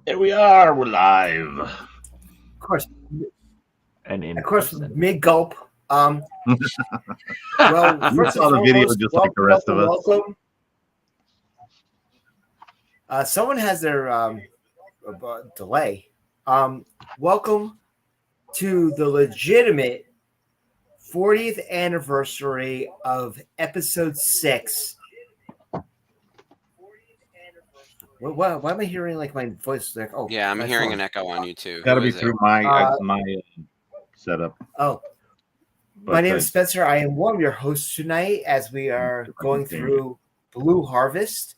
Here we are. We're live. Of course, And in of course, person. mid gulp. Well, You first and saw the video foremost, just like the rest of us. welcome. Someone has their delay. Welcome to the legitimate 40th anniversary of episode 6. Why am I hearing like my voice? Like, oh, Yeah, I'm my hearing phone. an echo on you too. Got to Who be is it? through my Uh, setup. Oh, But, my name is Spencer. I am one of your hosts tonight as we are going through Blue Harvest.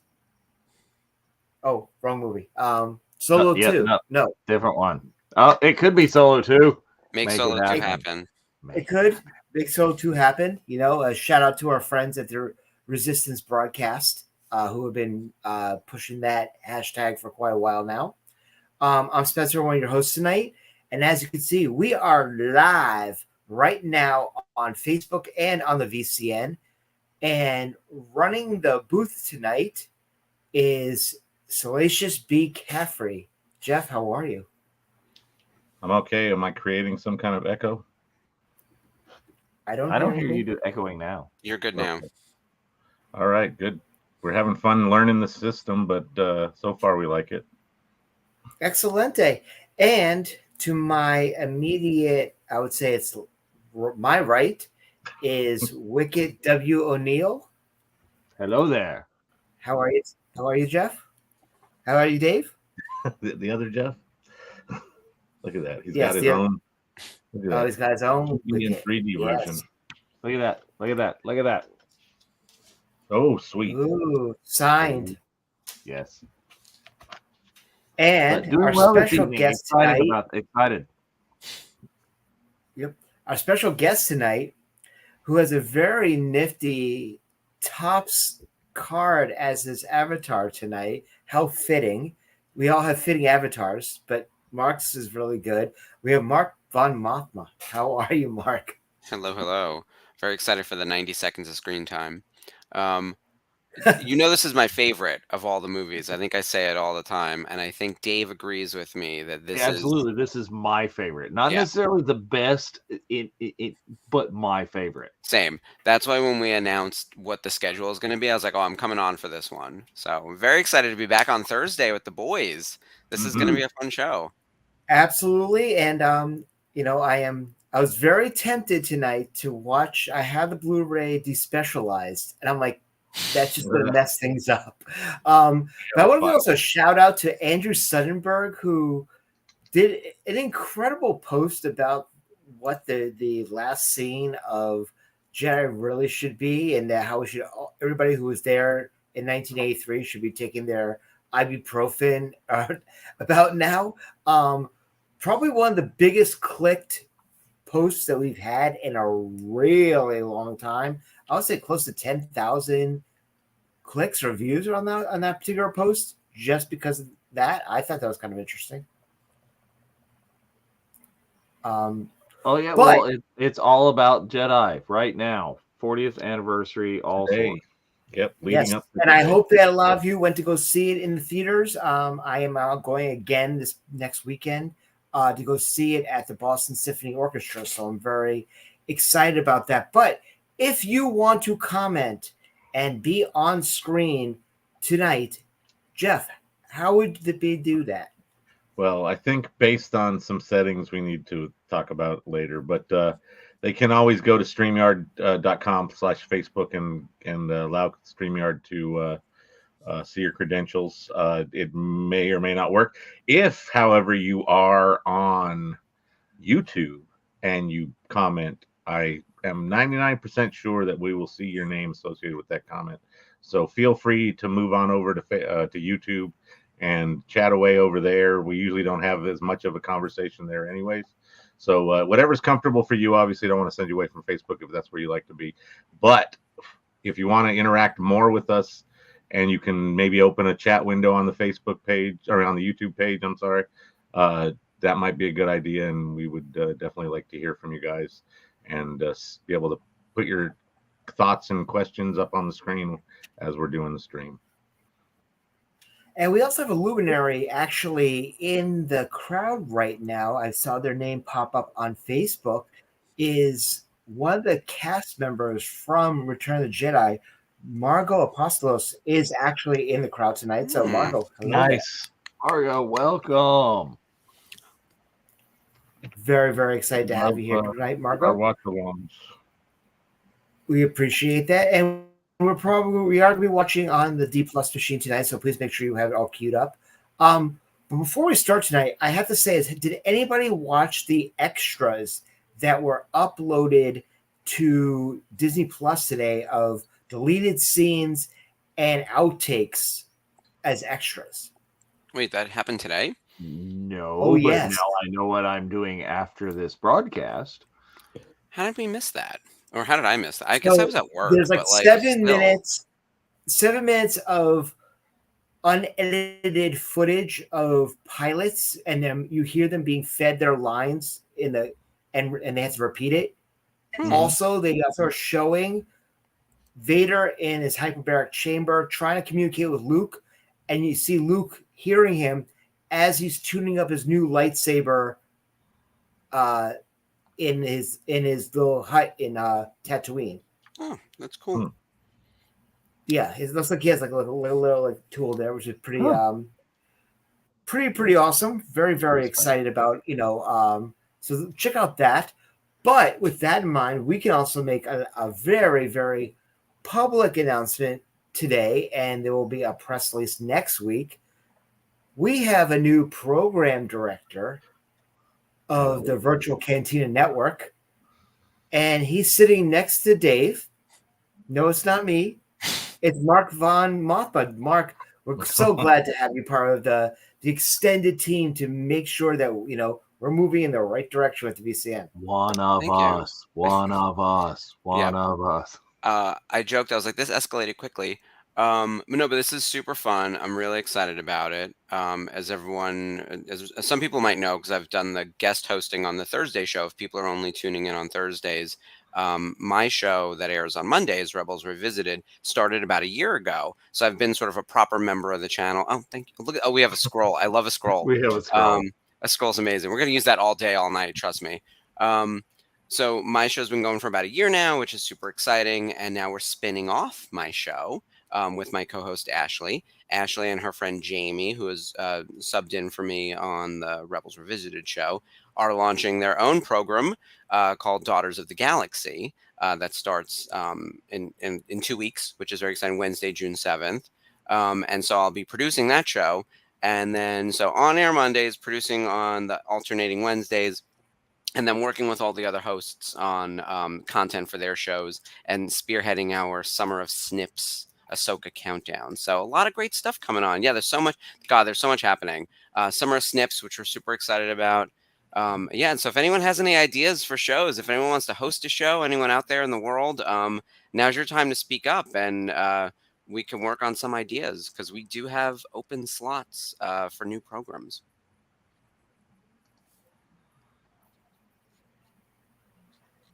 Oh, wrong movie. Solo 2. No, Different one. Oh, it could be Solo 2. Make Make Solo it 2 happen. happen. it could. Big Solo 2 happen. You know, a shout out to our friends at the Resistance broadcast who have been pushing that hashtag for quite a while now. I'm Spencer, one of your hosts tonight. And as you can see, we are live right now on Facebook and on the VCN. And running the booth tonight is Salacious B. Caffrey. Jeff, how are you? I'm okay. Am I creating some kind of echo? I don't hear you do echoing now. You're good now. Okay. All right, good. We're having fun learning the system, but so far we like it. Excelente. And to my immediate, I would say it's my right, is Wicked W. O'Neill. Hello there. How are you? How are you, Jeff? How are you, Dave? The other Jeff? Look at that. He's Yes, got his the- own. Look at Oh, that. he's got his own 2D and Wicked. 3D Yes. version. Look at that. Look at that. Look at that. Oh, sweet. Ooh, signed. Yes. And But doing our well this special evening. guest Excited tonight. excited. Yep. Our special guest tonight, who has a very nifty Topps card as his avatar tonight. How fitting. We all have fitting avatars, but Mark's is really good. We have Mark Von Mothma. How are you, Mark? Hello, hello. Very excited for the 90 seconds of screen time. You know, this is my favorite of all the movies. I think I say it all the time, and I think Dave agrees with me that this Absolutely. This is my favorite. Not Yeah. necessarily the best, but my favorite. Same. That's why when we announced what the schedule is going to be, I was like, oh, I'm coming on for this one. So I'm very excited to be back on Thursday with the boys. This is going to be a fun show. Absolutely. And you know, I was very tempted tonight to watch. I had the Blu-ray despecialized, and I'm like, that's just going to mess things up. But I want to also shout out to Andrew Suttenberg, who did an incredible post about what the last scene of Jedi really should be, and that how we should everybody who was there in 1983 should be taking their ibuprofen about now. Probably one of the biggest clicked posts that we've had in a really long time. I would say close to 10,000 clicks or views on that particular post just because of that. I thought that was kind of interesting. Oh yeah, but- well, it's all about Jedi right now. 40th anniversary, also. Today. Yep, leading up. And I hope that a lot of you went to go see it in the theaters. I am going again this next weekend to go see it at the Boston Symphony Orchestra. So I'm very excited about that. But if you want to comment and be on screen tonight, Jeff, how would they do that? Well, I think based on some settings we need to talk about later, but they can always go to StreamYard.com/Facebook and allow StreamYard to see your credentials. It may or may not work. If, however, you are on YouTube and you comment, I am 99% sure that we will see your name associated with that comment. So feel free to move on over to YouTube and chat away over there. We usually don't have as much of a conversation there anyways. So whatever's comfortable for you. Obviously, don't want to send you away from Facebook if that's where you like to be. But if you want to interact more with us, and you can maybe open a chat window on the Facebook page or on the YouTube page, I'm sorry, that might be a good idea. And we would definitely like to hear from you guys and be able to put your thoughts and questions up on the screen as we're doing the stream. And we also have a luminary actually in the crowd right now. I saw their name pop up on Facebook. Is one of the cast members from Return of the Jedi, Margot Apostolos, is actually in the crowd tonight. So, Margot, hello there. Nice. Margo, welcome. Very, very excited to have you here Love, tonight, our Margot. watch alongs. We appreciate that. And we are going to be watching on the D Plus machine tonight. So please make sure you have it all queued up. But before we start tonight, I have to say, did anybody watch the extras that were uploaded to Disney Plus today of deleted scenes and outtakes as extras? Wait, that happened today? No, Oh, but yes. now I know what I'm doing after this broadcast. How did we miss that? Or how did I miss that? I guess I was at work. There's like but like 7 still. 7 minutes of unedited footage of pilots, and then you hear them being fed their lines and they have to repeat it. Also, they are showing Vader in his hyperbaric chamber trying to communicate with Luke, and you see Luke hearing him as he's tuning up his new lightsaber in his little hut in Tatooine. Oh, that's cool. Yeah, it looks like he has like a little like tool there, which is pretty pretty awesome. Very, very excited about, so check out that. But with that in mind, we can also make a very, very public announcement today, and there will be a press release next week. We have a new program director of the Virtual Cantina Network, and he's sitting next to Dave. No, it's not me. It's Mark Von Mothbud. Mark, we're so glad to have you part of the extended team to make sure that, we're moving in the right direction with the VCN. One of us. I joked. I was like, this escalated quickly. No, but this is super fun. I'm really excited about it. As everyone, as some people might know, because I've done the guest hosting on the Thursday show. If people are only tuning in on Thursdays, my show that airs on Mondays, Rebels Revisited, started about a year ago. So I've been sort of a proper member of the channel. Oh, thank you. Look, we have a scroll. I love a scroll. We have a scroll. A scroll's amazing. We're going to use that all day, all night. Trust me. So my show's been going for about a year now, which is super exciting. And now we're spinning off my show with my co-host Ashley. Ashley and her friend Jamie, who has subbed in for me on the Rebels Revisited show, are launching their own program called Daughters of the Galaxy that starts in 2 weeks, which is very exciting, Wednesday, June 7th. And so I'll be producing that show. And then so on air Mondays, producing on the alternating Wednesdays, and then working with all the other hosts on content for their shows and spearheading our Summer of Snips Ahsoka countdown. So a lot of great stuff coming on. Yeah, there's so much happening. Summer of Snips, which we're super excited about. And so if anyone has any ideas for shows, if anyone wants to host a show, anyone out there in the world, now's your time to speak up, and we can work on some ideas because we do have open slots for new programs.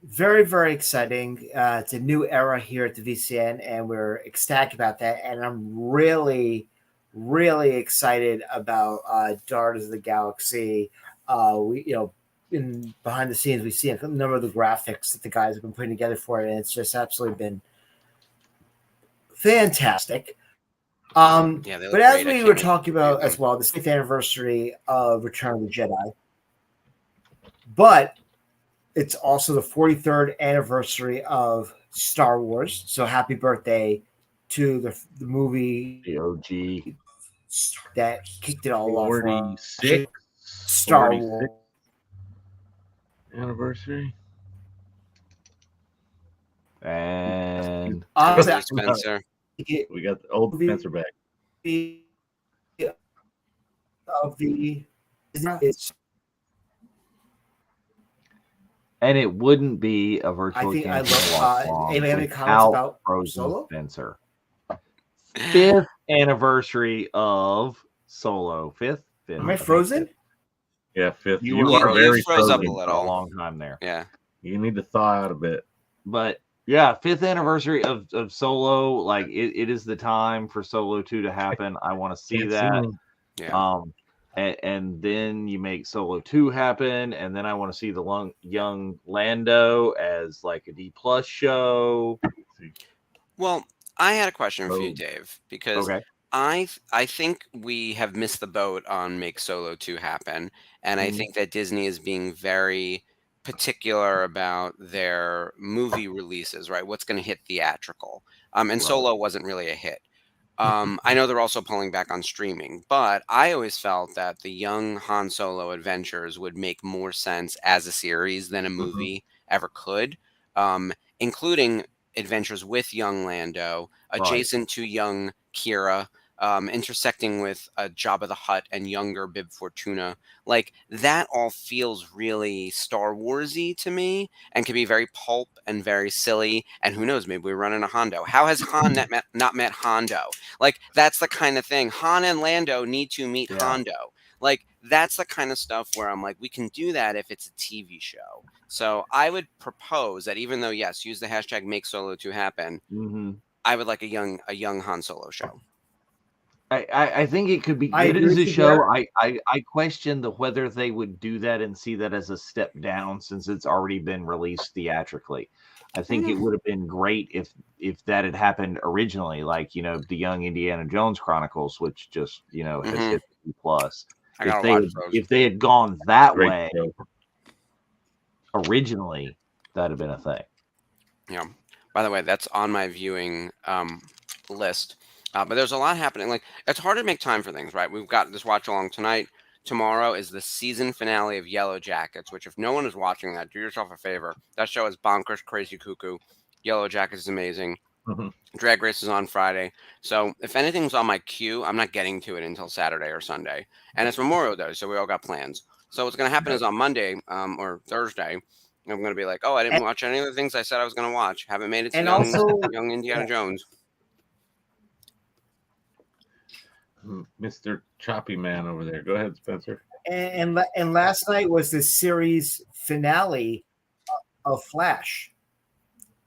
Very, very exciting. It's a new era here at the VCN, and we're ecstatic about that. And I'm really, really excited about Daughters of the Galaxy. In behind the scenes, we see a number of the graphics that the guys have been putting together for it, and it's just absolutely been fantastic. But as we were talking about as well, the 6th anniversary of Return of the Jedi, but it's also the 43rd anniversary of Star Wars. So happy birthday to the movie, the OG that kicked it all off. 46 Star Wars anniversary. And Spencer. We got the old Spencer back. And it wouldn't be a virtual game. Anybody have any comments about Frozen Solo? Spencer. 5th anniversary of Solo. 5th. Am I frozen? Yeah, 5th. You are very froze frozen up a little. A long time there. Yeah. You need to thaw out a bit. But Yeah, 5th anniversary of Solo. Like it is the time for Solo 2 to happen. I want to see that. Yeah. And then you make Solo 2 happen, and then I want to see the young Lando as like a D+ show. Well, I had a question for you, Oh. Dave, because Okay. I think we have missed the boat on Make Solo 2 happen, and I Mhm. think that Disney is being very particular about their movie releases, right? What's going to hit theatrical. And Right. Solo wasn't really a hit. I know they're also pulling back on streaming, but I always felt that the young Han Solo adventures would make more sense as a series than a movie ever could, including adventures with young Lando, adjacent to young Kira, intersecting with Jabba the Hutt and younger Bib Fortuna. Like that all feels really Star Warsy to me, and can be very pulp and very silly. And who knows, maybe we're running a Hondo. How has Han not met Hondo? Like that's the kind of thing. Han and Lando need to meet Hondo. Like that's the kind of stuff where I'm like, we can do that if it's a TV show. So I would propose that even though yes, use the hashtag Make Solo 2 happen, I would like a young Han Solo show. I think it could be I good agree as a with you show. there. I question whether they would do that and see that as a step down since it's already been released theatrically. I think it would have been great if that had happened originally, like the Young Indiana Jones Chronicles, which just has hit the plus. I gotta watch those. If they had gone that Great way show. originally, that'd have been a thing. Yeah. By the way, that's on my viewing list. But there's a lot happening. Like it's hard to make time for things, right? We've got this watch along tonight. Tomorrow is the season finale of Yellow Jackets, which if no one is watching that, do yourself a favor. That show is bonkers, crazy, cuckoo. Yellow Jackets is amazing. Drag Race is on Friday. So if anything's on my queue, I'm not getting to it until Saturday or Sunday. And it's Memorial Day, so we all got plans. So what's going to happen is on Monday or Thursday, I'm going to be like, oh, I didn't watch any of the things I said I was going to watch. Haven't made it to And also, young Indiana Jones. Mr. Choppy Man over there. Go ahead, Spencer. and last night was the series finale of Flash.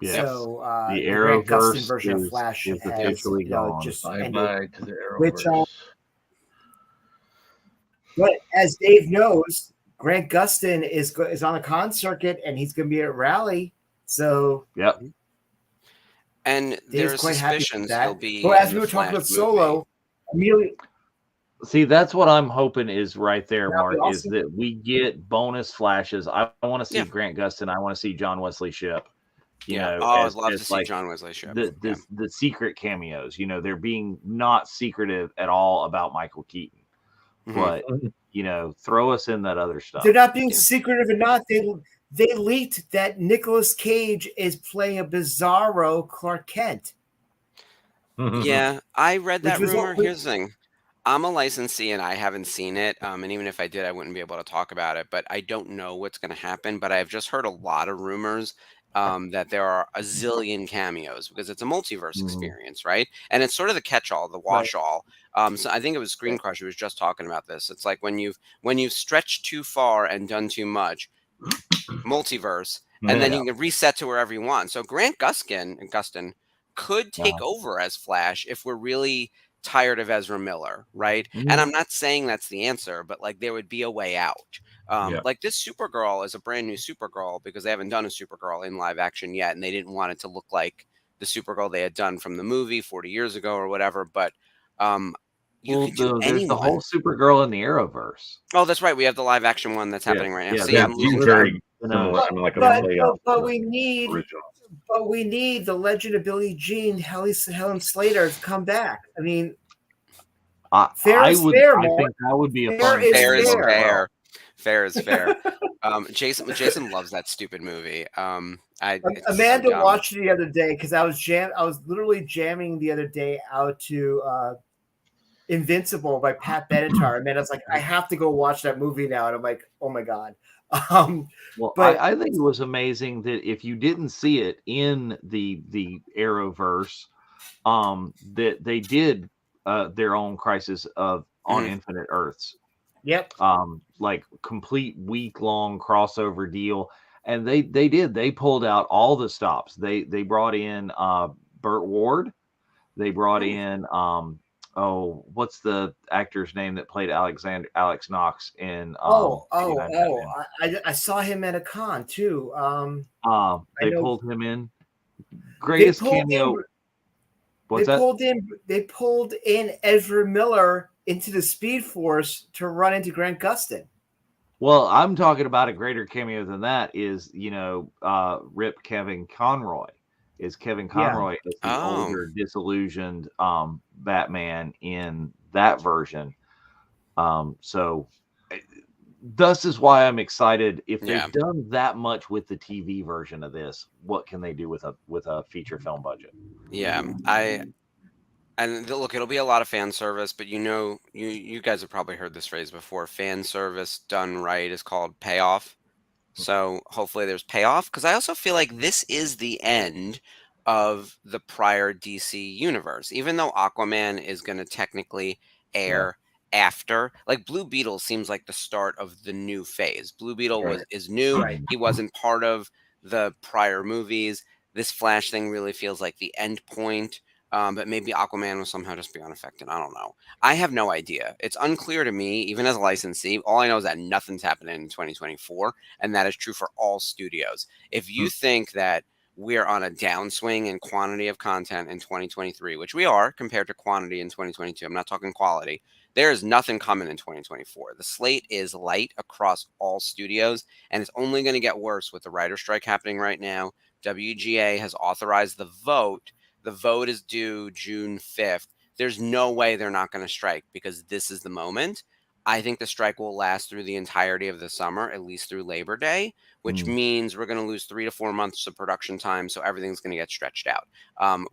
Yes. So the Grant Gustin Arrowverse version of Flash is has officially gone. just Bye ended. bye to the Arrowverse. Which, but as Dave knows, Grant Gustin is on a con circuit and he's going to be at Raleigh. So yep. And there's quite happy with suspicions that. he'll be. But as in we the were talking Flash about Solo, immediately. See, that's what I'm hoping is right there, Now, Mark, also, is that we get bonus flashes. I want to see Grant Gustin. I want to see John Wesley Shipp. I'd love to see John Wesley Shipp. The secret cameos. They're being not secretive at all about Michael Keaton. But, throw us in that other stuff. They're not being secretive or not. They leaked that Nicolas Cage is playing a bizarro Clark Kent. Yeah, I read that rumor. Here's the thing. I'm a licensee and I haven't seen it. And even if I did, I wouldn't be able to talk about it. But I don't know what's going to happen. But I've just heard a lot of rumors that there are a zillion cameos because it's a multiverse experience, right? And it's sort of the catch-all, the wash-all. So I think it was Screen Crush who was just talking about this. It's like when you've stretched too far and done too much, multiverse, and then you can reset to wherever you want. So Grant Gustin could take over as Flash if we're really tired of Ezra Miller, right? And I'm not saying that's the answer, but like there would be a way out. Like this Supergirl is a brand new Supergirl because they haven't done a Supergirl in live action yet, and they didn't want it to look like the Supergirl they had done from the movie 40 years ago or whatever. But there's the whole Supergirl in the Arrowverse. Oh, that's right. We have the live action one that's happening right now. Yeah, So it's very similar. I mean, like but we need the Legend of Billie Jean, Helen Slater to come back. I mean, fair is fair. I think that would be a fun. Fair is fair. Fair is fair. Jason loves that stupid movie. Amanda watched it the other day because I was literally jamming the other day out to Invincible by Pat Benatar. And Amanda's like, I have to go watch that movie now. And I'm like, oh my God. But I think it was amazing that if you didn't see it in the Arrowverse, that they did their own Crisis on Infinite Earths. Yep. Like complete week-long crossover deal. And they pulled out all the stops. They brought in Burt Ward. They brought in what's the actor's name that played Alex Knox in I saw him at a con too. They pulled him in. Greatest cameo. They pulled in Ezra Miller into the Speed Force to run into Grant Gustin. Well, I'm talking about a greater cameo than that is, Rip Kevin Conroy. Is Kevin Conroy is the older, disillusioned Batman in that version. So thus is why I'm excited. If they've done that much with the TV version of this, what can they do with a feature film budget? Yeah, and look, it'll be a lot of fan service, but you guys have probably heard this phrase before. Fan service done right is called payoff. So hopefully there's payoff, because I also feel like this is the end of the prior DC universe. Even though Aquaman is going to technically air after, like Blue Beetle seems like the start of the new phase. Blue Beetle is new. Right. He wasn't part of the prior movies. This Flash thing really feels like the end point. But maybe Aquaman will somehow just be unaffected. I don't know. I have no idea. It's unclear to me, even as a licensee. All I know is that nothing's happening in 2024, and that is true for all studios. If you think that we're on a downswing in quantity of content in 2023, which we are compared to quantity in 2022, I'm not talking quality, there is nothing coming in 2024. The slate is light across all studios, and it's only going to get worse with the writer's strike happening right now. WGA has authorized the vote. The vote is due June 5th. There's no way they're not going to strike, because this is the moment. I think the strike will last through the entirety of the summer, at least through Labor Day, which means we're going to lose 3 to 4 months of production time. So everything's going to get stretched out.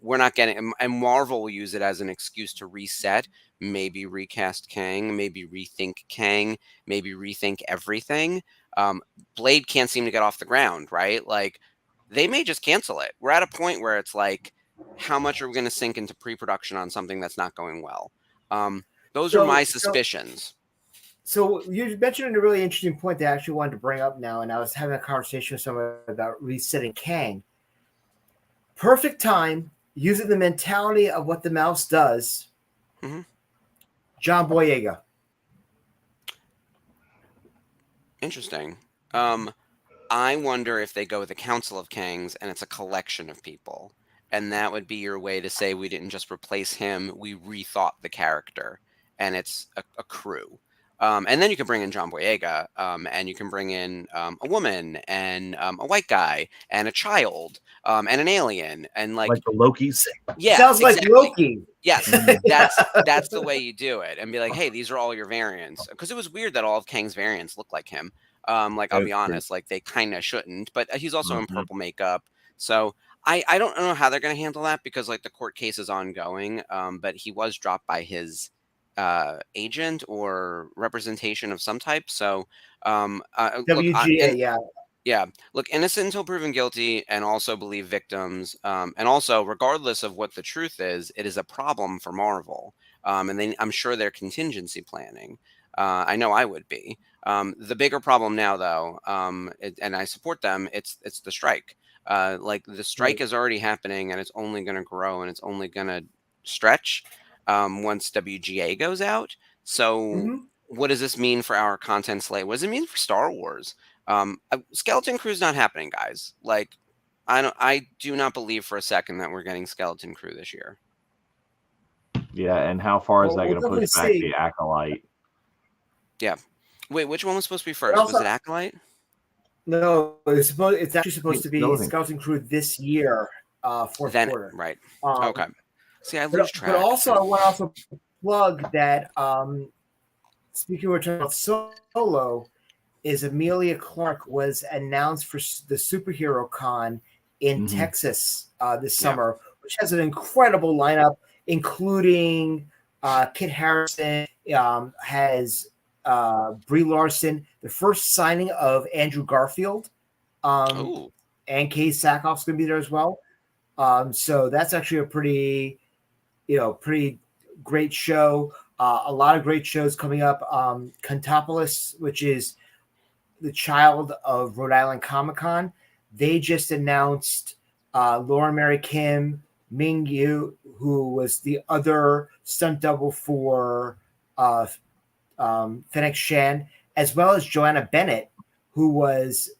We're not getting, and Marvel will use it as an excuse to reset, maybe recast Kang, maybe rethink Kang, maybe rethink everything. Blade can't seem to get off the ground, right? Like, they may just cancel it. We're at a point where it's like, how much are we going to sink into pre-production on something that's not going well? Those are my suspicions. So you mentioned a really interesting point that I actually wanted to bring up now, and I was having a conversation with someone about resetting Kang. Perfect time, using the mentality of what the mouse does. John Boyega. Interesting. I wonder if they go with the Council of Kangs and it's a collection of people. And that would be your way to say we didn't just replace him, we rethought the character, and it's a crew. And then you can bring in John Boyega, and you can bring in a woman and a white guy and a child and an alien and like the Lokis. Yeah, sounds exactly. like Loki. Yes, that's the way you do it, and be like, hey, these are all your variants, because it was weird that all of Kang's variants look like him. Like, I'll be honest, like they kind of shouldn't, but he's also in purple makeup, so. I don't know how they're going to handle that, because like the court case is ongoing, but he was dropped by his agent or representation of some type. So WGA, look, innocent until proven guilty, and also believe victims. And also, regardless of what the truth is, it is a problem for Marvel. And then I'm sure they're contingency planning. I know I would be. The bigger problem now, though, and I support them, it's the strike. Like the strike is already happening, and it's only going to grow, and it's only going to stretch once WGA goes out. So what does this mean for our content slate? What does it mean for Star Wars? Skeleton Crew's not happening, guys. Like, I do not believe for a second that we're getting Skeleton Crew this year. Yeah, and how far is that going to push back the Acolyte? Yeah. Wait, which one was supposed to be first? Was it Acolyte? No, it's actually supposed to be Skeleton Crew this year, fourth quarter. Right. Okay. See, I lose track. But also, I want to also plug that, speaking of about Solo, is Emilia Clarke was announced for the Superhero Con in Texas this summer, which has an incredible lineup, including Kit Harington, has Brie Larson, the first signing of Andrew Garfield, and Kay Sackhoff's going to be there as well. So that's actually a pretty great show. A lot of great shows coming up. Cantopolis, which is the child of Rhode Island Comic Con. They just announced Laura Mary Kim, Ming Yu, who was the other stunt double for Fennec Shan, as well as Joanna Bennett, who was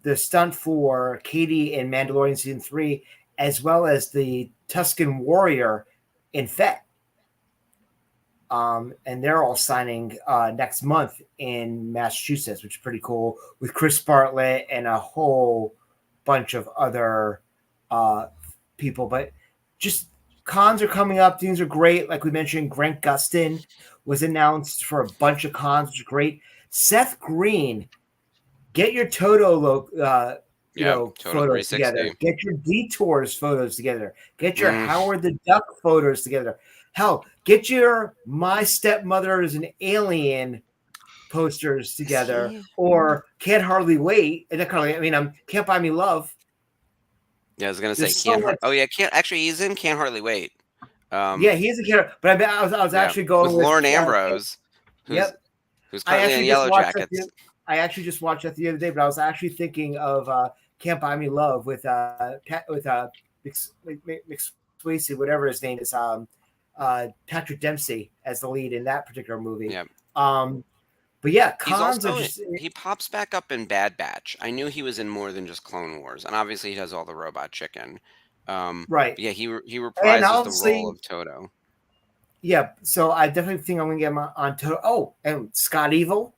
the stunt for Katie in Mandalorian Season 3, as well as the Tusken Warrior in Fett. And they're all signing next month in Massachusetts, which is pretty cool, with Chris Bartlett and a whole bunch of other people. But just cons are coming up. Things are great. Like we mentioned, Grant Gustin was announced for a bunch of cons, which is great. Seth Green, get your Toto photos together. Get your Detours photos together. Get your Howard the Duck photos together. Hell, get your My Stepmother is an Alien posters together, or Can't Hardly Wait. And Can't Buy Me Love. Yeah, I was gonna say he's in Can't Hardly Wait. Yeah, he is a character, but I was actually going with Lauren Ambrose, who's currently in Yellow Jackets. I actually just watched that the other day, but I was actually thinking of Can't Buy Me Love with McSwayze, whatever his name is, Patrick Dempsey as the lead in that particular movie. Yeah. But yeah, cons are just... He pops back up in Bad Batch. I knew he was in more than just Clone Wars, and obviously he does all the Robot Chicken. Right. Yeah, he reprises the role of Toto. Yeah, so I definitely think I'm going to get him on Toto. Oh, and Scott Evil.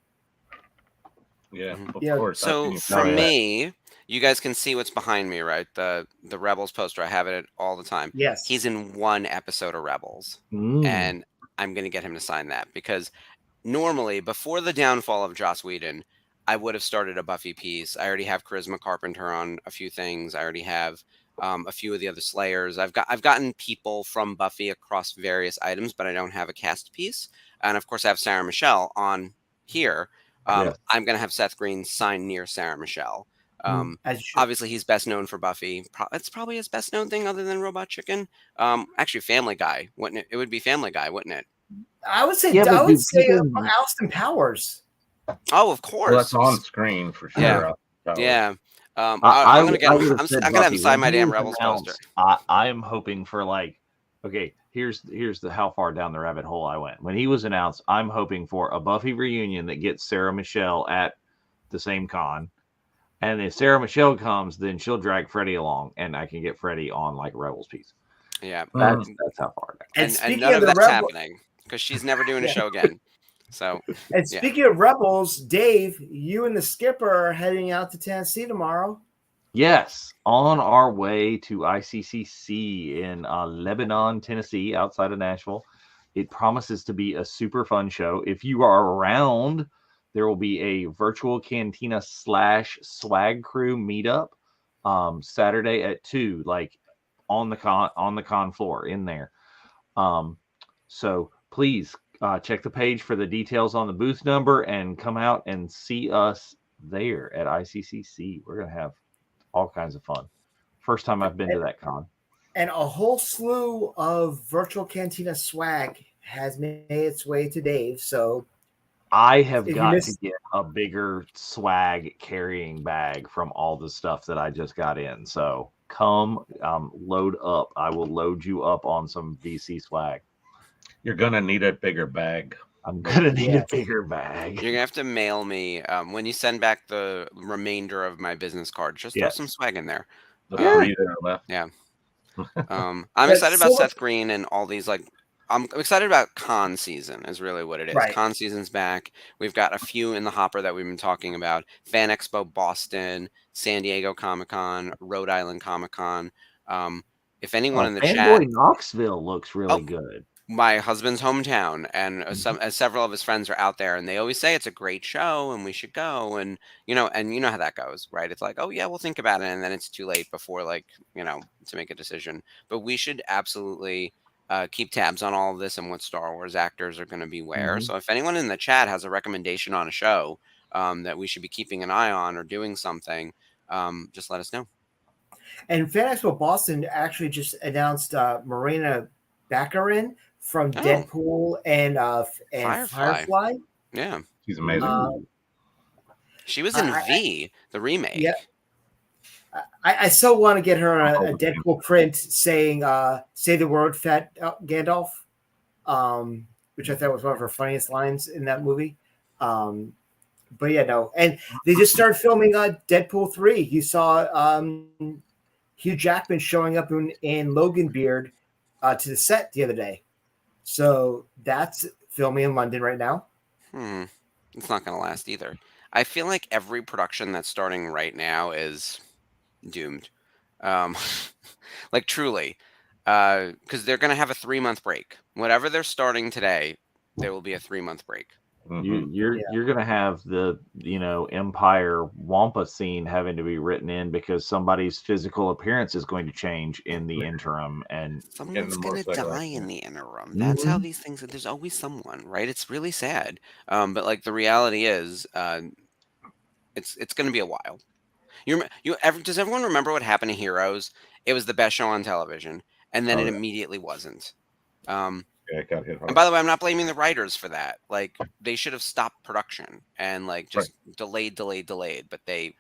Yeah, of course. So for me, you guys can see what's behind me, right? The Rebels poster. I have it all the time. Yes. He's in one episode of Rebels. And I'm going to get him to sign that because normally, before the downfall of Joss Whedon, I would have started a Buffy piece. I already have Charisma Carpenter on a few things. I already have a few of the other Slayers. I've gotten people from Buffy across various items, but I don't have a cast piece. And of course, I have Sarah Michelle on here. I'm going to have Seth Green sign near Sarah Michelle. Obviously, he's best known for Buffy. It's probably his best known thing other than Robot Chicken. Actually, Family Guy, wouldn't it? It would be Family Guy, wouldn't it? I would say Austin Powers. Oh, of course. Well, that's on screen for sure. Yeah. I'm gonna have him sign my damn Rebels poster. I am hoping for here's the how far down the rabbit hole I went. When he was announced, I'm hoping for a Buffy reunion that gets Sarah Michelle at the same con. And if Sarah Michelle comes, then she'll drag Freddie along, and I can get Freddie on like a Rebels piece. Yeah, that's how far. And none of that's happening because she's never doing a show again. So, and speaking of Rebels, Dave, you and the skipper are heading out to Tennessee tomorrow. Yes, on our way to ICCC in Lebanon, Tennessee, outside of Nashville. It promises to be a super fun show. If you are around, there will be a virtual Cantina / swag crew meetup Saturday at 2, like on the con floor in there. So please check the page for the details on the booth number and come out and see us there at ICCC. We're going to have all kinds of fun. First time I've been to that con. And a whole slew of virtual Cantina swag has made its way to Dave. So I have got to get a bigger swag carrying bag from all the stuff that I just got in. So come load up. I will load you up on some VC swag. You're going to need a bigger bag. I'm going to need a bigger bag. You're going to have to mail me when you send back the remainder of my business card. Just throw some swag in there. Yeah. I'm excited about Seth Green and all these I'm excited about con season is really what it is. Right. Con season's back. We've got a few in the hopper that we've been talking about. Fan Expo Boston, San Diego Comic-Con, Rhode Island Comic-Con. If anyone in the chat... Fanboy Knoxville looks really good. My husband's hometown, and several of his friends are out there, and they always say it's a great show and we should go. And you know how that goes, right? It's like, oh yeah, we'll think about it, and then it's too late before to make a decision. But we should absolutely keep tabs on all of this and what Star Wars actors are going to be where. So if anyone in the chat has a recommendation on a show that we should be keeping an eye on or doing something, just let us know. And Fan Expo Boston actually just announced Marina Baccarin from Deadpool and Firefly. Yeah, she's amazing. She was in I- V, the remake. Yeah. I still want to get her a Oh, Deadpool print saying "Say the word, Fat Gandalf," which I thought was one of her funniest lines in that movie. But yeah, no, and they just started filming Deadpool 3. You saw Hugh Jackman showing up in Logan Beard to the set the other day. So that's filming in London right now. It's not going to last either. I feel like every production that's starting right now is doomed. Um, like truly, because they're going to have a 3-month break. Whatever they're starting today, there will be a 3-month break. You're gonna have the Empire Wampa scene having to be written in because somebody's physical appearance is going to change in the interim, and Someone's going to motorcycle die in accident. the interim. That's how these things. There's always someone, right? It's really sad. But like the reality is, it's going to be a while. Does everyone remember what happened to Heroes? It was the best show on television, and then Oh, it yeah. immediately wasn't. Um, Yeah, it got hit and hard. by the way, I'm not blaming the writers for that. Like they should have stopped production and like just delayed. But they,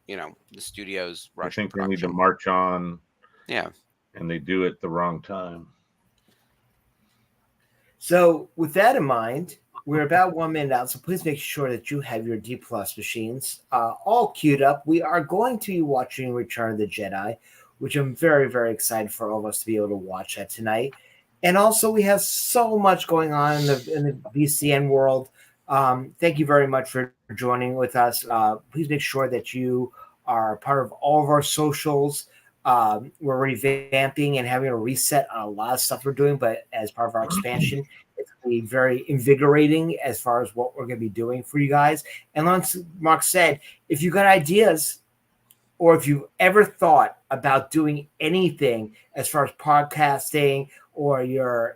the studios I rushed think they need to production. march on, Yeah. and they do it the wrong time. So with that in mind, we're about 1 minute out. So please make sure that you have your D plus machines all queued up. We are going to be watching Return of the Jedi, which I'm very, very excited for all of us to be able to watch that tonight. And also, we have so much going on in the VCN world. Thank you very much for joining with us. Please make sure that you are part of all of our socials. We're revamping and having a reset on a lot of stuff we're doing, but as part of our expansion, it's going to be very invigorating as far as what we're going to be doing for you guys. And like Mark said, if you got ideas or if you've ever thought about doing anything as far as podcasting or you're,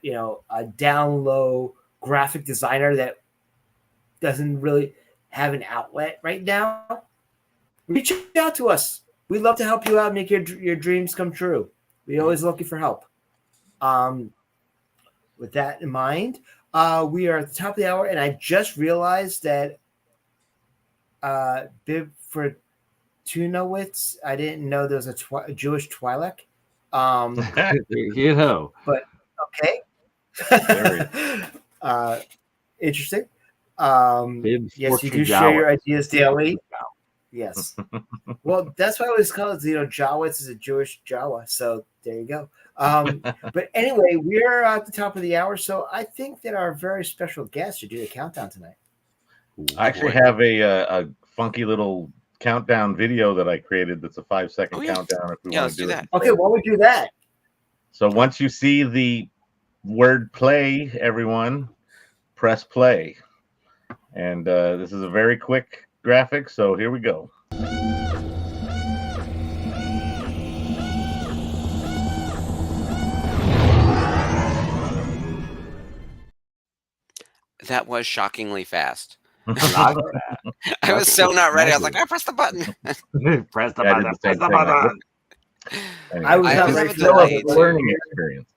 a down low graphic designer that doesn't really have an outlet right now, reach out to us. We'd love to help you out and make your dreams come true. We're always looking for help. With that in mind, we are at the top of the hour, and I just realized that Bib for Tunowitz, I didn't know there was a Jewish Twi'lek. But okay. Interesting. Yes, you do share your ideas daily. Yes. Well, that's why it was called, Jawitz is a Jewish Jawa. So there you go. But anyway, we're at the top of the hour. So I think that our very special guest should do the countdown tonight. I actually have a funky little countdown video that I created that's a 5-second countdown if we want to do that. Okay, why don't we do that? So once you see the word play, everyone, press play. And this is a very quick graphic, so here we go. That was shockingly fast. I was so not ready. I was like, I pressed the button. Press the button. Press the button. Anyway, I was not ready for that. Learning experience.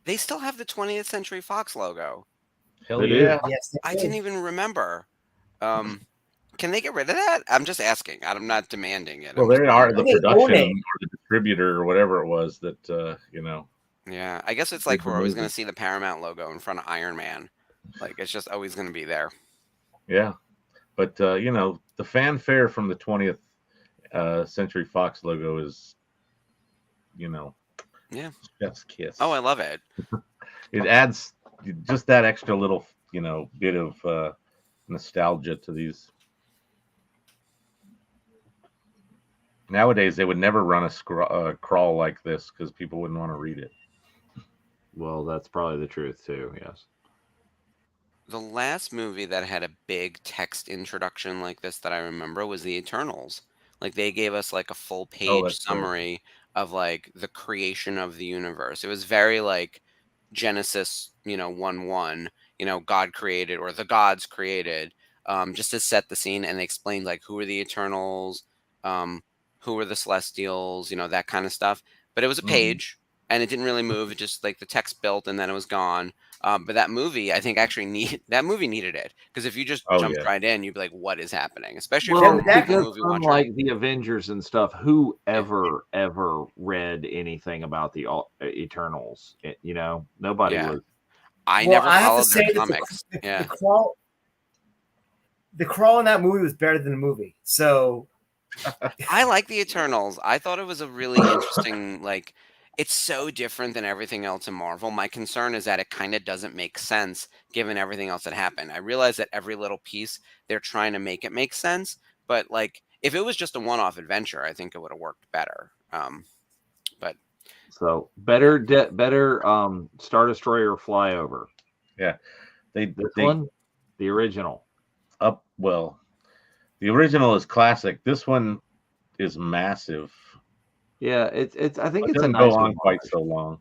They still have the 20th Century Fox logo. Hell yeah. Yes, I didn't even remember. Can they get rid of that? I'm just asking. I'm not demanding it. Well, they are the production or the distributor or whatever it was that, Yeah, I guess it's like we're always going to see the Paramount logo in front of Iron Man. Like, it's just always going to be there. Yeah. But, the fanfare from the 20th Century Fox logo is, yeah, chef's kiss. Oh, I love it. It adds just that extra little, bit of nostalgia to these. Nowadays, they would never run a crawl like this because people wouldn't want to read it. Well, that's probably the truth too. Yes. The last movie that had a big text introduction like this that I remember was The Eternals. Like they gave us like a full page summary of like the creation of the universe. It was very like Genesis, 1-1, God created or the gods created, just to set the scene, and they explained like who are the Eternals, who are the Celestials, that kind of stuff. But it was a page. and it didn't really move. It just like the text built and then it was gone. But that movie, I think, actually needed it, because if you just Oh jumped yeah. right in, you'd be like, "What is happening?" Especially if Well, you're a that- Marvel because movie watcher. unlike the Avengers and stuff, who ever read anything about the Eternals? You know, nobody Yeah. was. I well, never I have to followed their say that comics. Yeah. the crawl in that movie was better than the movie. So I like the Eternals. I thought it was a really interesting, like, it's so different than everything else in Marvel. My concern is that it kind of doesn't make sense given everything else that happened. I realize that every little piece they're trying to make it make sense, but like if it was just a one-off adventure, I think it would have worked better. But So better Star Destroyer flyover. Yeah. They One, the original. well, the original is classic. This one is massive. Yeah, it's. I think It it's a doesn't nice go on quite homage. so long.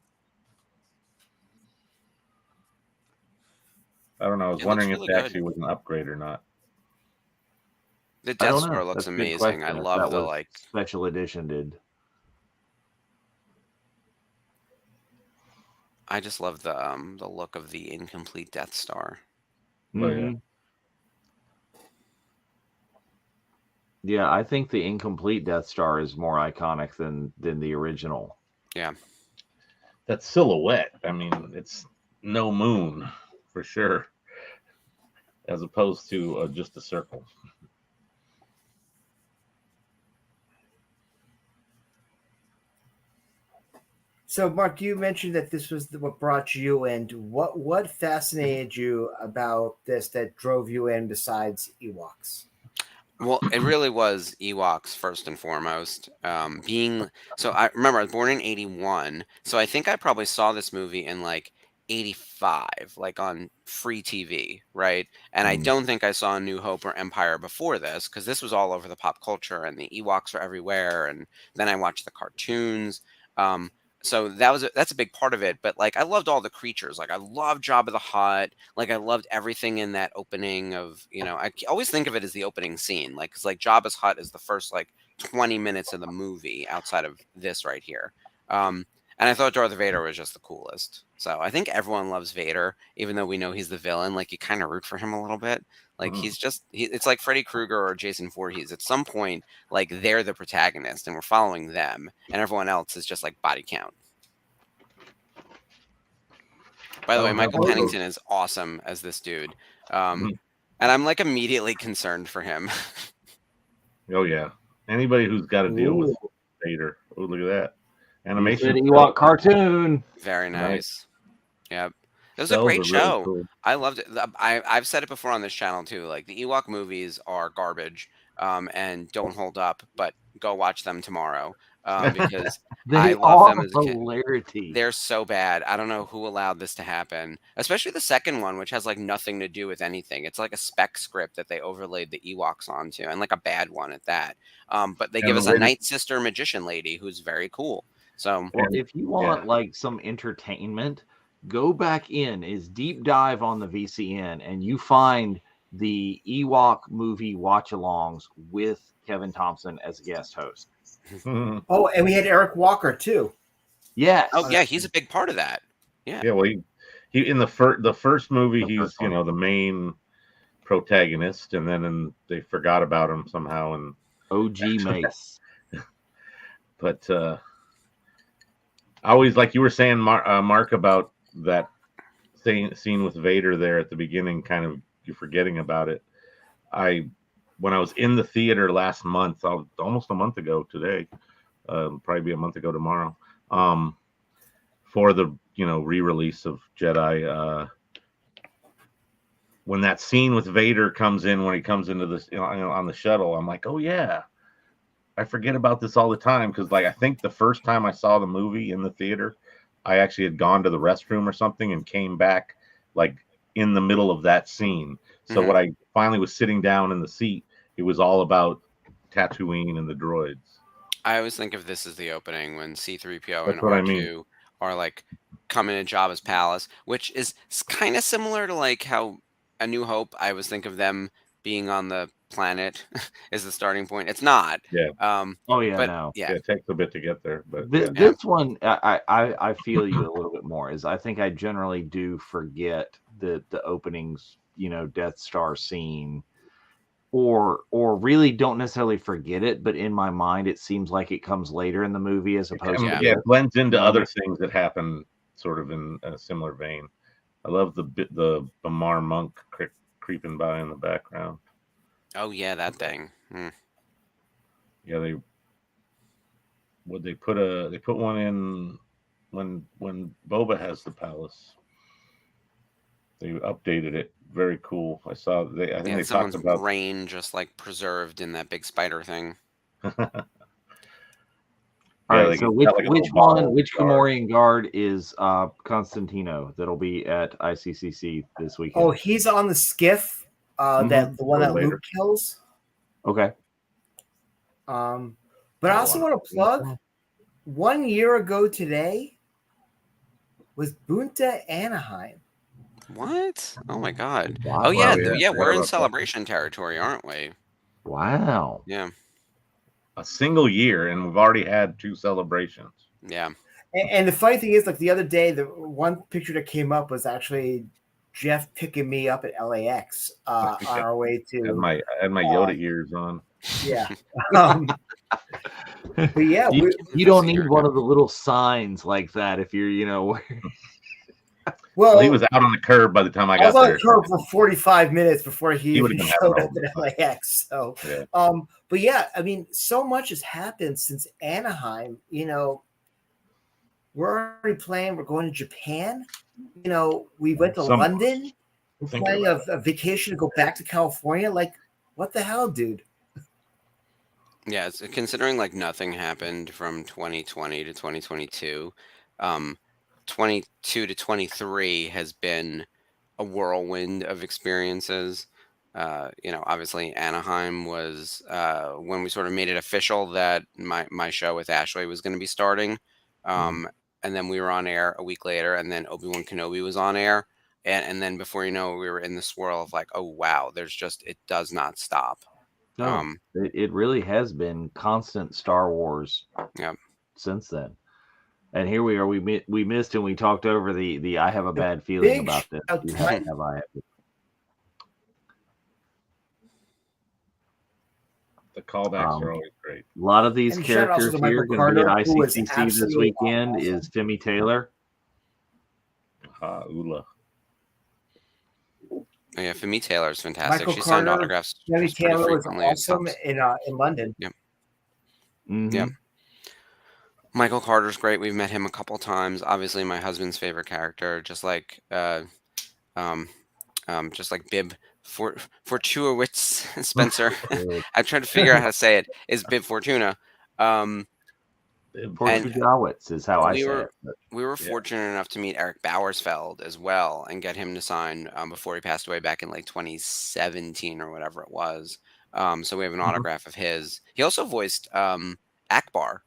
I don't know. I was It looks wondering if really it good. actually was an upgrade or not. The I Death don't Star know. looks That's a good amazing. I question. If love that the was like. special edition did. I just love the look of the incomplete Death Star. Oh, yeah. Mhm. Yeah, I think the incomplete Death Star is more iconic than the original. Yeah. That silhouette. I mean, it's no moon for sure, as opposed to just a circle. So, Mark, you mentioned that this was what brought you in. What fascinated you about this that drove you in besides Ewoks? Well, it really was Ewoks first and foremost. Being so, I remember I was born in '81, so I think I probably saw this movie in like '85, like on free TV, right? And I Mm. don't think I saw New Hope or Empire before this, because this was all over the pop culture and the Ewoks were everywhere. And then I watched the cartoons. Um, so that's a big part of it. But like, I loved all the creatures. Like, I loved Jabba the Hutt. Like, I loved everything in that opening of, I always think of it as the opening scene, like, because like Jabba's hut is the first like 20 minutes of the movie outside of this right here. Um, and I thought Darth Vader was just the coolest. So I think everyone loves Vader, even though we know he's the villain. Like, you kind of root for him a little bit. Like, it's like Freddy Krueger or Jason Voorhees. At some point, like, they're the protagonist and we're following them, and everyone else is just like body count. By the way, Michael Pennington is awesome as this dude. And I'm like immediately concerned for him. Oh yeah. Anybody who's got to deal with Vader. Oh, look at that. Animation. Ewok cartoon. Very nice. Yep. It was a Cells great are really show. cool. I loved it. I've said it before on this channel too. Like, the Ewok movies are garbage, and don't hold up, but go watch them tomorrow. Because I They love are them as a kid. hilarity. They're so bad. I don't know who allowed this to happen, especially the second one, which has like nothing to do with anything. It's like a spec script that they overlaid the Ewoks onto, and like a bad one at that. But they give us a Night Sister magician lady who's very cool. So, well, if you want like some entertainment, go back in, is deep dive on the VCN, and you find the Ewok movie watch-alongs with Kevin Thompson as a guest host. Oh, and we had Eric Walker too. Yes. Oh yeah, he's a big part of that. Yeah. Yeah. Well, he in the first movie, he's the main protagonist, and then they forgot about him somehow, and OG Mace. But I always, like you were saying, Mark, about that scene with Vader there at the beginning, kind of you forgetting about it. When I was in the theater last month, almost a month ago today, probably be a month ago tomorrow, for the re-release of Jedi. When that scene with Vader comes in, when he comes into this on the shuttle, I'm like, oh yeah, I forget about this all the time, because like I think the first time I saw the movie in the theater, I actually had gone to the restroom or something and came back like in the middle of that scene. So when I finally was sitting down in the seat, it was all about Tatooine and the droids. I always think of this as the opening when C-3PO and That's what I R2 mean. are like coming to Jabba's palace, which is kind of similar to like how A New Hope, I always think of them being on the planet is the starting point. It's not. Yeah. Oh yeah, but no. Yeah, it takes a bit to get there, but This one, I feel you a little bit more. Is I think I generally do forget the openings, Death Star scene, or really don't necessarily forget it, but in my mind, it seems like it comes later in the movie as opposed to it blends into You know what I other mean? things that happen sort of in a similar vein. I love the Bamar monk creeping by in the background. Oh yeah, that thing. Yeah, they put one in when Boba has the palace. They updated it. Very cool. I saw I think they Someone's talked about brain just like preserved in that big spider thing. All right, like so it's got like a little ball which jar. Gamorrean guard is Constantino that'll be at ICCC this weekend? Oh, he's on the skiff, that the one that later. Luke kills. Okay. But I also want to plug 1 year ago today was Bunta Anaheim. What? Oh my God! Wow. Oh yeah, Wow, yeah, we're in about that. celebration territory, aren't we? Wow. Yeah, A single year, and we've already had 2 celebrations. yeah. And the funny thing is, like the other day, the one picture that came up was actually Jeff picking me up at LAX on our way to. I had my Yoda ears on. Yeah. But yeah, you don't need one of the little signs like that if you're, well, he was out on the curb by the time I got was on there. the curb for 45 minutes before he would've been showed having up all at LAX. So, Yeah. But yeah, I mean, so much has happened since Anaheim. We're already playing. We're going to Japan. We went to London. We're planning a vacation to go back to California. Like, what the hell, dude? Yeah, it's considering like nothing happened from 2020 to 2022. 22 to 23 has been a whirlwind of experiences. Obviously Anaheim was when we sort of made it official that my show with Ashley was going to be starting. And then we were on air a week later, and then Obi-Wan Kenobi was on air. And then before you know, we were in the swirl of like, oh wow, it does not stop. No, it really has been constant Star Wars since then. And here we are. We missed and we talked over the I have a bad feeling about this. The callbacks are always great. A lot of these characters here are going to be at ICCC this weekend. Awesome. Is Timmy Taylor. Ula. Oh, yeah, Femi Taylor's fantastic. Michael She Carter, signed autographs. Timmy Taylor was frequently awesome in London. Yep. Mm-hmm. Yep. Michael Carter's great. We've met him a couple times. Obviously, my husband's favorite character, just like Bib Fortuowicz Spencer. I'm trying to figure out how to say it. Is Bib Fortuna. Fortuowicz is how I say it. We were fortunate enough to meet Eric Bauersfeld as well and get him to sign before he passed away back in like 2017 or whatever it was. So we have an autograph of his. He also voiced Akbar,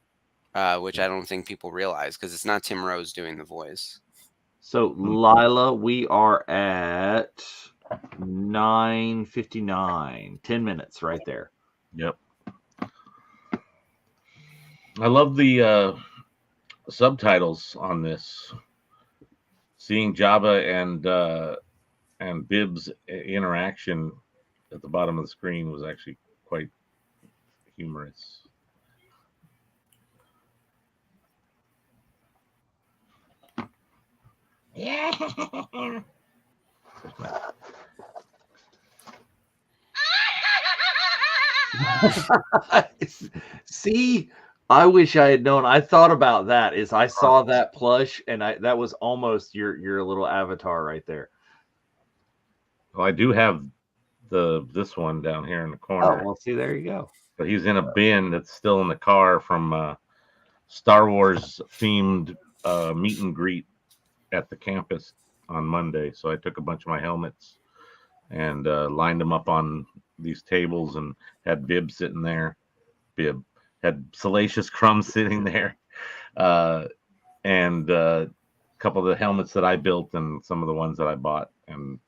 which I don't think people realize because it's not Tim Rose doing the voice. So Lila, we are at 9:59. 10 minutes right there. Yep. I love the subtitles on this. Seeing Jabba and Bib's interaction at the bottom of the screen was actually quite humorous. Yeah. See, I wish I had known. I thought about that. I saw that plush, and that was almost your little avatar right there. Well, I do have this one down here in the corner. Oh, well, see, there you go. But he's in a bin that's still in the car from Star Wars themed meet and greet at the campus on Monday. So I took a bunch of my helmets and lined them up on these tables and had Bib sitting there. Bib had Salacious Crumb sitting there, and a couple of the helmets that I built and some of the ones that I bought and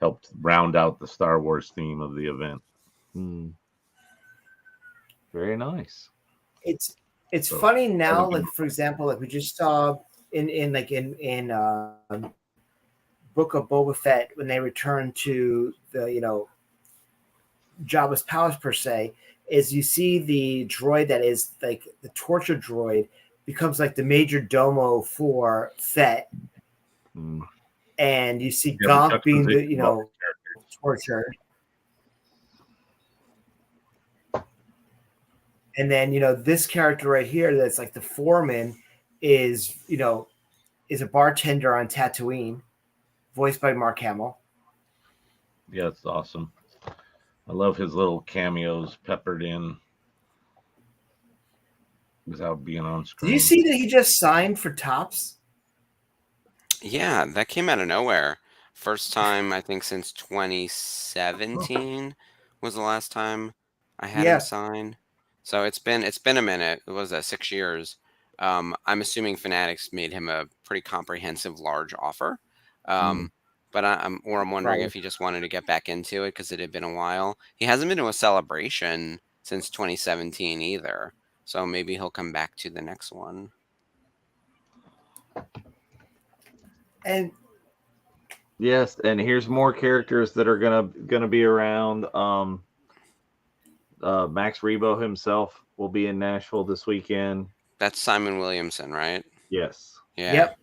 helped round out the Star Wars theme of the event. Very nice. It's So, funny now, that'll be- like for example, like we just saw in Book of Boba Fett when they return to the Jabba's palace per se, is you see the droid that is like the torture droid becomes like the major domo for Fett, and you see Yeah, the Gonk being the juxtaposition of all the torture. And then this character right here that's like the foreman is is a bartender on Tatooine, voiced by Mark Hamill. Yeah, it's awesome. I love his little cameos peppered in without being on Did screen. you see that he just signed for Topps? Yeah, that came out of nowhere. First time I think since 2017 was the last time I had him Yeah. sign. So it's been a minute. It was 6 years. I'm assuming Fanatics made him a pretty comprehensive large offer. But I'm wondering Probably. if he just wanted to get back into it because it had been a while. He hasn't been to a celebration since 2017 either. So maybe he'll come back to the next one. And Yes, and here's more characters that are gonna be around. Max Rebo himself will be in Nashville this weekend. That's Simon Williamson, right? Yes. Yeah. Yep.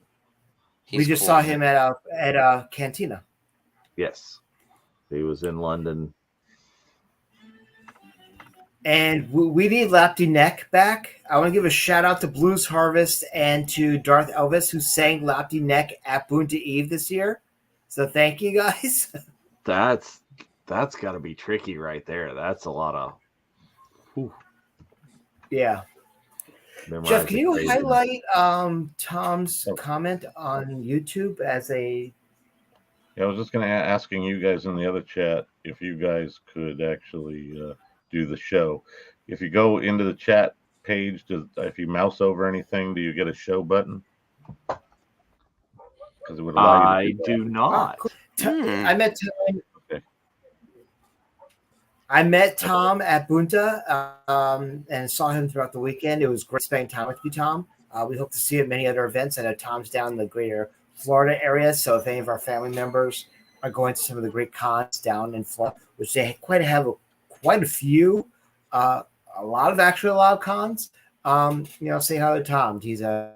He's we just cool. saw him at Cantina. Yes. He was in London. And we need Lapty Neck back. I want to give a shout out to Blues Harvest and to Darth Elvis, who sang Lapty Neck at Boonta Eve this year. So thank you guys. That's got to be tricky right there. That's a lot of. Whew. Yeah. Jeff, can you highlight Tom's comment on YouTube as a? Yeah, I was just going to asking you guys in the other chat if you guys could actually do the show. If you go into the chat page, if you mouse over anything, do you get a show button? Because it would allow you to do not. Oh, cool. I met Tom at Boonta and saw him throughout the weekend. It was great spending time with you, Tom. We hope to see you at many other events. I know Tom's down in the greater Florida area, so if any of our family members are going to some of the great cons down in Florida, which they have quite a few, a lot of cons, say hi to Tom. He's a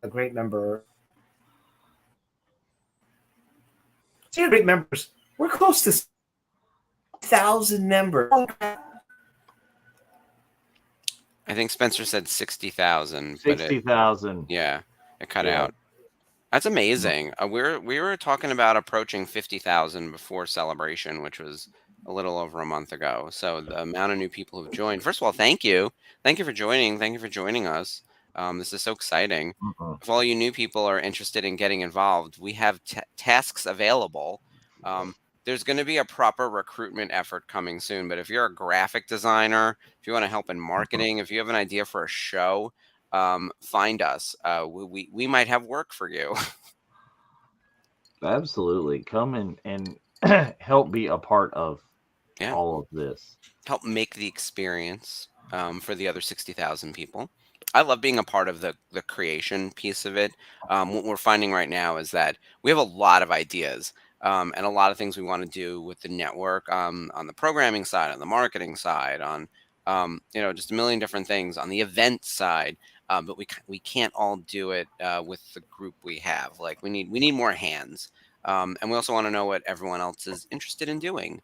great member. Great members. We're close to 1,000 members. I think Spencer said 60,000. 60,000. Yeah, it cut out. That's amazing. We were talking about approaching 50,000 before Celebration, which was a little over a month ago. So the amount of new people who've joined. First of all, thank you. Thank you for joining. Thank you for joining us. This is so exciting. If all you new people are interested in getting involved, we have tasks available. There's going to be a proper recruitment effort coming soon. But if you're a graphic designer, if you want to help in marketing, if you have an idea for a show, find us. We might have work for you. Absolutely. Come and help be a part of all of this. Help make the experience for the other 60,000 people. I love being a part of the creation piece of it. What we're finding right now is that we have a lot of ideas and a lot of things we want to do with the network on the programming side, on the marketing side, on just a million different things on the event side. But we can't all do it with the group we have. Like we need more hands, and we also want to know what everyone else is interested in doing.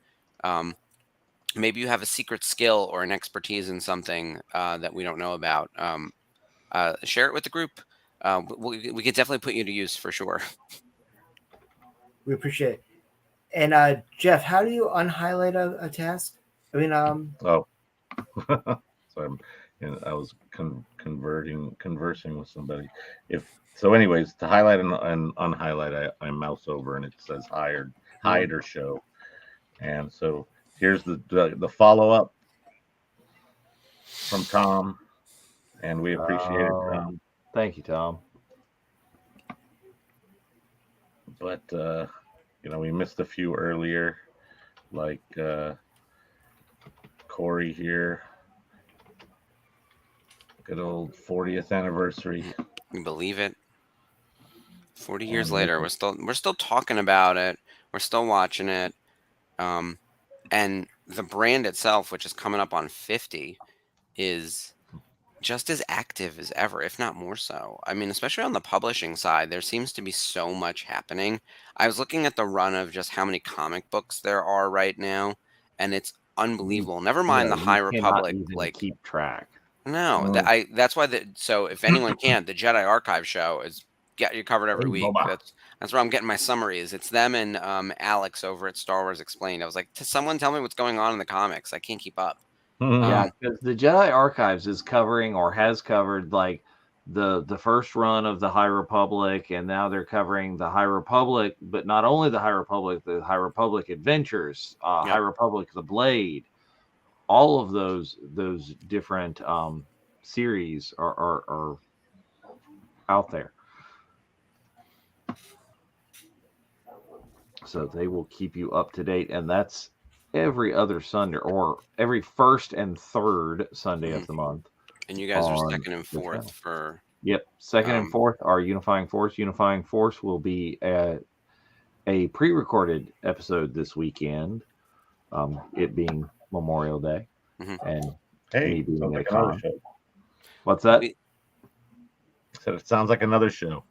Maybe you have a secret skill or an expertise in something that we don't know about. Share it with the group. We could definitely put you to use for sure. We appreciate it. And Jeff, how do you unhighlight a task? I mean, so I was conversing with somebody. Anyways, to highlight and unhighlight, I mouse over and it says hide or show. And so here's the follow up from Tom, and we appreciate it, Tom. Thank you, Tom. But we missed a few earlier, like Corey here. Good old 40th anniversary. You believe it? 40 years later, we're still talking about it. We're still watching it. And the brand itself, which is coming up on 50, is just as active as ever, if not more so. I mean, especially on the publishing side, there seems to be so much happening. I was looking at the run of just how many comic books there are right now, and it's unbelievable. Never mind the High You cannot Republic, even like keep track. no, that's why so if anyone can, the Jedi Archive show is get you covered every week. That's where I'm getting my summaries. It's them and Alex over at Star Wars Explained. I was like, someone tell me what's going on in the comics. I can't keep up. Yeah, because the Jedi Archives is covering or has covered like the first run of the High Republic, and now they're covering the High Republic, but not only the High Republic Adventures, High Republic the Blade, all of those different series are out there. So they will keep you up to date, and that's every other Sunday or every first and third Sunday of the month. And you guys are second and fourth for... Yep, second and fourth are Unifying Force. Unifying Force will be a pre-recorded episode this weekend, it being Memorial Day. And me being at a con. What's that? I said it sounds like another show.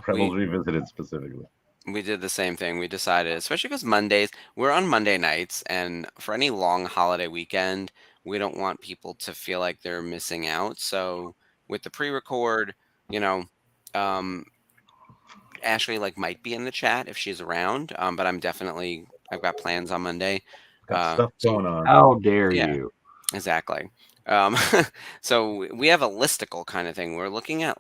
Rebels Revisited specifically. We did the same thing. We decided, especially because Mondays, we're on Monday nights, and for any long holiday weekend, we don't want people to feel like they're missing out. So with the pre-record, Ashley might be in the chat if she's around, but I've got plans on Monday. Got stuff going on. How dare you? Exactly. So we have a listicle kind of thing. We're looking at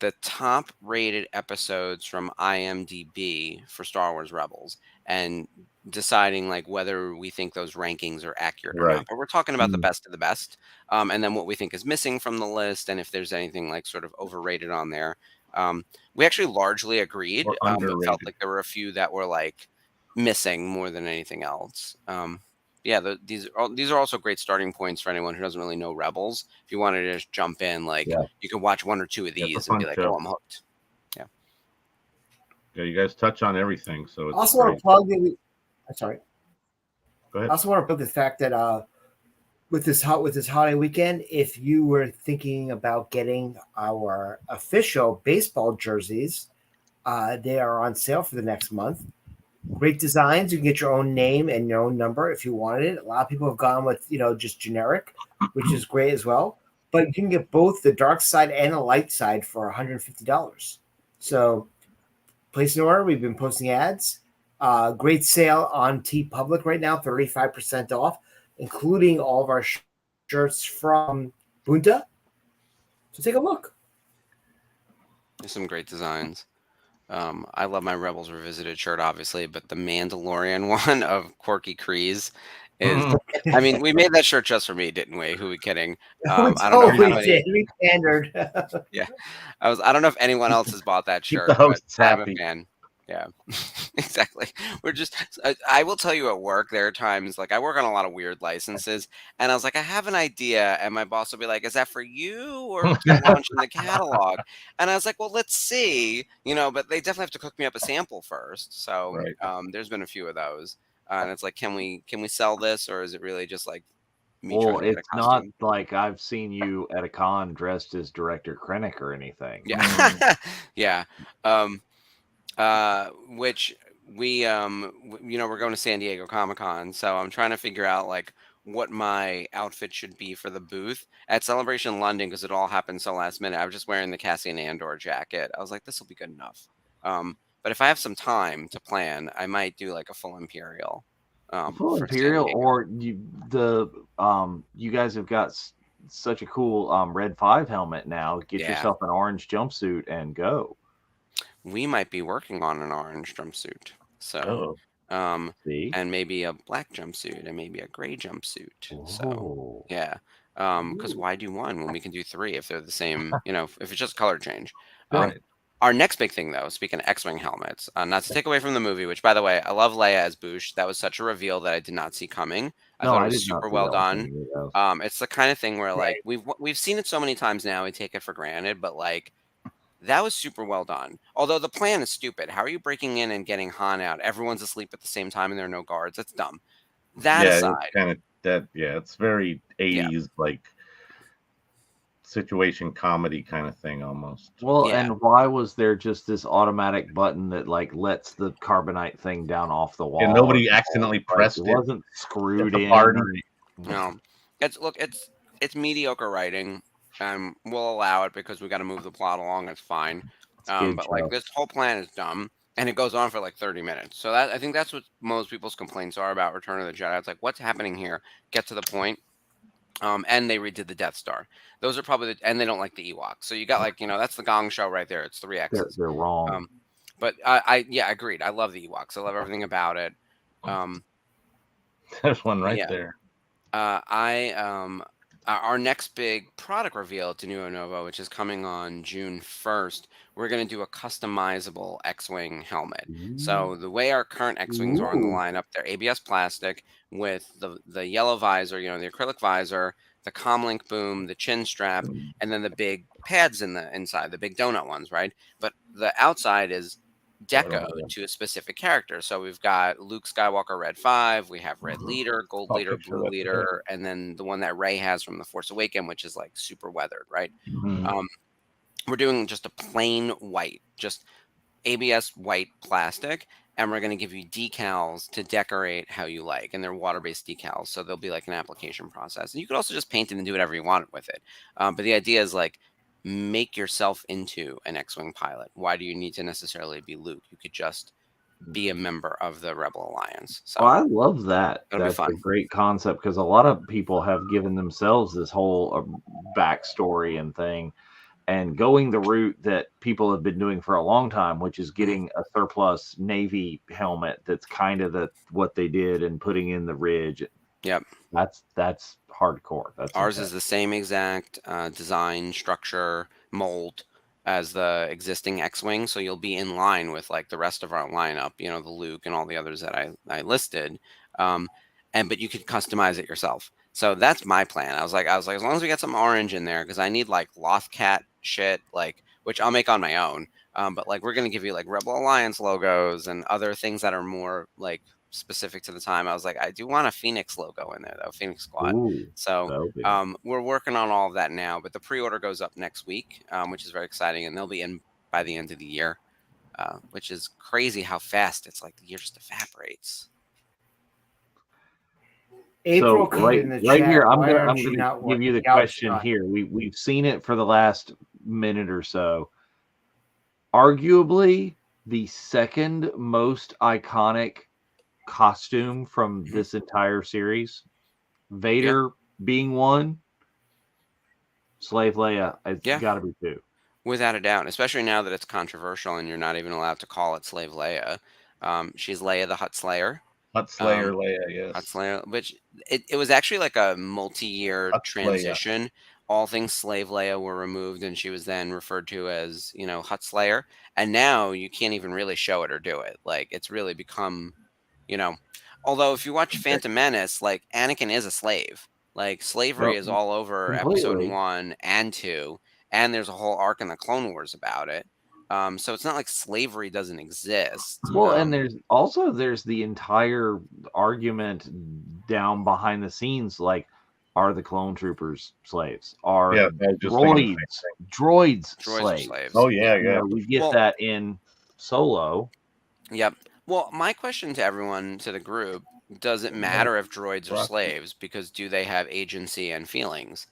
the top rated episodes from IMDb for Star Wars Rebels and deciding whether we think those rankings are accurate or not. But we're talking about the best of the best, and then what we think is missing from the list, and if there's anything sort of overrated on there. We actually largely agreed, but felt like there were a few that were missing more than anything else. These are also great starting points for anyone who doesn't really know Rebels. If you wanted to just jump in, you can watch one or two of these and be like, "Oh, I'm hooked." Yeah, you guys touch on everything, so it's also want to plug the. I'm sorry. Go ahead. I also want to plug the fact that with this holiday weekend, if you were thinking about getting our official baseball jerseys, they are on sale for the next month. Great designs. You can get your own name and your own number if you wanted it. A lot of people have gone with, just generic, which is great as well. But you can get both the dark side and the light side for $150. So place an order. We've been posting ads. Great sale on TeePublic right now, 35% off, including all of our shirts from Bunta. So take a look. There's some great designs. I love my Rebels Revisited shirt, obviously, but the Mandalorian one of Quirky Kreese is... I mean, we made that shirt just for me, didn't we? Who are we kidding? I don't know. We pandered. Yeah. I don't know if anyone else has bought that shirt. Keep the hosts I'm happy. a fan. Yeah, exactly. I will tell you at work, there are times I work on a lot of weird licenses, and I was like, I have an idea, and my boss will be like, is that for you or to launch in the catalog? And I was like, well, let's see, but they definitely have to cook me up a sample first. So there's been a few of those, and it's like, can we sell this, or is it really just me? Well, it's not like I've seen you at a con dressed as Director Krennic or anything. Yeah. Yeah. Which we, we're going to San Diego Comic-Con, so I'm trying to figure out what my outfit should be for the booth at Celebration London, because it all happened so last minute. I was just wearing the Cassian Andor jacket. I was like, this will be good enough. But if I have some time to plan, I might do a full Imperial. Full Imperial, or you guys have got such a cool Red 5 helmet now. Get yourself an orange jumpsuit and go. We might be working on an orange jumpsuit. So, and maybe a black jumpsuit and maybe a gray jumpsuit. So, yeah. Because why do one when we can do three if they're the same, if it's just color change? Right. Our next big thing, though, speaking of X-Wing helmets, not to take away from the movie, which, by the way, I love Leia as Boushh. That was such a reveal that I did not see coming. I No, thought it I was did not super see well that one done. coming either. It's the kind of thing where, like, Right. we've seen it so many times now, we take it for granted, but, like, that was super well done. Although the plan is stupid. How are you breaking in and getting Han out? Everyone's asleep at the same time and there are no guards. That's dumb. That Yeah, it's aside, kind of that. Yeah, it's very yeah, 80s like situation comedy kind of thing almost. Well, yeah. and why was there just this automatic button that like lets the carbonite thing down off the wall? And nobody accidentally Like, pressed it it wasn't screwed at the in. party. No, it's mediocre writing, and we'll allow it because we got to move the plot along. It's fine. It's a good But like show. this whole plan is dumb, and it goes on for like 30 minutes. So that I think that's what most people's complaints are about Return of the Jedi. It's like, what's happening here? Get to the point. And they redid the Death Star. Those are probably and they don't like the Ewoks. So you got like that's the Gong Show right there. It's 3 X's. They're wrong. But I agreed. I love the Ewoks. I love everything about it. There's one right Yeah. there. Our next big product reveal to Nuo Novo, which is coming on June 1st, we're going to do a customizable X-Wing helmet. So the way our current X-Wings are on the Ooh. lineup, they're ABS plastic with the yellow visor, the acrylic visor, the comlink boom, the chin strap, and then the big pads in the inside, the big donut ones, right? But the outside is deco to a specific character. So we've got Luke Skywalker Red 5, we have Red Leader, Gold I'll Leader, picture Blue that Leader, and then the one that Rey has from The Force Awakens, which is like super weathered, right? Mhm. We're doing just a plain white, just ABS white plastic, and we're going to give you decals to decorate how you like, and they're water-based decals, so there'll be like an application process. And you could also just paint it and do whatever you want with it. But the idea is like make yourself into an X-Wing pilot. Why do you need to necessarily be Luke? You could just be a member of the Rebel Alliance. So Well, I love that. That'll be That's a fun. great concept because a lot of people have given themselves this whole backstory and thing, and going the route that people have been doing for a long time, which is getting a surplus Navy helmet that's kind of what they did and putting in the ridge. Yep. That's hardcore. That's Ours intense. is the same exact design, structure, mold as the existing X-Wing, so you'll be in line with like the rest of our lineup, the Luke and all the others that I listed. But you could customize it yourself. So that's my plan. I was like, as long as we get some orange in there, because I need like Lothcat shit, like which I'll make on my own. But like we're gonna give you like Rebel Alliance logos and other things that are more like specific to the time. I was like, I do want a Phoenix logo in there though, Phoenix Squad. Ooh, So that'll be- we're working on all of that now, but the pre-order goes up next week, which is very exciting, and they'll be in by the end of the year, which is crazy how fast it's like the year just evaporates. April So put in the right chat, here, I'm why gonna aren't you not give you the working out, question Scott? here. We've seen it for the last minute or so. Arguably the second most iconic costume from this entire series, Vader being one, Slave Leia, it's Yeah. got to be two. Without a doubt, especially now that it's controversial and you're not even allowed to call it Slave Leia. She's Leia the Hutt Slayer. Hutt Slayer Leia, yes. Hutt Slayer, which it was actually like a multi-year Hutt Leia. transition. All things Slave Leia were removed, and she was then referred to as, Hutt Slayer. And now you can't even really show it or do it. Like it's really become, Although if you watch Phantom Menace, like Anakin is a slave. Like slavery Well, is all over completely. episode 1 and 2, and there's a whole arc in the Clone Wars about it. So it's not like slavery doesn't exist. Well, and there's the entire argument down behind the scenes, like, are the clone troopers slaves? Are Yeah, I was just thinking the same droids Droids are slaves? slaves. Oh yeah. We get Well- that in Solo. Yep. Well, my question to everyone, to the group, does it matter if droids are Rocky. slaves? Because do they have agency and feelings?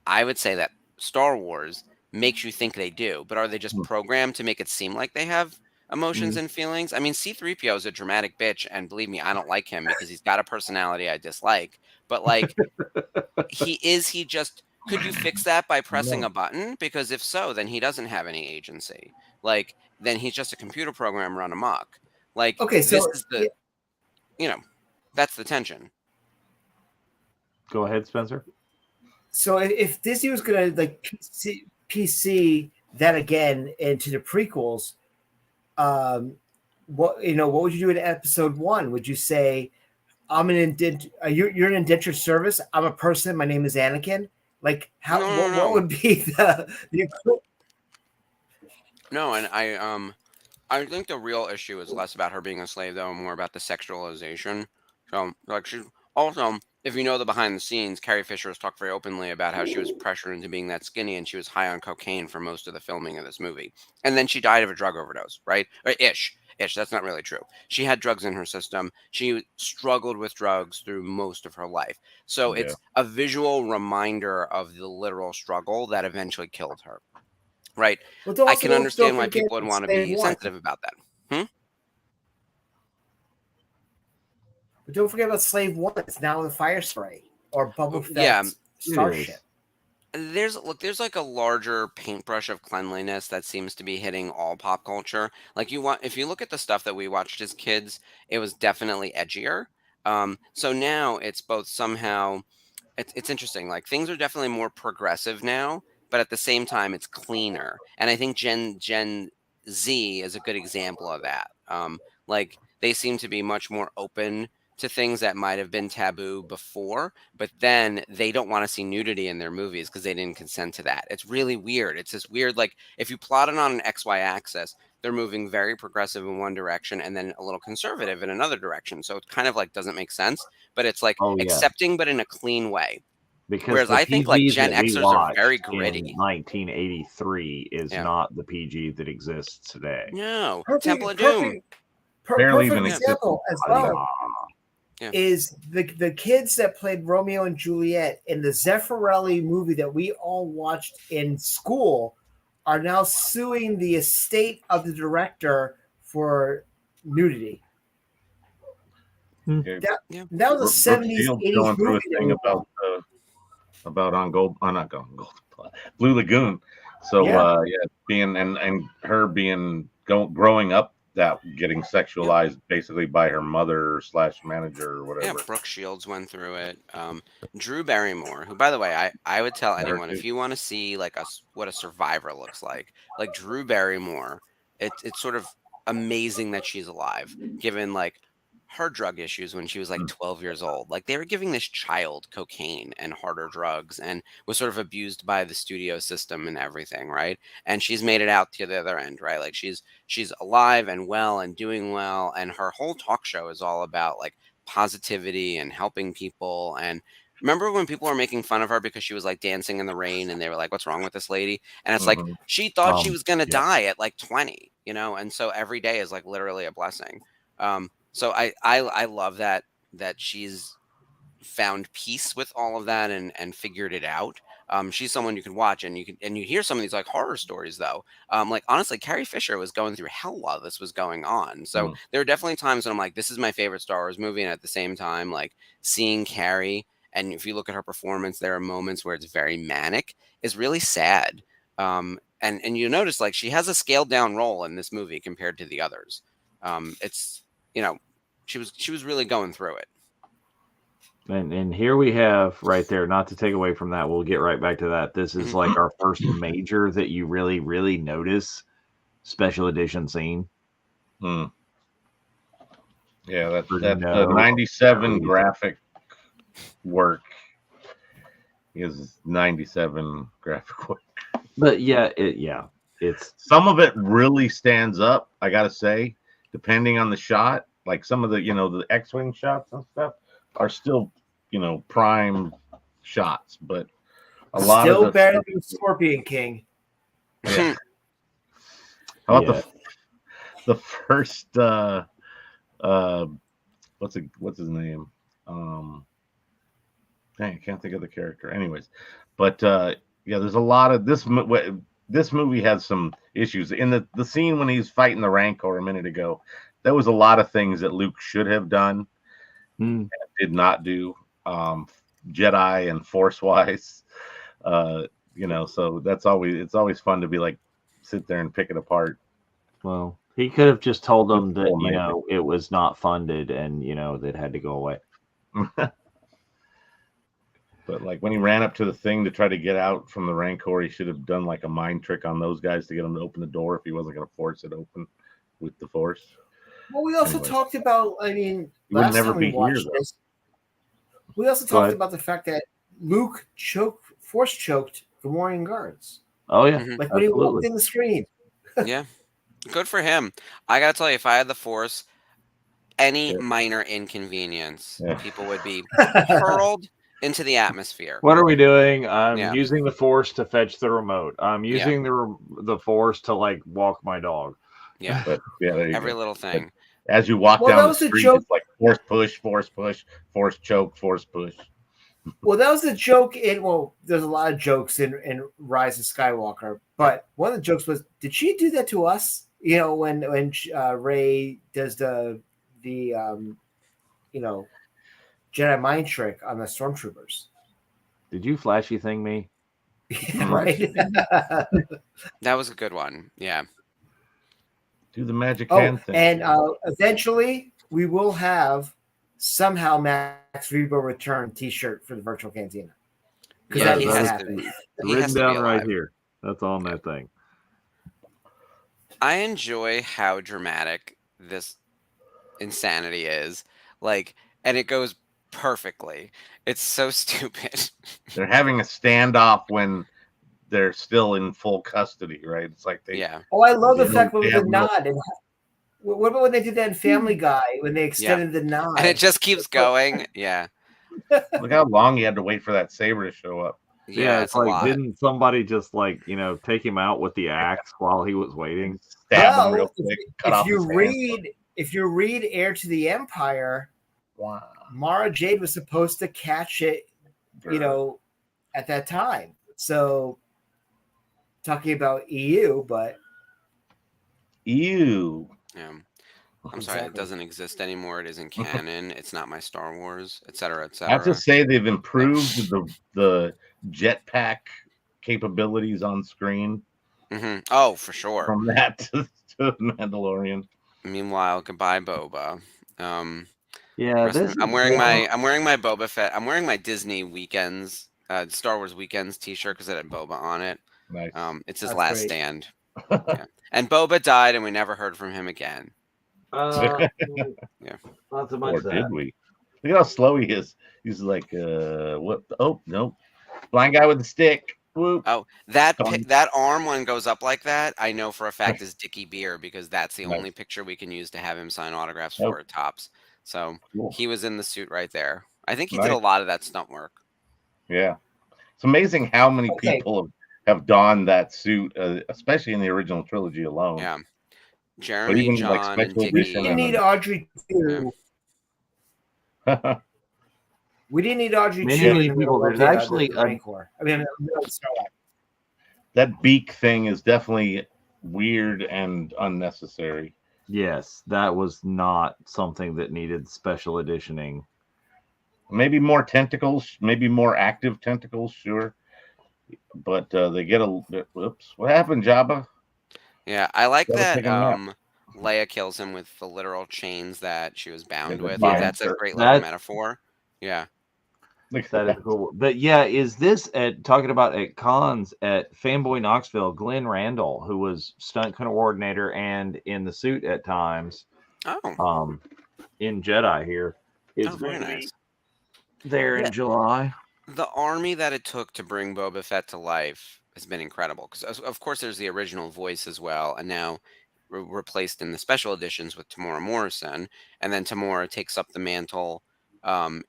I would say that Star Wars makes you think they do, but are they just programmed to make it seem like they have emotions and feelings? I mean, C-3PO is a dramatic bitch, and believe me, I don't like him because he's got a personality I dislike. But like, he just, could you fix that by pressing a button? Because if so, then he doesn't have any agency. Like, then he's just a computer program run amok. Like, Okay, so this is the, that's the tension. Go ahead, Spencer. So if Disney was gonna like PC then again into the prequels, what would you do in episode 1? Would you say, I'm you're an indentured service, I'm a person, my name is Anakin? Like, how No. what would be the No, and I think the real issue is less about her being a slave, though, and more about the sexualization. So, like, she's also, if you know the behind the scenes, Carrie Fisher has talked very openly about how she was pressured into being that skinny, and she was high on cocaine for most of the filming of this movie. And then she died of a drug overdose, right? Or ish. That's not really true. She had drugs in her system. She struggled with drugs through most of her life. So Yeah. it's a visual reminder of the literal struggle that eventually killed her. Right. Well, I can don't understand why forget people would want to Slave be 1. sensitive about that. Hmm? But don't forget about Slave 1. It's now the fire spray or Boba Yeah. Fett's starship. There's like a larger paintbrush of cleanliness that seems to be hitting all pop culture. Like if you look at the stuff that we watched as kids, it was definitely edgier. So now it's both somehow it's interesting. Like things are definitely more progressive now, but at the same time it's cleaner. And I think Gen Z is a good example of that. Like they seem to be much more open to things that might have been taboo before, but then they don't want to see nudity in their movies because they didn't consent to that. It's really weird. It's this weird, like if you plot it on an XY axis, they're moving very progressive in one direction and then a little conservative in another direction. So it kind of like doesn't make sense, but it's like accepting, but in a clean way. Because whereas the I think like PGs Gen that we Xers are watched very in gritty. 1983 is Yeah. not the PG that exists today. No, Temple of Doom. Barely Perfect even example as well is the kids that played Romeo and Juliet in the Zeffirelli movie that we all watched in school are now suing the estate of the director for nudity. Okay. That was a 70s, 80s going through movie. a thing about on Blue Lagoon. So being and her being growing up that getting sexualized basically by her mother / manager or whatever. Yeah, Brooke Shields went through it. Drew Barrymore, who, by the way, I would tell anyone if you want to see like what a survivor looks like Drew Barrymore, it's sort of amazing that she's alive, given like her drug issues when she was like 12 years old. Like they were giving this child cocaine and harder drugs and was sort of abused by the studio system and everything, right? And she's made it out to the other end, right? Like she's alive and well and doing well, and her whole talk show is all about like positivity and helping people. And remember when people were making fun of her because she was like dancing in the rain and they were like, what's wrong with this lady? And it's like she thought she was going to die at like 20, and so every day is like literally a blessing. So I love that she's found peace with all of that and figured it out. She's someone you can watch, and you hear some of these like horror stories though. Like honestly, Carrie Fisher was going through hell while this was going on. So there are definitely times when I'm like, this is my favorite Star Wars movie, and at the same time, like seeing Carrie, and if you look at her performance, there are moments where it's very manic, is really sad. And you notice like she has a scaled down role in this movie compared to the others. It's she was really going through it. And here we have right there, not to take away from that, we'll get right back to that. This is like our first major that you really, really notice special edition scene. Yeah, that the 97 graphic work is 97 graphic work. But it's some of it really stands up, I gotta say, depending on the shot. Like some of the the X-wing shots and stuff are still prime shots, but a lot still of better than Scorpion King. Yeah. How about the first what's his name? Dang, I can't think of the character. Anyways, but there's a lot of this movie has some issues. In the scene when he's fighting the Rancor a minute ago, there was a lot of things that Luke should have done and did not do. Jedi and Force wise, so it's always fun to be like sit there and pick it apart. Well, he could have just told them that it was not funded and that had to go away. But like when he ran up to the thing to try to get out from the Rancor, he should have done like a mind trick on those guys to get them to open the door if he wasn't going to force it open with the Force. Well, we also Anyway. talked about, I mean, He would last never time we be here, watched though. this, we also Go talked ahead. about the fact that Luke force choked the Warring Guards. Oh yeah, Mhm. Like when he walked absolutely. in the screen. Yeah, good for him. I gotta tell you, if I had the Force, any Yeah. minor inconvenience, Yeah. people would be hurled into the atmosphere. What are we doing? I'm Yeah. using the Force to fetch the remote. I'm Yeah. using the Force to like walk my dog. Yeah, But yeah, there you every go. little thing. As you walk Well, that down the was the street, joke. it's like force push, force choke, force push. Well, that was the joke in, well, there's a lot of jokes in Rise of Skywalker, but one of the jokes was, did she do that to us? You know, when Rey does the Jedi mind trick on the stormtroopers. Did you flashy thing me? Right? That was a good one. Yeah. Do the magic Oh, hand thing. and eventually we will have somehow Max Rebo return T-shirt for the virtual cantina. Because Yeah, that he needs to has to happen. be. He Written has to be down right alive. here. That's on that thing. I enjoy how dramatic this insanity is. Like, and it goes perfectly. It's so stupid. They're having a standoff when they're still in full custody, right? It's like they Yeah. Oh, I love the Yeah. fact with the Yeah, no. nod. And what about when they did that in Family Guy when they extended the nod? And it just keeps going. Yeah. look how long he had to wait for that saber to show up. Yeah, it's a like lot. didn't somebody just like take him out with the axe while he was waiting? Stab him Well, real quick, cut off his hand. if you read Heir to the Empire, Wow. Mara Jade was supposed to catch it, at that time. So talking about EU, but Ew. Yeah. I'm sorry, it Exactly. doesn't exist anymore. It isn't canon. It's not my Star Wars, etc., I have etc. to say they've improved the jetpack capabilities on screen Oh, for sure. from that to Mandalorian. Meanwhile, goodbye, Boba. Yeah, I'm wearing my Boba Fett. I'm wearing my Disney Weekends, Star Wars Weekends T-shirt because it had Boba on it. Nice. It's his That's last great. stand. Yeah. And Boba died, and we never heard from him again. Yeah, not so much Or that. did we? Look how slow he is. He's like, what? Oh, no. Blind guy with the stick. Whoop. Oh, that Done. that arm one goes up like that. I know for a fact is Dickie Beer because that's the Nice. only picture we can use to have him sign autographs Oh. for at Tops. So Cool. he was in the suit right there. I think he did a Nice. lot of that stunt work. Yeah. It's amazing how many Okay. people have donned that suit, especially in the original trilogy alone. Yeah. But Jeremy, even like John, and special Dickie. we edition didn't need Audrey too. We didn't need Audrey Many, too. many people. There's actually a- Rancor. I mean, Sarlacc. that beak thing is definitely weird and unnecessary. Yes, that was not something that needed special editioning. Maybe more tentacles, maybe more active tentacles, sure. But they get a. Whoops! What happened, Jabba? Yeah, I like Gotta that take a nap. Leia kills him with the literal chains that she was bound the with. bind That's a her. great little That- metaphor. Yeah. Look at That is cool. But yeah, is this talking about at cons at Fanboy Knoxville, Glenn Randall, who was stunt coordinator and in the suit at times, Oh, in Jedi here, is very going to be nice. there in July. The army that it took to bring Boba Fett to life has been incredible. Because of course there's the original voice as well, and now replaced in the special editions with Tamora Morrison, and then Tamora takes up the mantle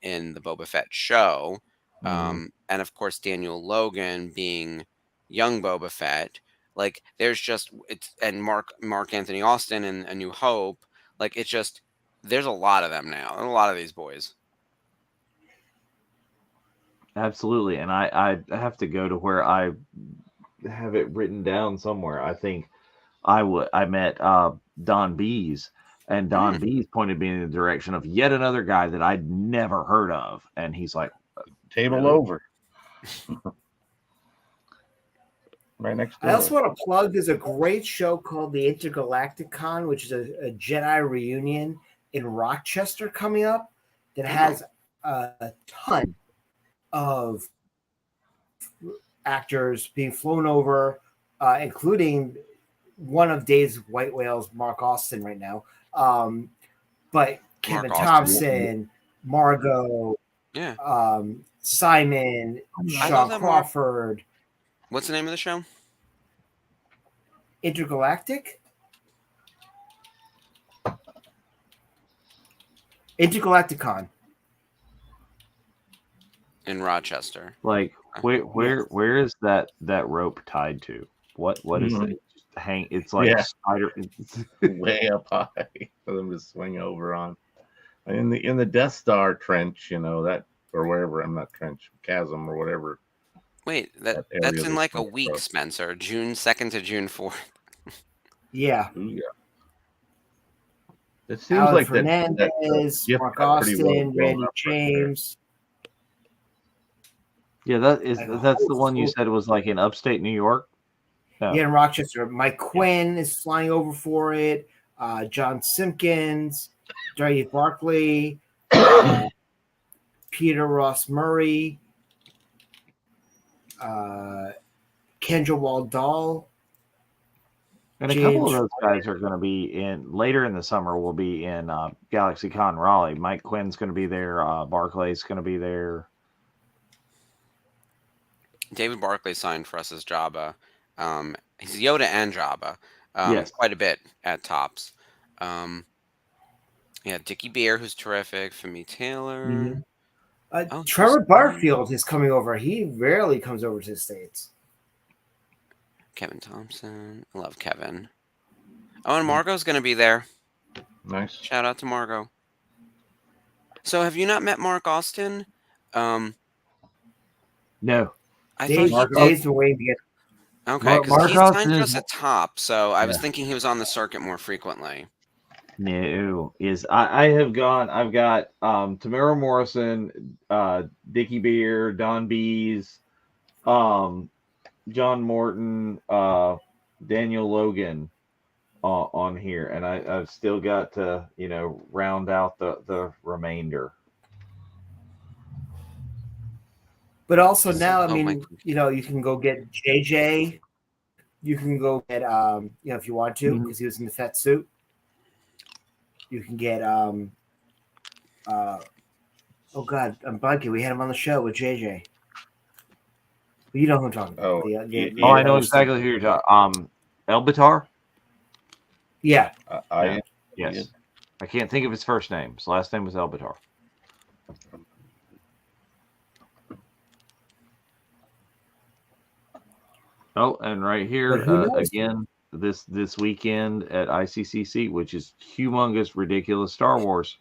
in the Boba Fett show, and of course Daniel Logan being young Boba Fett. Like there's just and Mark Anthony Austin in A New Hope. Like it's just there's a lot of them now, and a lot of these boys. Absolutely, and I have to go to where I have it written down somewhere. I think I met Don Bees, and Don Bees pointed me in the direction of yet another guy that I'd never heard of, and he's like, Table Really? over. Right next door. I also want to plug there's a great show called the Intergalactic Con, which is a Jedi reunion in Rochester coming up that has a ton of actors being flown over, including one of Dave's White Whales, Mark Austin, right now. But Kevin Thompson, Margot, Yeah. Simon, Sean Crawford. What's the name of the show? Intergalactic? Intergalacticon. In Rochester. Like where is that rope tied to? What is it? Just hang. It's like spider. Way up high for them to swing over on. In the Death Star trench, that or wherever, I'm not trench, chasm or whatever. Wait, that's in like a week, Spencer. June 2nd to June 4th. Yeah. Ooh, yeah. It seems Alan like Fernandez, Mark Austin, Randy James. Yeah, that's the one you said was like in upstate New York. Yeah, in Rochester. Mike Quinn is flying over for it. John Simpkins, Darby Barkley, Peter Ross Murray, Kendra Waldall. And a couple of those guys are going to be later in the summer. Will be in GalaxyCon Raleigh. Mike Quinn's going to be there. Barclay's going to be there. David Barclay signed for us as Jabba. He's Yoda and Jabba. Yes. Quite a bit at Tops. Dickie Beer, who's terrific. Femi Taylor. Mm-hmm. Trevor Barfield is coming over. He rarely comes over to the States. Kevin Thompson. I love Kevin. Oh, and Margot's going to be there. Nice. Shout out to Margot. So have you not met Mark Austin? No. I thought Dave's been waiting to get. Okay, because he signed for us at Top, so I was thinking he was on the circuit more frequently. No, I've got Tamara Morrison, Dickie Beer, Don Bees, John Morton, Daniel Logan on here, and I've still got to round out the remainder. But also now, I mean, you can go get JJ. You can go get, if you want to, because he was in the fat suit. You can get, oh God, I'm blanking. We had him on the show with JJ. But you know who I'm talking about. I know exactly who you're talking. Elbitar? Yeah. Yes. I can't think of his first name. His last name was Elbitar. Oh, and right here again this weekend at ICCC, which is humongous, ridiculous Star Wars.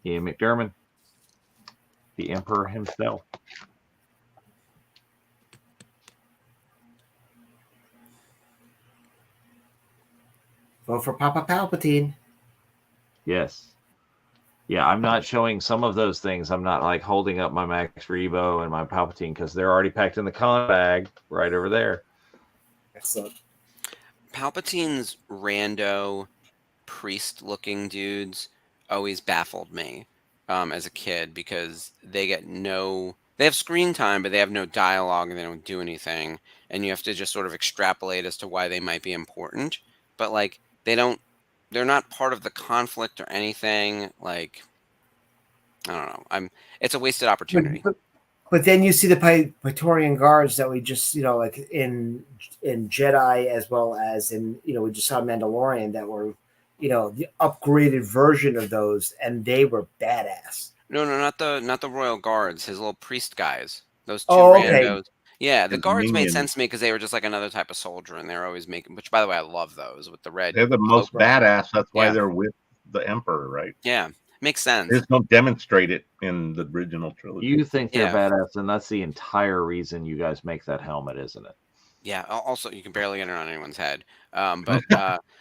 Ian McDermott, the Emperor himself. Vote for Papa Palpatine. Yes. Yeah, I'm not showing some of those things. I'm not like holding up my Max Rebo and my Palpatine because they're already packed in the con bag right over there. Excellent. Palpatine's rando priest-looking dudes always baffled me as a kid because they have screen time, but they have no dialogue and they don't do anything, and you have to just sort of extrapolate as to why they might be important. But like they're not part of the conflict or anything. Like, I don't know. It's a wasted opportunity. But then you see the Praetorian Guards that we just, like in Jedi as well as in, we just saw Mandalorian that were, the upgraded version of those, and they were badass. No, not the Royal Guards. His little priest guys. Those two randos. Yeah, the guards made sense to me because they were just like another type of soldier, and they're always making. Which, by the way, I love those with the red. They're the most badass. That's why they're with the Emperor, right? Yeah, makes sense. They just don't demonstrate it in the original trilogy. You think they're badass, and that's the entire reason you guys make that helmet, isn't it? Yeah. Also, you can barely get it on anyone's head. But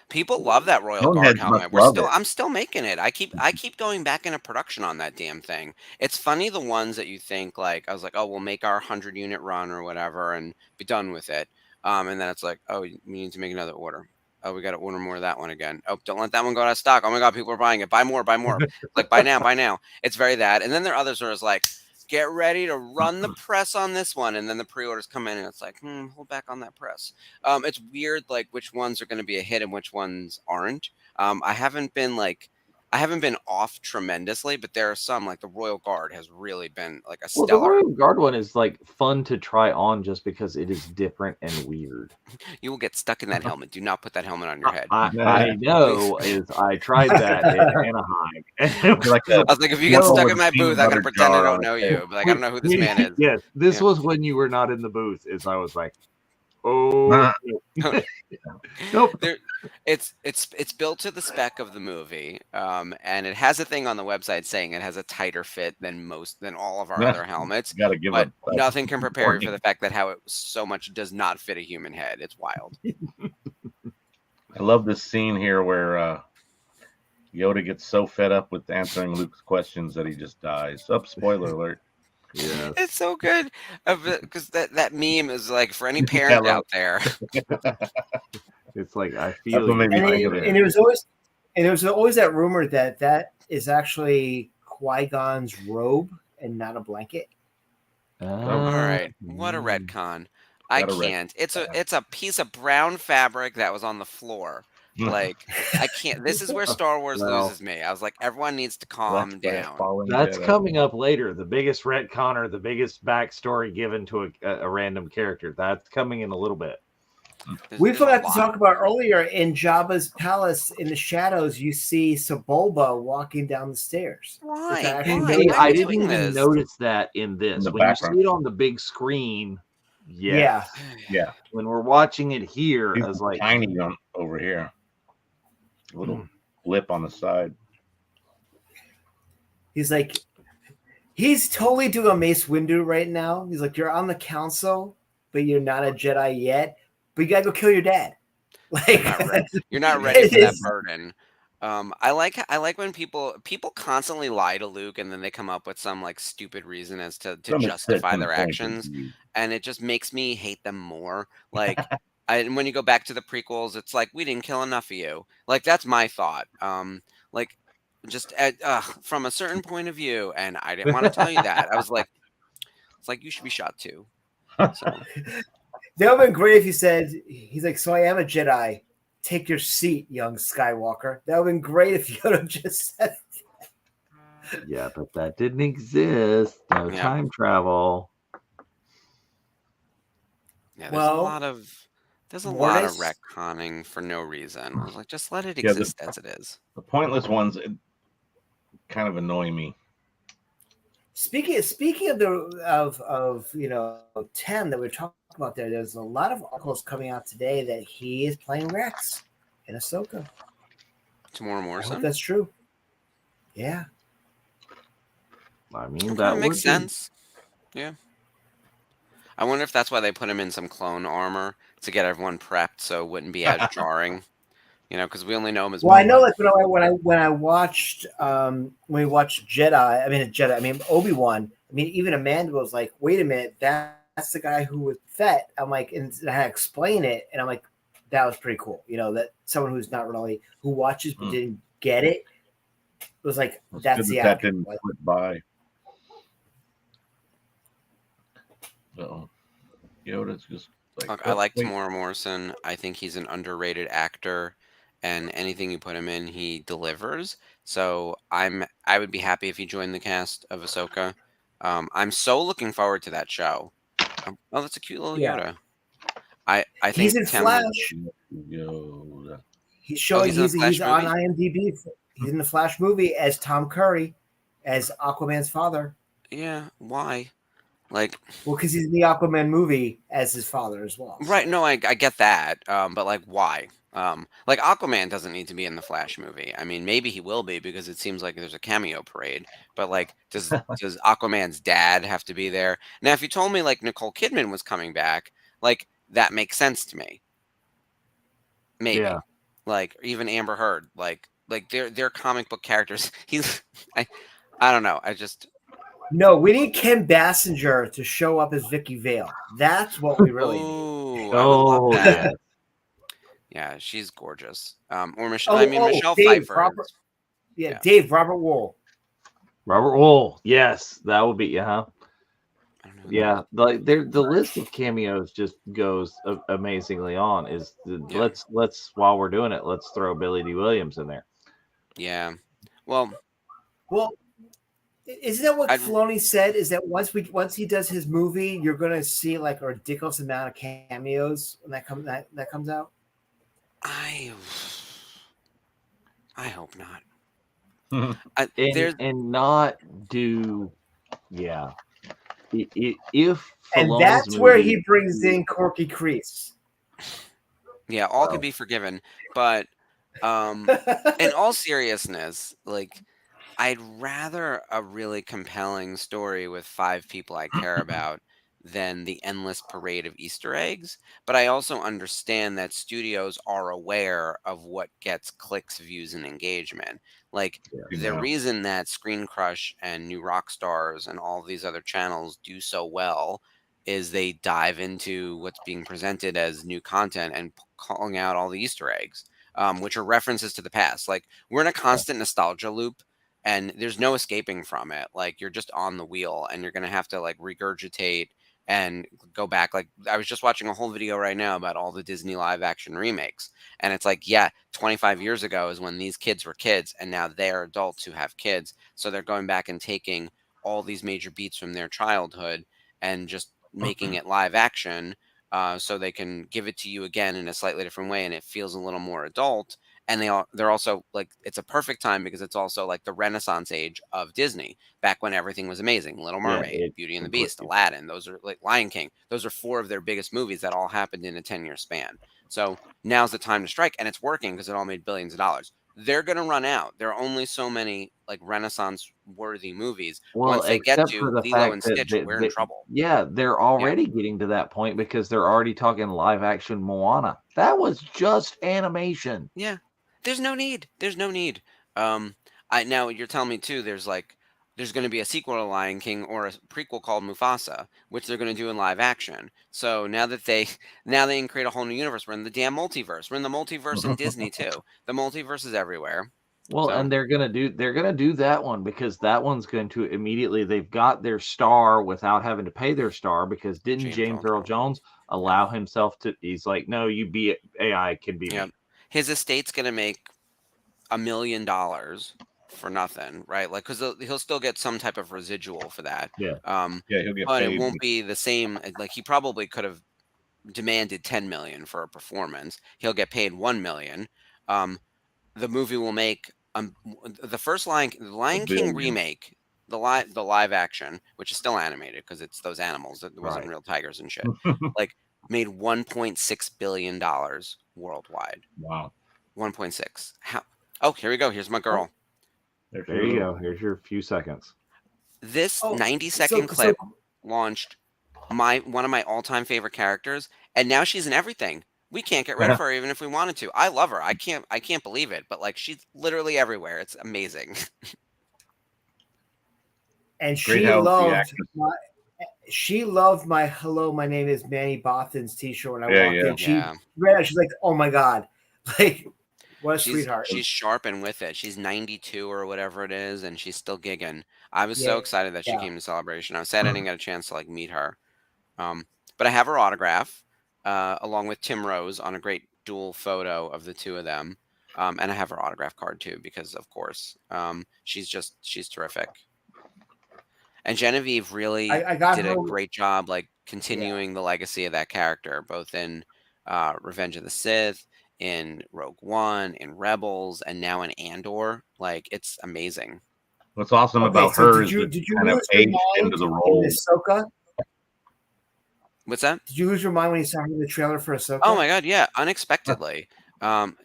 people love that Royal Guard helmet. I'm still making it. I keep going back into production on that damn thing. It's funny the ones that you think like I was like, oh, we'll make our 100-unit run or whatever and be done with it. And then it's like, oh, we need to make another order. Oh, we got to order more of that one again. Oh, don't let that one go out of stock. Oh my God, people are buying it. Buy more. Like buy now. It's very that. And then there are others where it's like, get ready to run the press on this one, and then the pre-orders come in, and it's like, hold back on that press. It's weird, like which ones are going to be a hit and which ones aren't. I haven't been off tremendously, but there are some, like the Royal Guard has really been like a Well, the stellar. Royal Guard one is like fun to try on just because it is different and weird. You will get stuck in that helmet. Do not put that helmet on your head. I know, is I tried that in Anaheim. And Like I was like, if you get stuck in my booth, I'm gonna pretend I don't know you. But like, I don't know who this man is. Yes, this was when you were not in the booth. Is I was like, oh, nope. It's built to the spec of the movie, and it has a thing on the website saying it has a tighter fit than all of our other helmets. Gotta give But up. nothing can prepare you for the fact that how it so much does not fit a human head. It's wild. I love this scene here where Yoda gets so fed up with answering Luke's questions that he just dies. Spoiler alert. Yeah, It's so good because that meme is like for any parent out there. it's like I feel. what made me think of it. And there was always that rumor that is actually Qui-Gon's robe and not a blanket. All right, what a retcon! I Got a can't. It's a piece of brown fabric that was on the floor. Like I can't. This is where Star Wars loses me. I was like, everyone needs to calm down. That's coming up later. The biggest retconner, the biggest backstory given to a random character. That's coming in a little bit. We forgot to talk about earlier in Jabba's palace in the shadows. You see Sebulba walking down the stairs. Why? I didn't even notice that in this. In the when background. you see it on the big screen, Yeah. When we're watching it here, He's I was like, tiny over here. Little lip on the side. He's like, he's totally doing a Mace Windu right now. He's like, you're on the council, but you're not a Jedi yet. But you gotta go kill your dad. Like you're not ready for that burden. I like when people constantly lie to Luke and then they come up with some like stupid reason as to justify their actions, and it just makes me hate them more. Like, and when you go back to the prequels, it's like we didn't kill enough of you. Like that's my thought. Like just from a certain point of view, and I didn't want to tell you that. I was like, it's like you should be shot too. So. That would have been great if he said, he's like, so I am a Jedi. Take your seat, young Skywalker. That would have been great if Yoda just said that. Yeah, but that didn't exist. No time travel. Yeah, there's a lot of retconning for no reason. I was like, just let it exist as it is. The pointless ones kind of annoy me. Speaking of the 10 that we're talking about there's a lot of articles coming out today that he is playing Rex in Ahsoka. Tamora Morrison? I hope that's true. Yeah. I mean, that makes sense. Yeah. I wonder if that's why they put him in some clone armor to get everyone prepped so it wouldn't be as jarring. You know, because we only know him as. Well, I know, like when I watched when we watched Obi-Wan. I mean, even Amanda was like, "Wait a minute, that's the guy who was Fett." I'm like, and I had to explain it, and I'm like, that was pretty cool. You know, that someone who's not really who watches but didn't get it was like, that's the that actor. didn't slip by. So, Yoda's just like. Look, I like Tamora Morrison. I think he's an underrated actor. And anything you put him in, he delivers. So I would be happy if he joined the cast of Ahsoka. I'm so looking forward to that show. Oh, that's a cute little Yoda. I think he's in Flash. Yoda. He's showing he's on IMDb. He's in the Flash movie as Tom Curry, as Aquaman's father. Yeah, why? Like, well, because he's in the Aquaman movie as his father as well. Right? No, I get that. But like, why? Like Aquaman doesn't need to be in the Flash movie. I mean, maybe he will be because it seems like there's a cameo parade. But like, does Aquaman's dad have to be there? Now, if you told me like Nicole Kidman was coming back, like that makes sense to me. Maybe, like even Amber Heard, like they're comic book characters. I don't know. No, we need Kim Basinger to show up as Vicky Vale. That's what we really need. Oh, that. Yeah, she's gorgeous. Or Michelle. Michelle Pfeiffer. Dave, Robert Wool. Robert Wool. Yes, that would be Yeah, like the list of cameos just goes amazingly on. Let's while we're doing it, let's throw Billy D. Williams in there. Yeah. Well, isn't that what I'd- Filoni said? Is that once he does his movie, you're gonna see like a ridiculous amount of cameos when that comes out? I hope not. And not do, yeah. If And Filoni's that's where movie, he brings in Corky Crease. Yeah, all could be forgiven, but in all seriousness, like I'd rather a really compelling story with 5 people I care about than the endless parade of Easter eggs. But I also understand that studios are aware of what gets clicks, views, and engagement. Like the Yeah. reason that Screen Crush and New Rock Stars and all these other channels do so well is they dive into what's being presented as new content and calling out all the Easter eggs, which are references to the past. Like we're in a constant nostalgia loop and there's no escaping from it. Like you're just on the wheel and you're going to have to like regurgitate and go back. Like I was just watching a whole video right now about all the Disney live action remakes. And it's like, yeah, 25 years ago is when these kids were kids and now they're adults who have kids. So they're going back and taking all these major beats from their childhood and just making it live action. So they can give it to you again in a slightly different way and it feels a little more adult. And they're also like it's a perfect time because it's also like the Renaissance age of Disney, back when everything was amazing. Little Mermaid, Beauty and the Beast, Aladdin, those are like Lion King. Those are 4 of their biggest movies that all happened in a 10-year span. So now's the time to strike, and it's working because it all made billions of dollars. They're gonna run out. There are only so many like Renaissance worthy movies. well, Once they get except for to the Lilo fact and that Stitch, we're in trouble. yeah, they're already getting to that point because they're already talking live action Moana. That was just animation. Yeah. There's no need. There's no need. I now you're telling me too. There's going to be a sequel to Lion King or a prequel called Mufasa, which they're going to do in live action. So now that they now they can create a whole new universe. We're in the damn multiverse. We're in the multiverse in Disney too. The multiverse is everywhere. Well, So- and they're gonna do that one because that one's going to immediately they've got their star without having to pay their star because didn't James Earl Jones allow himself to? He's like, no, you be AI can be me. His estate's going to make $1 million for nothing, right? Like because he'll still get some type of residual for that. Yeah. He'll get but paid. it won't be the same. Like he probably could have demanded 10 million for a performance. He'll get paid 1 million. The movie will make the first Lion King remake, the live action, which is still animated because it's those animals. There wasn't real tigers and shit. Like made $1.6 billion worldwide. Wow. 1.6. How? Oh, here we go. Here's my girl. There you go. Here's your few seconds. This 90-second clip launched one of my all-time favorite characters, and now she's in everything. We can't get rid of her even if we wanted to. I love her. I can't believe it, but like she's literally everywhere. It's amazing. And she loved my "Hello, my name is Manny Bothan's" t-shirt when I walked in. She read it, she's like, "Oh my god!" Like, what a sweetheart. She's sharp and with it. She's 92 or whatever it is, and she's still gigging. I was so excited that she came to Celebration. I was sad I didn't get a chance to like meet her. But I have her autograph, along with Tim Rose on a great dual photo of the two of them. And I have her autograph card too, because of course, she's terrific. And Genevieve really did a great job, like continuing the legacy of that character, both in Revenge of the Sith, in Rogue One, in Rebels, and now in Andor. Like it's amazing. What's awesome about her is did you kind of aged into the role. Ahsoka? What's that? Did you lose your mind when you saw her in the trailer for Ahsoka? Oh my god, yeah, unexpectedly.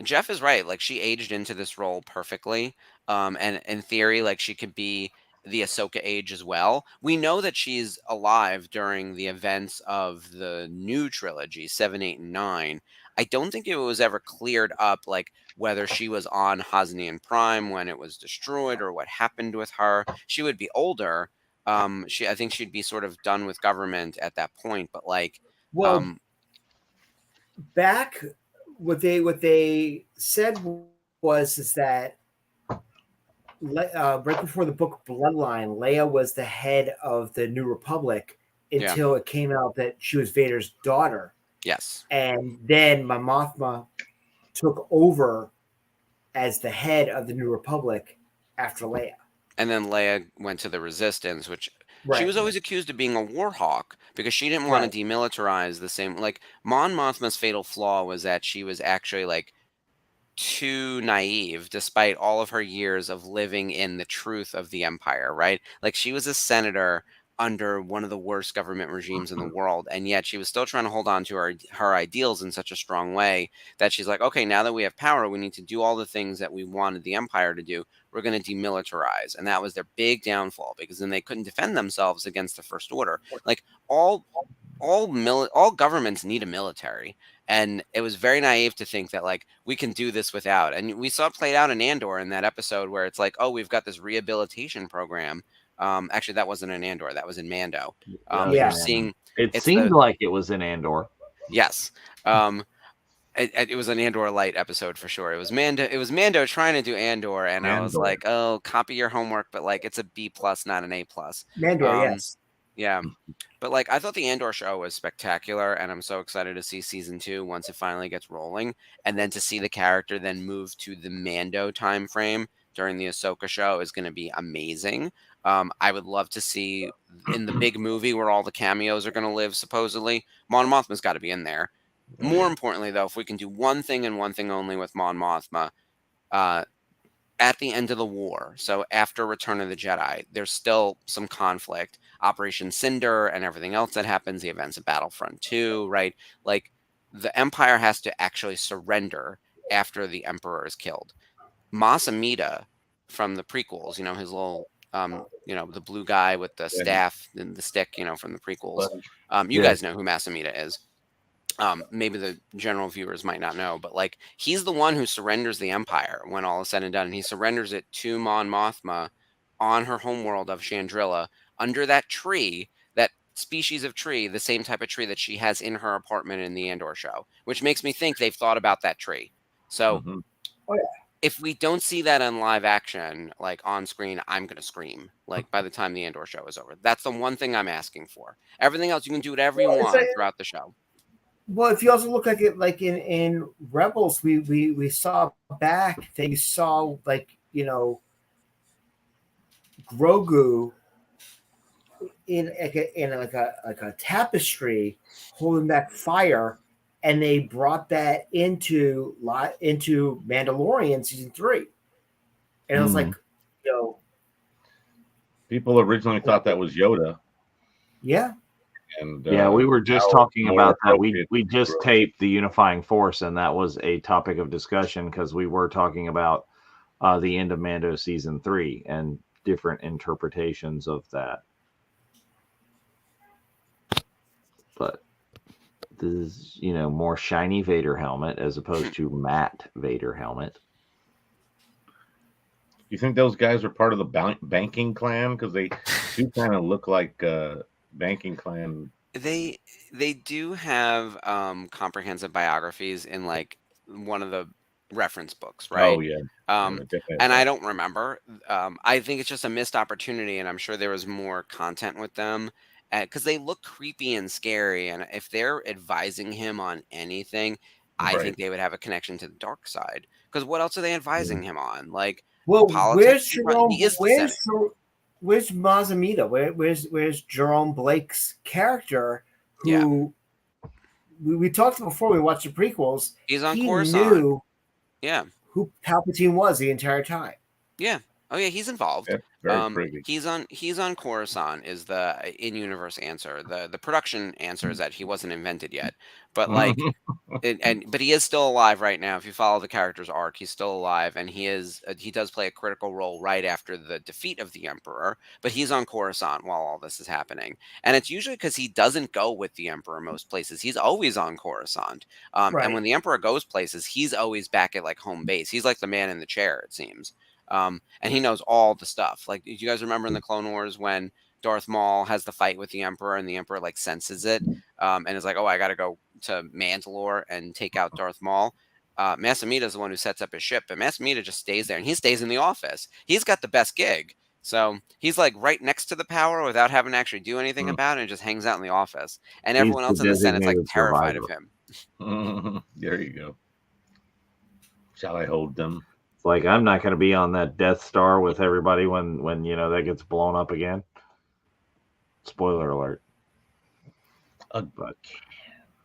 Jeff is right. Like she aged into this role perfectly. And in theory, like she could be the Ahsoka age as well. We know that she's alive during the events of the new trilogy, 7, 8, and 9. I don't think it was ever cleared up, like whether she was on Hosnian Prime when it was destroyed or what happened with her. She would be older. I think she'd be sort of done with government at that point. But like, back what they said is that right before the book Bloodline, Leia was the head of the New Republic, until it came out that she was Vader's daughter. Yes. And then Mon Mothma took over as the head of the New Republic after Leia. And then Leia went to the Resistance, which Right. she was always accused of being a war hawk because she didn't want to demilitarize the same. Like, Mon Mothma's fatal flaw was that she was actually like too naive despite all of her years of living in the truth of the Empire, right? Like, she was a senator under one of the worst government regimes in the world, and yet she was still trying to hold on to her ideals in such a strong way that she's like, okay, now that we have power, we need to do all the things that we wanted the Empire to do. We're going to demilitarize. And that was their big downfall, because then they couldn't defend themselves against the First Order. Like, all governments need a military, and it was very naive to think that like we can do this without. And we saw it played out in Andor in that episode where it's like, oh, we've got this rehabilitation program. Actually, that wasn't in Andor, that was in Mando. You're seeing it seemed like it was in Andor. Yes. It was an Andor Light episode for sure. It was Mando trying to do Andor, and I was like, oh, copy your homework, but like it's a B+, not an A+. Mando, yes. Yeah. But like, I thought the Andor show was spectacular, and I'm so excited to see season 2 once it finally gets rolling, and then to see the character then move to the Mando time frame during the Ahsoka show is going to be amazing. I would love to see in the big movie where all the cameos are going to live, supposedly, Mon Mothma's got to be in there. More importantly, though, if we can do one thing and one thing only with Mon Mothma, at the end of the war, so after Return of the Jedi, there's still some conflict. Operation Cinder and everything else that happens, the events of Battlefront 2, right? Like, the Empire has to actually surrender after the Emperor is killed. Mas Amedda from the prequels, his little, the blue guy with the staff and the stick, from the prequels. You guys know who Mas Amedda is. Maybe the general viewers might not know, but like, he's the one who surrenders the Empire when all is said and done. And he surrenders it to Mon Mothma on her homeworld of Chandrila under that tree, that species of tree, the same type of tree that she has in her apartment in the Andor show, which makes me think they've thought about that tree. So if we don't see that in live action, like on screen, I'm going to scream like by the time the Andor show is over. That's the one thing I'm asking for. Everything else, you can do whatever you want throughout the show. Well, if you also look at it like in Rebels, we saw back that you saw like, Grogu in a tapestry holding back fire, and they brought that into Mandalorian season 3, and it was like, people originally thought that was Yoda. Yeah. And we were just talking about that. We just taped the Unifying Force, and that was a topic of discussion because we were talking about the end of Mando season 3 and different interpretations of that. But this is, more shiny Vader helmet as opposed to matte Vader helmet. You think those guys are part of the banking clan? Because they do kind of look like banking clan. They do have comprehensive biographies in like one of the reference books, right? Oh yeah. And I don't remember. I think it's just a missed opportunity, and I'm sure there was more content with them because they look creepy and scary. And if they're advising him on anything, I think they would have a connection to the dark side. Because what else are they advising him on? Like, politics? Where's Mas Amedda? Where's Jerome Blake's character? Who we talked before we watched the prequels. He's on he Coruscant. Knew who Palpatine was the entire time. Yeah. Oh yeah, he's involved. Yeah, very creepy. He's on Coruscant is the in-universe answer. The production answer is that he wasn't invented yet. But like but he is still alive right now. If you follow the character's arc, he's still alive, and he does play a critical role right after the defeat of the Emperor, but he's on Coruscant while all this is happening. And it's usually because he doesn't go with the Emperor most places. He's always on Coruscant. And when the Emperor goes places, he's always back at like home base. He's like the man in the chair, it seems. And he knows all the stuff. Like, do you guys remember in the Clone Wars when Darth Maul has the fight with the Emperor, and the Emperor like senses it, and is like, "Oh, I got to go to Mandalore and take out Darth Maul." Mas Amedda is the one who sets up his ship, but Mas Amedda just stays there, and he stays in the office. He's got the best gig. So he's like right next to the power without having to actually do anything Mm. about it, and just hangs out in the office. And He's everyone the else in the Senate's like designated terrified of survivor. him. There you go. Shall I hold them? It's like I'm not going to be on that Death Star with everybody when that gets blown up again. Spoiler alert. But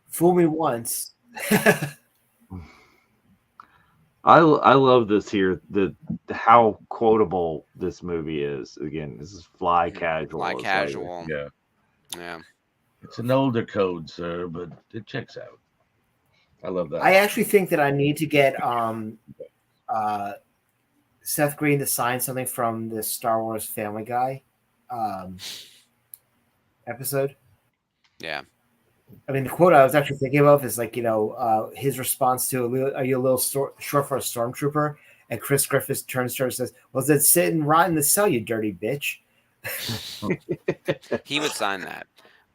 Fool me once. I love this here. The how quotable this movie is. Again, this is fly casual. Fly It's casual. Yeah. Yeah. It's an older code, sir, but it checks out. I love that. I actually think that I need to get Seth Green to sign something from the Star Wars Family Guy episode. Yeah. I mean, the quote I was actually thinking of is like, his response to, "Are you a little short for a stormtrooper?" And Chris Griffiths turns to her and says, "Well, then sit and rot in the cell, you dirty bitch." He would sign that.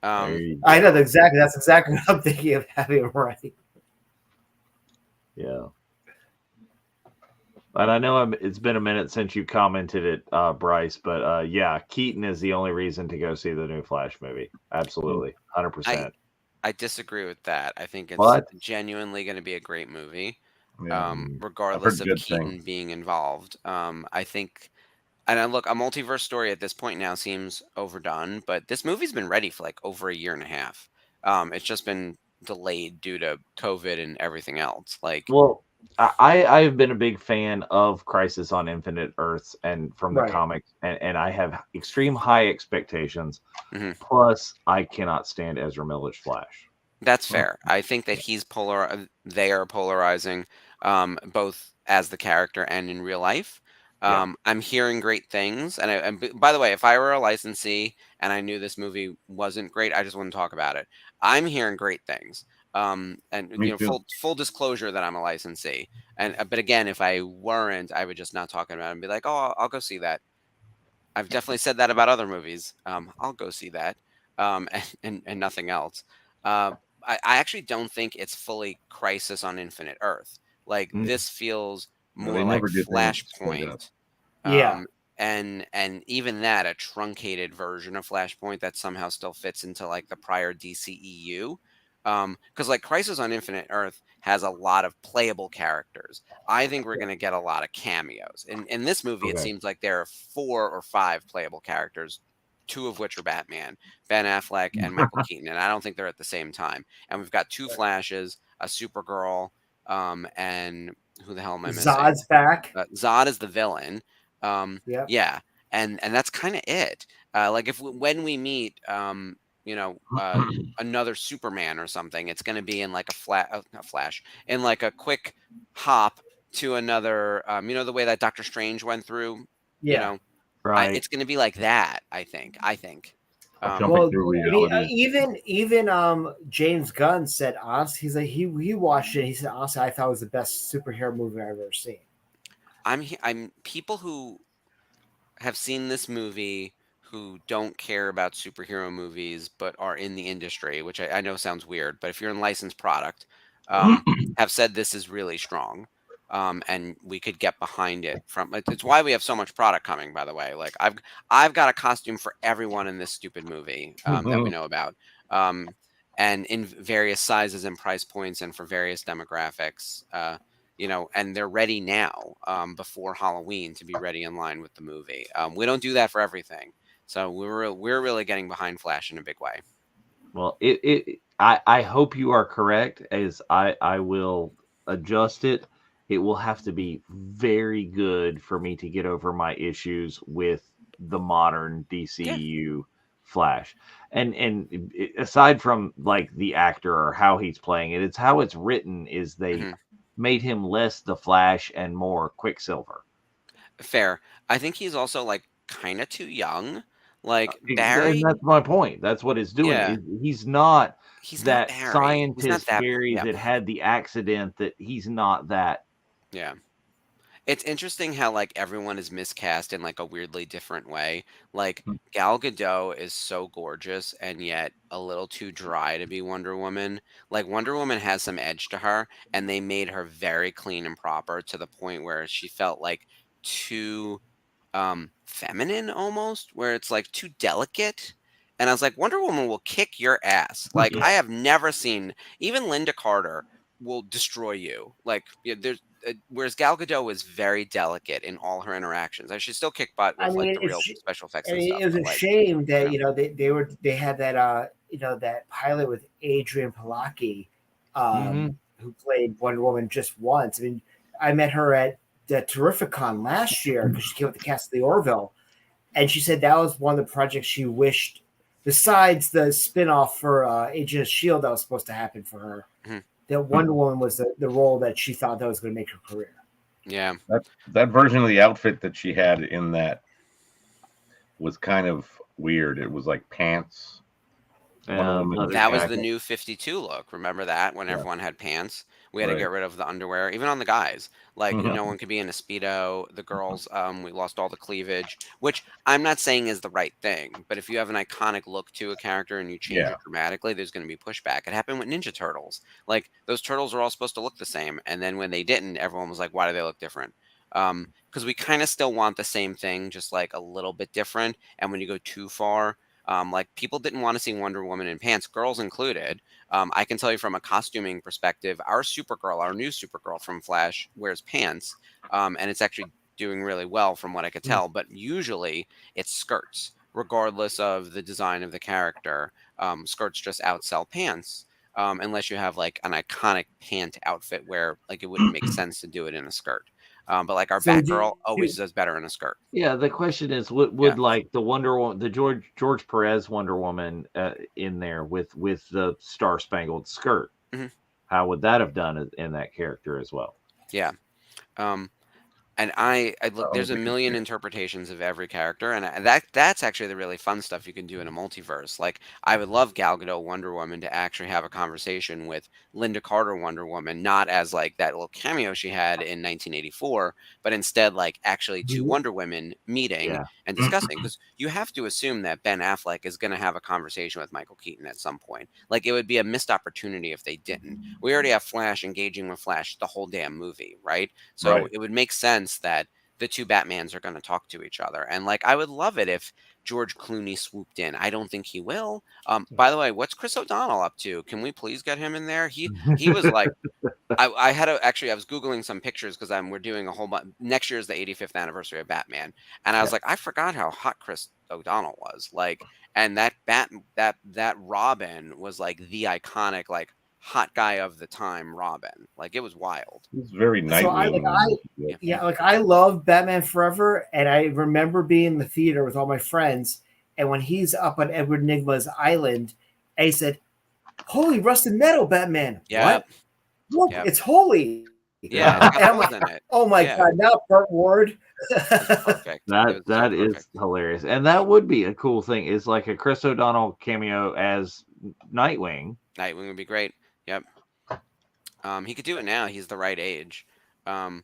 I know exactly. That's exactly what I'm thinking of having right. Yeah. And I know it's been a minute since you commented it, Bryce, but yeah, Keaton is the only reason to go see the new Flash movie. Absolutely, 100%. I disagree with that. I think it's What? genuinely going to be a great movie, Yeah. regardless of good Keaton things. being involved. I think, and I look, a multiverse story at this point now seems overdone, but this movie's been ready for like over a year and a half. It's just been delayed due to COVID and everything else. Like, Well, I've been a big fan of Crisis on Infinite Earths and from the Right. comics, and I have extreme high expectations. Mhm. Plus, I cannot stand Ezra Miller's Flash. That's fair. I think that they are polarizing, both as the character and in real life. Yeah. I'm hearing great things, and by the way, if I were a licensee and I knew this movie wasn't great, I just wouldn't talk about it. I'm hearing great things. And Me too. full disclosure that I'm a licensee, and but again, if I weren't, I would just not talk about it and be like, oh, I'll go see that. I've definitely said that about other movies. I'll go see that, and nothing else. Uh, I actually don't think it's fully Crisis on Infinite Earth. Like Mm. this feels No, more they like never did things straight up. Flashpoint. Yeah. And even that, a truncated version of Flashpoint that somehow still fits into like the prior DCEU. Because like Crisis on Infinite Earth has a lot of playable characters. I think we're going to get a lot of cameos. In this movie, it Okay. seems like there are 4 or 5 playable characters, 2 of which are Batman, Ben Affleck and Michael Keaton, and I don't think they're at the same time. And we've got 2 Flashes, a Supergirl, and who the hell am I missing? Zod's back. Zod is the villain. Yep. Yeah, and that's kind of it. Like when we meet, another Superman or something, it's going to be in like a flash, in like a quick hop to another. The way that Doctor Strange went through. Yeah. Right. It's going to be like that. I think. Jumping Well, through I mean, reality. even James Gunn said, honestly, he's like he watched it. He said, honestly, I thought it was the best superhero movie I've ever seen. I'm people who have seen this movie who don't care about superhero movies but are in the industry, which I know sounds weird, but if you're in licensed product, have said this is really strong, and we could get behind it. It's why we have so much product coming. By the way, like I've got a costume for everyone in this stupid movie that we know about, and in various sizes and price points, and for various demographics. And they're ready now, before Halloween, to be ready in line with the movie. We don't do that for everything, so we're really getting behind Flash in a big way. Well, I hope you are correct, as I will adjust it. It will have to be very good for me to get over my issues with the modern DCU Flash. And aside from like the actor or how he's playing it, it's how it's written. Is they made him less the Flash and more Quicksilver. Fair. I think he's also like kind of too young. Like And Barry, that's my point. That's what it's doing. yeah, He's not he's not that Barry. He's not scientist that. Barry Yeah, that had the accident. That he's not that. yeah. It's interesting how like everyone is miscast in like a weirdly different way. Like Gal Gadot is so gorgeous and yet a little too dry to be Wonder Woman. Like Wonder Woman has some edge to her, and they made her very clean and proper to the point where she felt like too feminine almost, where it's like too delicate. And I was like, Wonder Woman will kick your ass. Like Yeah. I have never seen, even Linda Carter will destroy you. Like there's whereas Gal Gadot was very delicate in all her interactions. She'd still kick butt I with like mean, the real special effects and it stuff, was but a like shame you that know, they had that that pilot with Adrian Palaki, Mm-hmm. who played Wonder Woman just once. I mean, I met her at the Terrificon last year because she came with the cast of the Orville, and she said that was one of the projects she wished, besides the spinoff for Agent of Shield that was supposed to happen for her, mhm, that Wonder Woman was the role that she thought that was going to make her career. yeah. That version of the outfit that she had in that was kind of weird. It was like pants. Wonder Woman That was the pants. new 52 look. Remember that when Yeah, everyone had pants? We had to right. get rid of the underwear, even on the guys. Like Mhm. Yep. no one could be in a speedo. The girls, we lost all the cleavage, which I'm not saying is the right thing. But if you have an iconic look to a character and you change Yeah, it dramatically, there's going to be pushback. It happened with Ninja Turtles. Like those turtles were all supposed to look the same, and then when they didn't, everyone was like, "Why do they look different?" Because we kind of still want the same thing, just like a little bit different. And when you go too far, like people didn't want to see Wonder Woman in pants, girls included. I can tell you from a costuming perspective, our Supergirl, our new Supergirl from Flash, wears pants, and it's actually doing really well from what I could tell. But usually it's skirts, regardless of the design of the character. Skirts just outsell pants. Unless you have like an iconic pant outfit where like it wouldn't make sense to do it in a skirt. But like our So Batgirl always does better in a skirt. Yeah, the question is, would Yeah. like the Wonder Woman, the George Perez Wonder Woman in there with the Star Spangled skirt? Mhm. How would that have done in that character as well? Yeah. Um, And I look, that would there's a be million weird. interpretations of every character, and that's actually the really fun stuff you can do in a multiverse. Like, I would love Gal Gadot Wonder Woman to actually have a conversation with Linda Carter Wonder Woman, not as like that little cameo she had in 1984, but instead like actually two Mhm. Wonder Women meeting Yeah, and discussing. Because you have to assume that Ben Affleck is going to have a conversation with Michael Keaton at some point. Like, it would be a missed opportunity if they didn't. We already have Flash engaging with Flash the whole damn movie, right? So Right. it would make sense that the two Batmans are going to talk to each other. And like, I would love it if George Clooney swooped in. I don't think he will. By the way, what's Chris O'Donnell up to? Can we please get him in there? He was like, I had to actually, I was Googling some pictures because we're doing a whole bunch. Next year is the 85th anniversary of Batman. And I was Yeah. like, I forgot how hot Chris O'Donnell was. Like, and that Robin was like the iconic, like hot guy of the time Robin. Like, it was wild. It's very So Nightwing. Yeah. Yeah. like I love Batman Forever, and I remember being in the theater with all my friends, and when he's up on Edward Nygma's island, and he said, "Holy rusted metal, Batman! Yep. What? Look, Yep. it's holy!" Yeah. It's got And I'm holes like, in it. "Oh my Yeah. god!" Now Burt Ward. It's perfect. It was so that is perfect. hilarious, and that would be a cool thing. Is like a Chris O'Donnell cameo as Nightwing. Nightwing would be great. Yep. He could do it now. He's the right age. And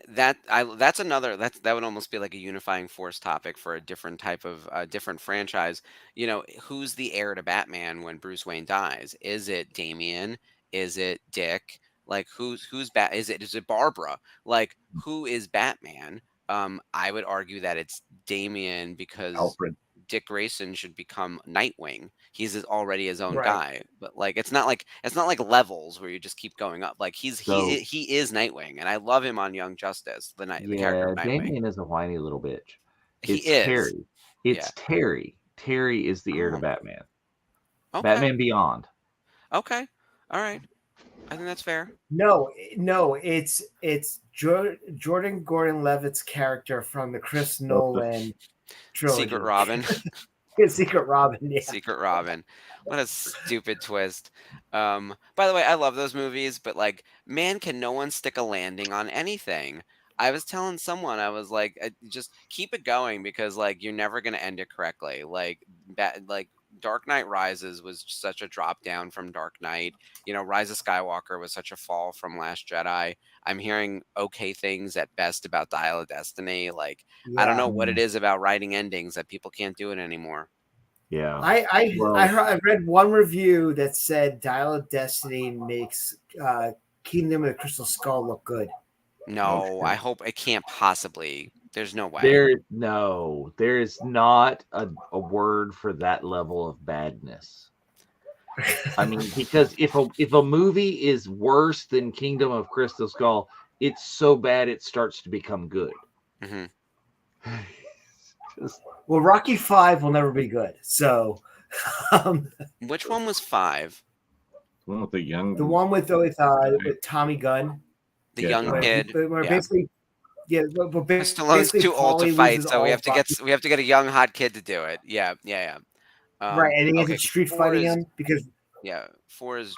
that's another that would almost be like a unifying force topic for a different type of different franchise. You know, who's the heir to Batman when Bruce Wayne dies? Is it Damian? Is it Dick? Like who's Bat? Is it Barbara? Like who is Batman? I would argue that it's Damian because Alfred. Dick Grayson should become Nightwing. Already his own Right. guy, but like it's not like levels where you just keep going up. Like So he is Nightwing, and I love him on Young Justice, the character yeah, of Nightwing. Damien is a whiny little bitch. He It's is, Terry. yeah. It's Terry. Terry is the heir to Oh, Batman. okay, Batman Beyond. okay, all right. I think that's fair. No, it's Jordan Gordon-Levitt's character from the Chris Nolan trilogy. Secret Robin. Secret Robin. Yeah. Secret Robin. What a stupid twist. By the way, I love those movies, but like, man, can no one stick a landing on anything? I was telling someone, I was like, just keep it going because like you're never gonna end it correctly. Like Dark Knight Rises was such a drop down from Dark Knight. You know, Rise of Skywalker was such a fall from Last Jedi. I'm hearing okay things at best about Dial of Destiny. Like, I don't Yeah. know what it is about writing endings that people can't do it anymore. Yeah. I read one review that said Dial of Destiny makes Kingdom of the Crystal Skull look good. No, I hope it can't possibly There's no way. There is not a word for that level of badness. I mean, because if a movie is worse than Kingdom of Crystal Skull, it's so bad it starts to become good. hmm Well, Rocky 5 will never be good. So, Which one was 5? The one with the young. the one with Tommy Gunn, The Yeah, young Tommy. kid. where Yeah. basically, but Stallone's basically too old to Paulie fight, loses so we all have to get a young hot kid to do it. Yeah. right, and he ends Okay. up street 4 fighting is him because 4 is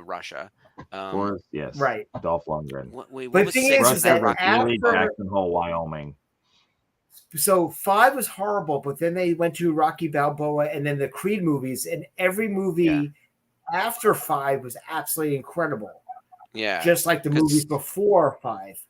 Russia. Or yes, right. Dolph Lundgren. What But the was thing 6? is Russia, that Rocky Greeley, after Jackson Hole, Wyoming. so 5 was horrible, but then they went to Rocky Balboa and then the Creed movies, and every movie after 5 was absolutely incredible. Yeah. Just like the 'Cause movies before 5.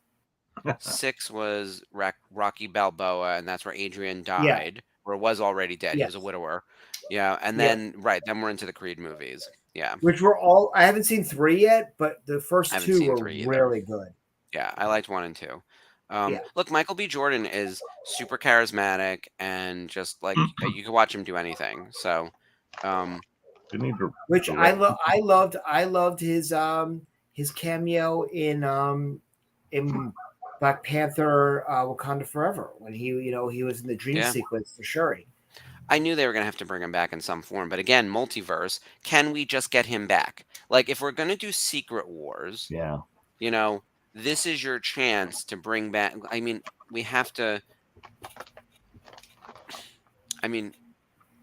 6 was Rocky Balboa, and that's where Adrian Yeah. died, or was already dead. He was a Yes. widower. Yeah, and Yeah. then then we're into the Creed movies. Yeah, Which were all I haven't seen 3 yet, but the I first haven't 2 seen were 3 either. really good. Yeah, I liked 1 and 2. Yeah. Look, Michael B. Jordan is super charismatic and just like you can watch him do anything. So, You need to Which direct. I loved his cameo in Black Panther Wakanda Forever when he was in the dream Yeah. sequence for Shuri. I knew they were gonna have to bring him back in some form. But again, multiverse. Can we just get him back? Like, if we're gonna do Secret Wars, Yeah. This is your chance to bring back. I mean, we have to. I mean,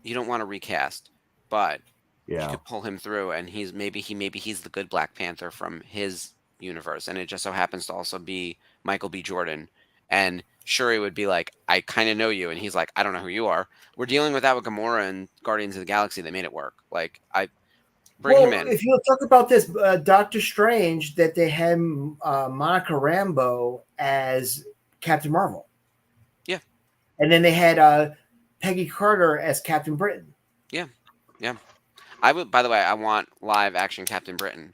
you don't want to recast, but you Yeah. could pull him through, and maybe he's the good Black Panther from his universe, and it just so happens to also be Michael B. Jordan. And Shuri would be like, "I kind of know you," and he's like, "I don't know who you are." We're dealing with that with Gamora and Guardians of the Galaxy. They made it work. Like, I bring him in. If you talk about this, Doctor Strange, that they had Monica Rambeau as Captain Marvel. Yeah. And then they had Peggy Carter as Captain Britain. Yeah. I would. By the way, I want live action Captain Britain.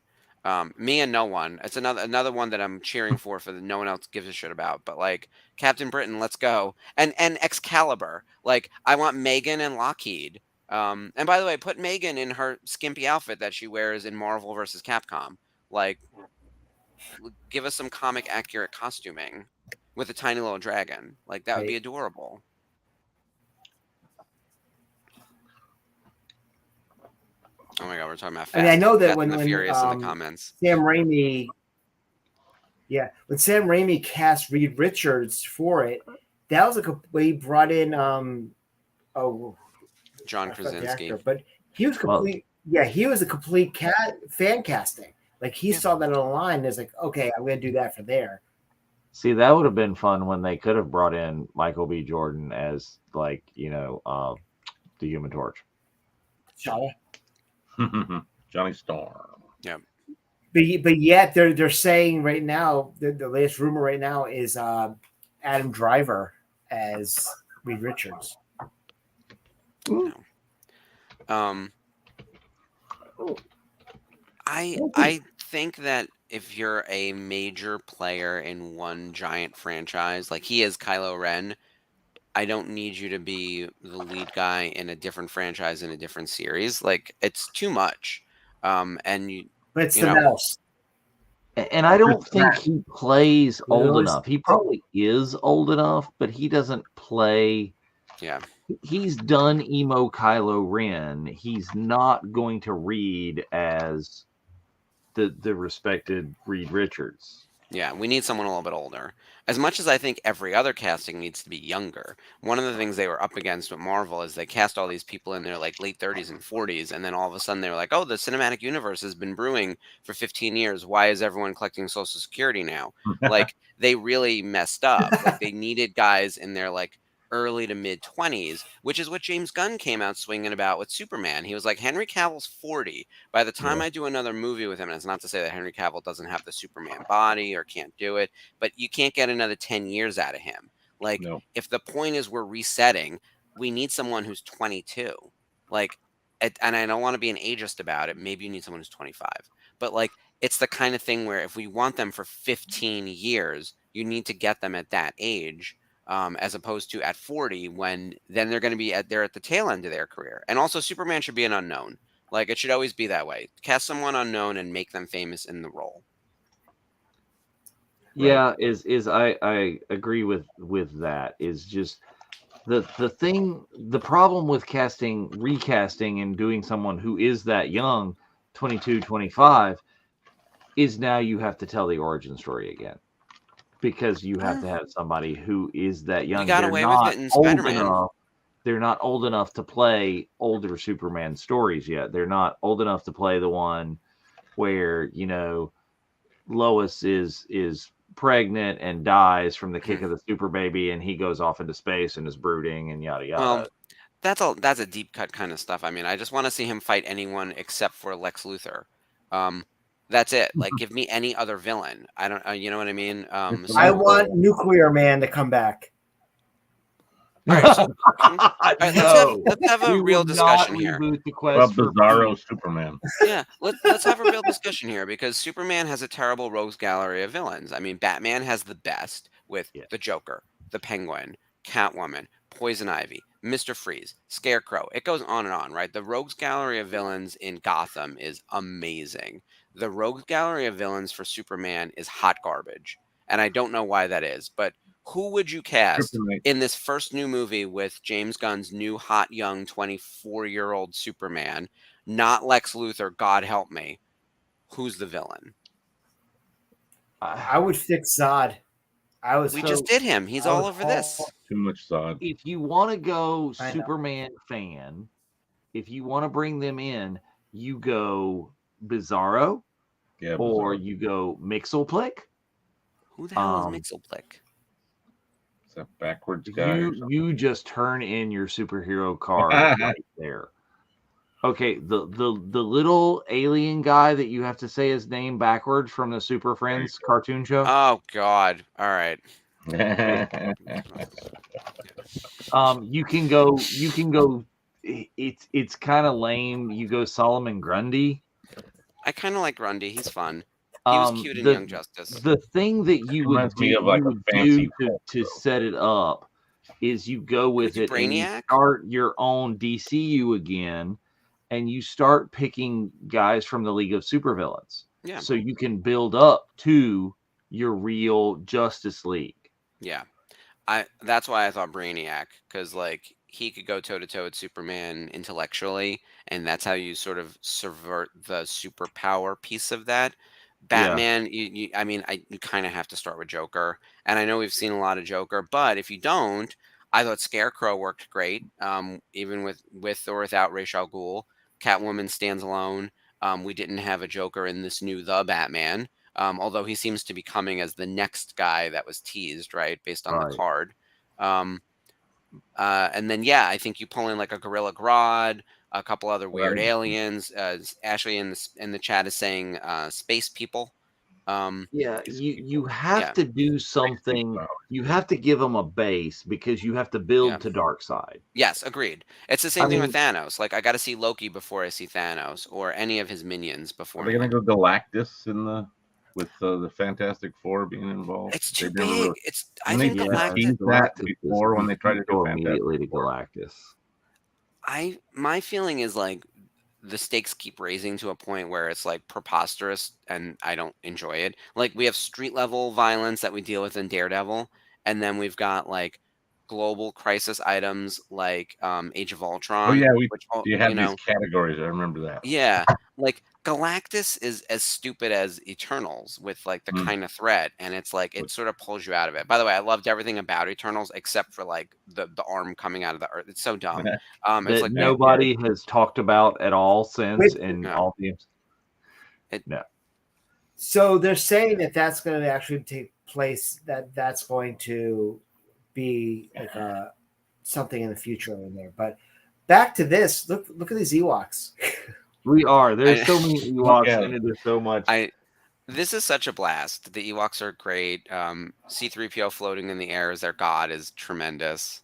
Me and no one. It's another one that I'm cheering for that no one else gives a shit about. But like Captain Britain, let's go. And Excalibur. Like, I want Megan and Lockheed. And by the way, put Megan in her skimpy outfit that she wears in Marvel vs. Capcom. Like, give us some comic accurate costuming with a tiny little dragon. Like, that would be adorable. Oh my god, we're talking about Fast. I mean, I know that Fast when and the Furious in the comments. Sam Raimi, when Sam Raimi cast Reed Richards for it, that was he brought in John Krasinski, but he was complete. He was a complete fan casting. Like, he saw that online and is like, okay, I'm going to do that for there. See, that would have been fun when they could have brought in Michael B. Jordan as, like, the Human Torch. Johnny Storm. Yeah. But yet they're saying right now, the latest rumor right now is Adam Driver as Reed Richards. No. I think that if you're a major player in one giant franchise, like he is Kylo Ren, I don't need you to be the lead guy in a different franchise in a different series. Like, it's too much. But it's the mouse. And I don't think he plays old enough. He probably is old enough, but he doesn't play. Yeah. He's done emo Kylo Ren. He's not going to read as the respected Reed Richards. Yeah, we need someone a little bit older. As much as I think every other casting needs to be younger, one of the things they were up against with Marvel is they cast all these people in their like late 30s and 40s, and then all of a sudden they were like, oh, the cinematic universe has been brewing for 15 years. Why is everyone collecting Social Security now? Like, they really messed up. Like, they needed guys in their like early to mid 20s, which is what James Gunn came out swinging about with Superman. He was like, Henry Cavill's 40. By the time I do another movie with him, and it's not to say that Henry Cavill doesn't have the Superman body or can't do it, but you can't get another 10 years out of him. Like, if the point is we're resetting, we need someone who's 22. Like, and I don't want to be an ageist about it. Maybe you need someone who's 25. But like, it's the kind of thing where if we want them for 15 years, you need to get them at that age. as opposed to at 40 when then they're going to be at the tail end of their career. And also Superman should be an unknown. Like it should always be that way. Cast someone unknown and make them famous in the role. Yeah, I agree with that. Is just the problem with recasting and doing someone who is that young, 22, 25, is now you have to tell the origin story again. Because you have to have somebody who is that young. We got away with it in Spider-Man. They're not old enough to play older Superman stories yet. They're not old enough to play the one where, Lois is pregnant and dies from the kick of the super baby and he goes off into space and is brooding and yada yada. Well, that's a deep cut kind of stuff. I mean, I just want to see him fight anyone except for Lex Luthor. That's it. Like, give me any other villain. I don't, you know what I mean? I want Nuclear Man to come back. All right, let's have a real discussion here. Bizarro Superman. Yeah, let's have a real discussion here because Superman has a terrible rogues gallery of villains. I mean, Batman has the best with the Joker, the Penguin, Catwoman, Poison Ivy, Mr. Freeze, Scarecrow. It goes on and on, right? The rogues gallery of villains in Gotham is amazing. The rogues gallery of villains for Superman is hot garbage, and I don't know why that is, but who would you cast in this first new movie with James Gunn's new hot young 24-year-old Superman? Not Lex Luthor, God help me. Who's the villain? I would fix Zod. We just did him. He's all over this. Too much Zod. If you want to go Superman fan, if you want to bring them in, you go Bizarro, or you go Mixelplick. Who the hell is Mixelplick? Is that backwards guy? You just turn in your superhero card right there. Okay, the little alien guy that you have to say his name backwards from the Super Friends cartoon show. Oh God! All right. You can go. It's kind of lame. You go Solomon Grundy. I kind of like Grundy. He's fun. He was cute in Young Justice. The thing that you would do, to set it up is you go with it and you start your own DCU again, and you start picking guys from the League of Supervillains. Yeah. So you can build up to your real Justice League. Yeah. That's why I thought Brainiac, because like he could go toe to toe with Superman intellectually, and that's how you sort of subvert the superpower piece of that. Batman, you kind of have to start with Joker, and I know we've seen a lot of Joker, but if you don't, I thought Scarecrow worked great, even with or without Ra's al Ghul. Catwoman stands alone. We didn't have a Joker in this new The Batman, although he seems to be coming as the next guy that was teased, right, based on the card. And then, I think you pull in like a Gorilla Grodd, a couple other weird aliens. Ashley in the chat is saying space people. You have to do something. You have to give them a base because you have to build to Darkseid. Yes, agreed. It's the same thing with Thanos. Like I got to see Loki before I see Thanos or any of his minions before. Are they going to go Galactus with the Fantastic Four being involved? It's too big. I think Galactus before when they try to go immediately to Galactus. My feeling is like the stakes keep raising to a point where it's like preposterous and I don't enjoy it. Like we have street level violence that we deal with in Daredevil, and then we've got like global crisis items like Age of Ultron. Oh yeah, you have these categories. I remember that. Yeah, like Galactus is as stupid as Eternals with like the kind of threat, and it's like it sort of pulls you out of it. By the way, I loved everything about Eternals except for like the arm coming out of the earth. It's so dumb. It's like nobody has talked about at all since all the. No. So they're saying that that's going to actually take place. That's going to be like something in the future in there. But back to this. Look at these Ewoks. We are. There's so many Ewoks and there's so much. This is such a blast. The Ewoks are great. C-3PO floating in the air as their god is tremendous.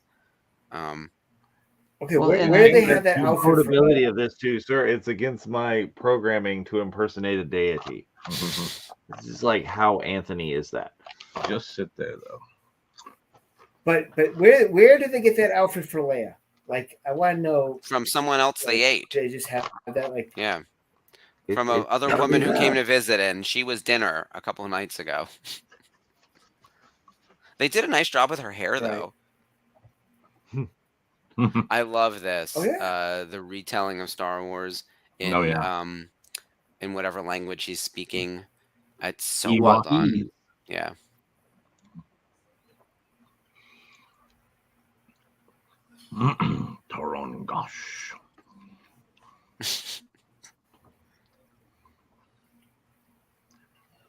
Okay, where do they have that outfit? Portability of this too, sir. It's against my programming to impersonate a deity. This is like how Anthony is that. Just sit there though. But where did they get that outfit for Leia? Like, I want to know. From someone else Like, they ate. they just have that, like, Yeah. It- From it- other gotta woman be who that. came to visit, and she was dinner a couple of nights ago. They did a nice job with her hair, Right. though. I love this. Oh, yeah? The retelling of Star Wars in Oh, yeah. in whatever language he's speaking. It's so well done. Ewok-ese. Yeah. Toron gosh.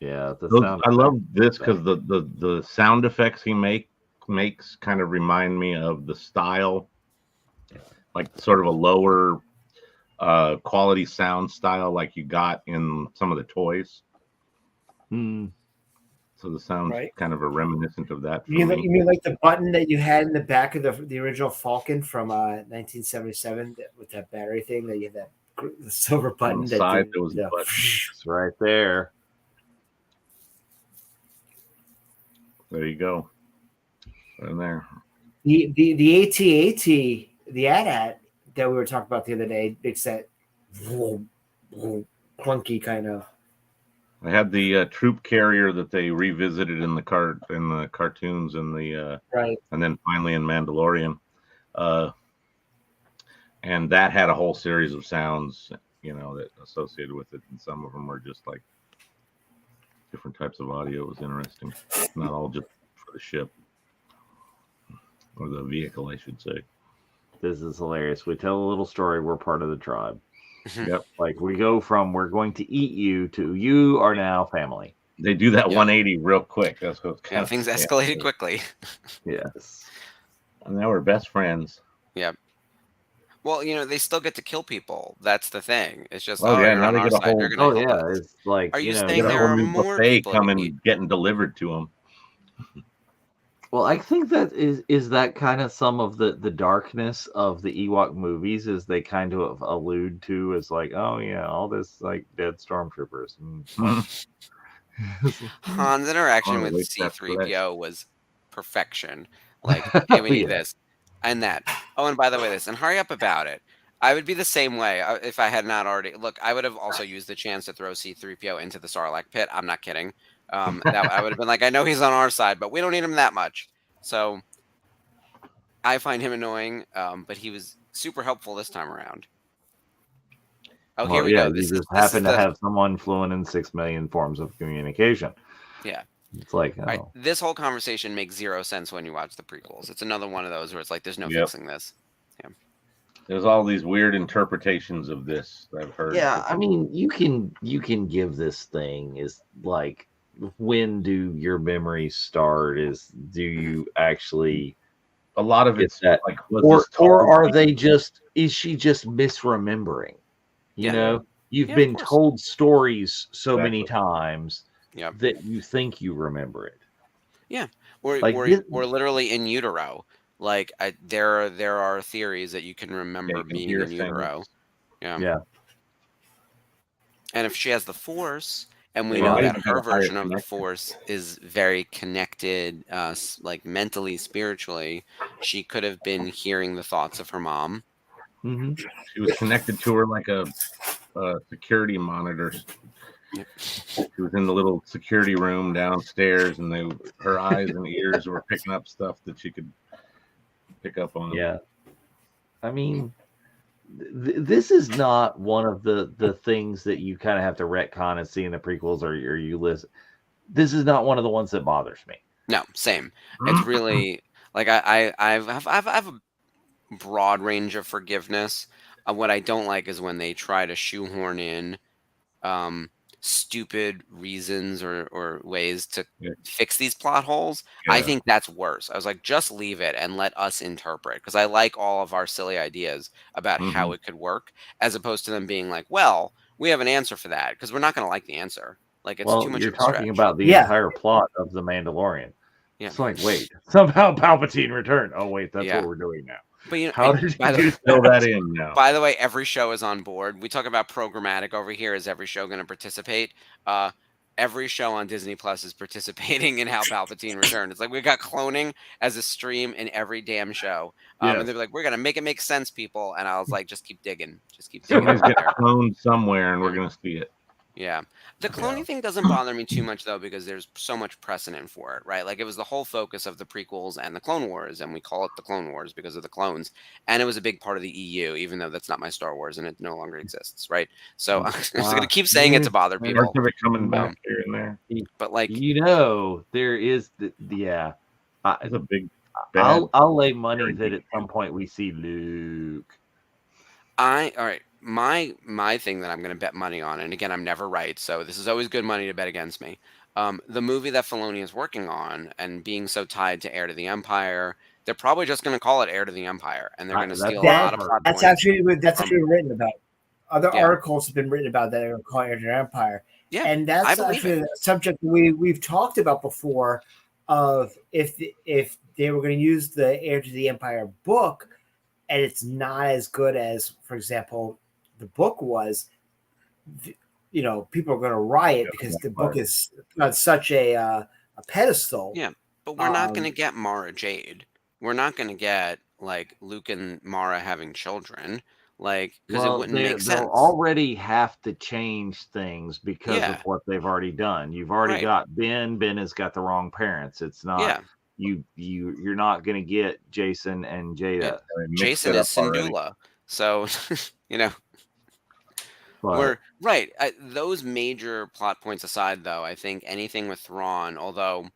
Yeah, the Those, sound. I love this because the sound effects he makes kind of remind me of the style, like sort of a lower quality sound style like you got in some of the toys. Mm, So the sound's Right. kind of a reminiscent of that for You me. mean like the button that you had in the back of the original Falcon from 1977 with that battery thing that you had the silver button On the that side, did there was a the- button. it's right there. There you go. Right in there. the AT-AT, the AT-AT that we were talking about the other day makes that clunky kind of. I had the troop carrier that they revisited in the cartoons and Right. and then finally in Mandalorian, and that had a whole series of sounds, that associated with it, and some of them were just like different types of audio. It was interesting, not all just for the ship or the vehicle, I should say. This is hilarious. We tell a little story. We're part of the tribe. Yep. Like we go from we're going to eat you to you are now family. They do that Yeah. 180 real quick. That's what Yeah, things escalated quickly. Yes. And now we're best friends. Yep. Well, they still get to kill people. That's the thing. It's just, Oh, yeah, you're now on they our get a side. whole- You're going Oh to help yeah. us. It's like Are you know, saying Get a there whole are new more buffet people to coming, eat? getting delivered to them. well, I think that is that kind of some of the darkness of the Ewok movies is they kind of allude to as like, oh yeah, all this like dead stormtroopers. Han's interaction Oh, with wait, that's C-3PO was perfection. Like, hey, we need Yeah. this and that. Oh, and by the way, this, and hurry up about it. I would be the same way if I had not already. Look, I would have also used the chance to throw C-3PO into the Sarlacc pit. I'm not kidding. That I would have been like, I know he's on our side, but we don't need him that much. So I find him annoying, but he was super helpful this time around. Oh, here we go. You This just is happen to the have someone fluent in 6 million forms of communication. yeah. It's like, oh, Right. This whole conversation makes zero sense when you watch the prequels. It's another one of those where it's like, there's no Yep. fixing this. There's all these weird interpretations of this that I've heard. yeah. I mean, you can give this thing is like, when do your memories start? Do you actually A lot of get it's that, like, was or this told are to they me? just? Is she just misremembering? You Yeah. know, you've Yeah, of been course. told stories so many Exactly. times Yep. that you think you remember it. Or Like or, this- or literally in utero. Like there are theories that you can remember you can being hear in utero. things. Yeah. Yeah. And if she has the Force, and we They know might that even her have a higher version of the connection. Force is very connected, like mentally, spiritually, she could have been hearing the thoughts of her mom. Mm-hmm. She was connected to her like a security monitor. Yep. She was in the little security room downstairs, and her eyes and ears were picking up stuff that she could pick up on. Yeah. I mean, this is not one of the things that you kind of have to retcon and see in the prequels or you listen. This is not one of the ones that bothers me. No, same. It's really like I have a broad range of forgiveness. What I don't like is when they try to shoehorn in stupid reasons or ways to Yeah. fix these plot holes. I Yeah. think that's worse. I was like, just leave it and let us interpret, because I like all of our silly ideas about how it could work, as opposed to them being like, well, we have an answer for that, because we're not going to like the answer. Like, it's too much You're of a stretch. talking about the Yeah. entire plot of The Mandalorian. Yeah. It's like, wait, somehow Palpatine returned. Oh, wait, that's Yeah. what we're doing now. But How and did you by the do Fill that? that in now. By the way, every show is on board. We talk about programmatic over here. Is every show going to participate? every show on Disney Plus is participating in how Palpatine returned. It's like we got cloning as a stream in every damn show. And they're like, we're gonna make it make sense, people. And I was like, just keep digging. Just keep digging Somebody's out getting there. cloned somewhere, and we're gonna see it. Yeah. The cloning thing doesn't bother me too much, though, because there's so much precedent for it, right? Like, it was the whole focus of the prequels and the Clone Wars, and we call it the Clone Wars because of the clones. And it was a big part of the EU, even though that's not my Star Wars and it no longer exists, right? So I'm just going to keep saying it to bother people. Parts of it coming back here and there. But, like, there is, It's a big. I'll lay money that at some point we see Luke. All right. My thing that I'm going to bet money on, and again, I'm never right, so this is always good money to bet against me. The movie that Filoni is working on, and being so tied to Heir to the Empire, they're probably just going to call it Heir to the Empire, and they're going to steal a lot of plot That's points. actually written about. Other articles have been written about that are called Heir to the Empire, and that's actually a subject we've talked about before. Of if they were going to use the Heir to the Empire book, and it's not as good as, for example, the book was, people are going to riot because the book is on such a pedestal. Yeah, but we're not going to get Mara Jade. We're not going to get like Luke and Mara having children, like, because it wouldn't make sense. They'll already have to change things because of what they've already done. You've already got Ben. Ben has got the wrong parents. It's not you're not going to get Jason and Jada. Jason is Syndulla, so we're right. Those major plot points aside, though, I think anything with Thrawn, although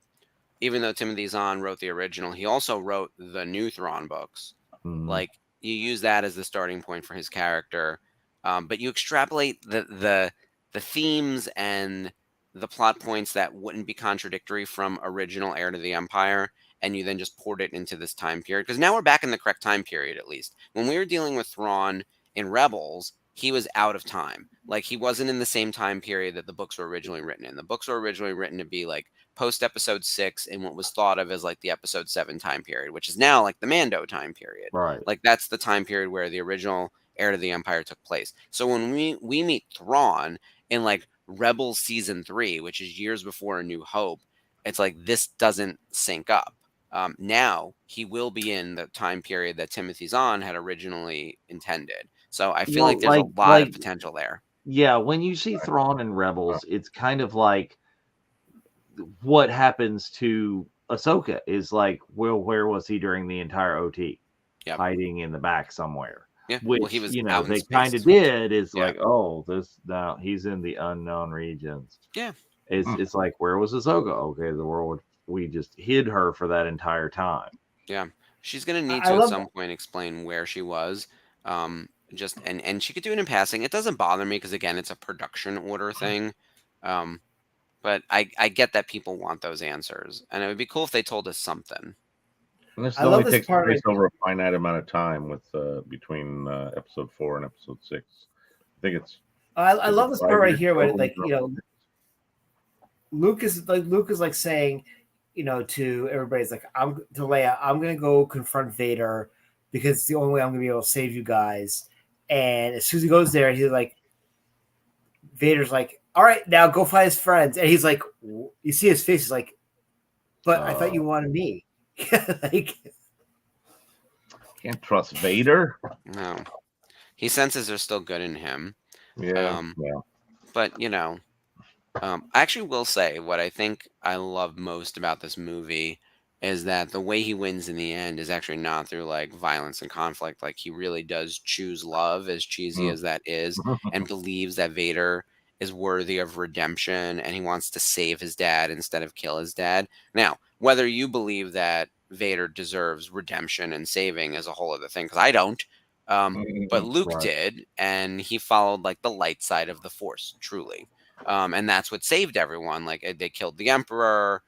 even though Timothy Zahn wrote the original, he also wrote the new Thrawn books. Like, you use that as the starting point for his character, but you extrapolate the themes and the plot points that wouldn't be contradictory from original Heir to the Empire, and you then just poured it into this time period. Because now we're back in the correct time period, at least. When we were dealing with Thrawn in Rebels, he was out of time. Like, he wasn't in the same time period that the books were originally written in. The books were originally written to be like post episode 6 in what was thought of as like the episode 7 time period, which is now like the Mando time period. Right. Like, that's the time period where the original Heir to the Empire took place. So when we meet Thrawn in like Rebels season 3, which is years before A New Hope, it's like, this doesn't sync up. Now he will be in the time period that Timothy Zahn had originally intended. So I feel like there's a lot of potential there. Yeah, when you see Thrawn in Rebels, it's kind of like what happens to Ahsoka is like, well, where was he during the entire OT? Yep. Hiding in the back somewhere. Yeah, which he was they kind of did is like, now he's in the unknown regions. Yeah, it's like, where was Ahsoka? Okay, the world, we just hid her for that entire time. Yeah, she's gonna need to at some point explain where she was. And she could do it in passing. It doesn't bother me because, again, it's a production order thing. But I get that people want those answers, and it would be cool if they told us something. And this only takes place over a finite amount of time with between episode 4 and episode 6. I think it's. I love this part right here where, like, Luke is like saying, to everybody's like, to Leia, I'm gonna go confront Vader because it's the only way I'm gonna be able to save you guys. And as soon as he goes there, he's like, Vader's like, all right, now go find his friends. And he's like, you see his face, he's like, but I thought you wanted me. Like, can't trust Vader. No, he senses there's still good in him. Yeah. But I actually will say what I think I love most about this movie is that the way he wins in the end is actually not through like violence and conflict. Like, he really does choose love, as cheesy as that is, and believes that Vader is worthy of redemption, and he wants to save his dad instead of kill his dad. Now, whether you believe that Vader deserves redemption and saving is a whole other thing, because I don't. But Luke did, and he followed like the light side of the Force, truly. And that's what saved everyone. Like, they killed the Emperor.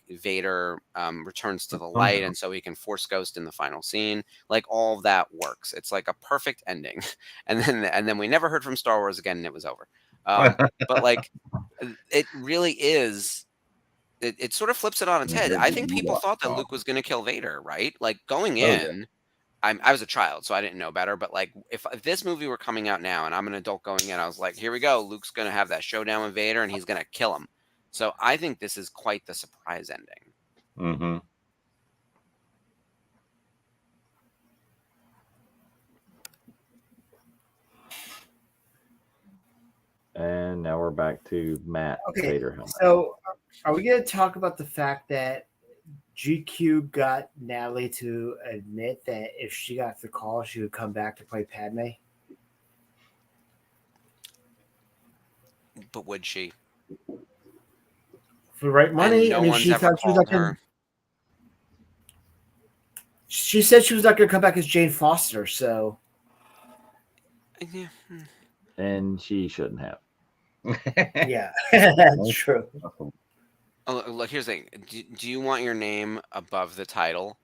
Vader returns to the light, and so he can Force Ghost in the final scene. Like, all of that works. It's like a perfect ending. And then we never heard from Star Wars again, and it was over. But like, it really is. It sort of flips it on its head. I think people thought that Luke was going to kill Vader, right? Like, going in, I was a child, so I didn't know better. But like, if this movie were coming out now, and I'm an adult going in, I was like, here we go. Luke's gonna have that showdown with Vader, and he's gonna kill him. So I think this is quite the surprise ending. Mm-hmm. And now we're back to Matt Okay, Vader helmet. so are we going to talk about the fact that GQ got Natalie to admit that if she got the call, she would come back to play Padme? But would she? For the right money? And no I mean, one's she ever thought she was called not going her. to. She said she was not going to come back as Jane Foster, so. Yeah. And she shouldn't have. Yeah, that's true. Oh, look, here's the thing. Do you want your name above the title?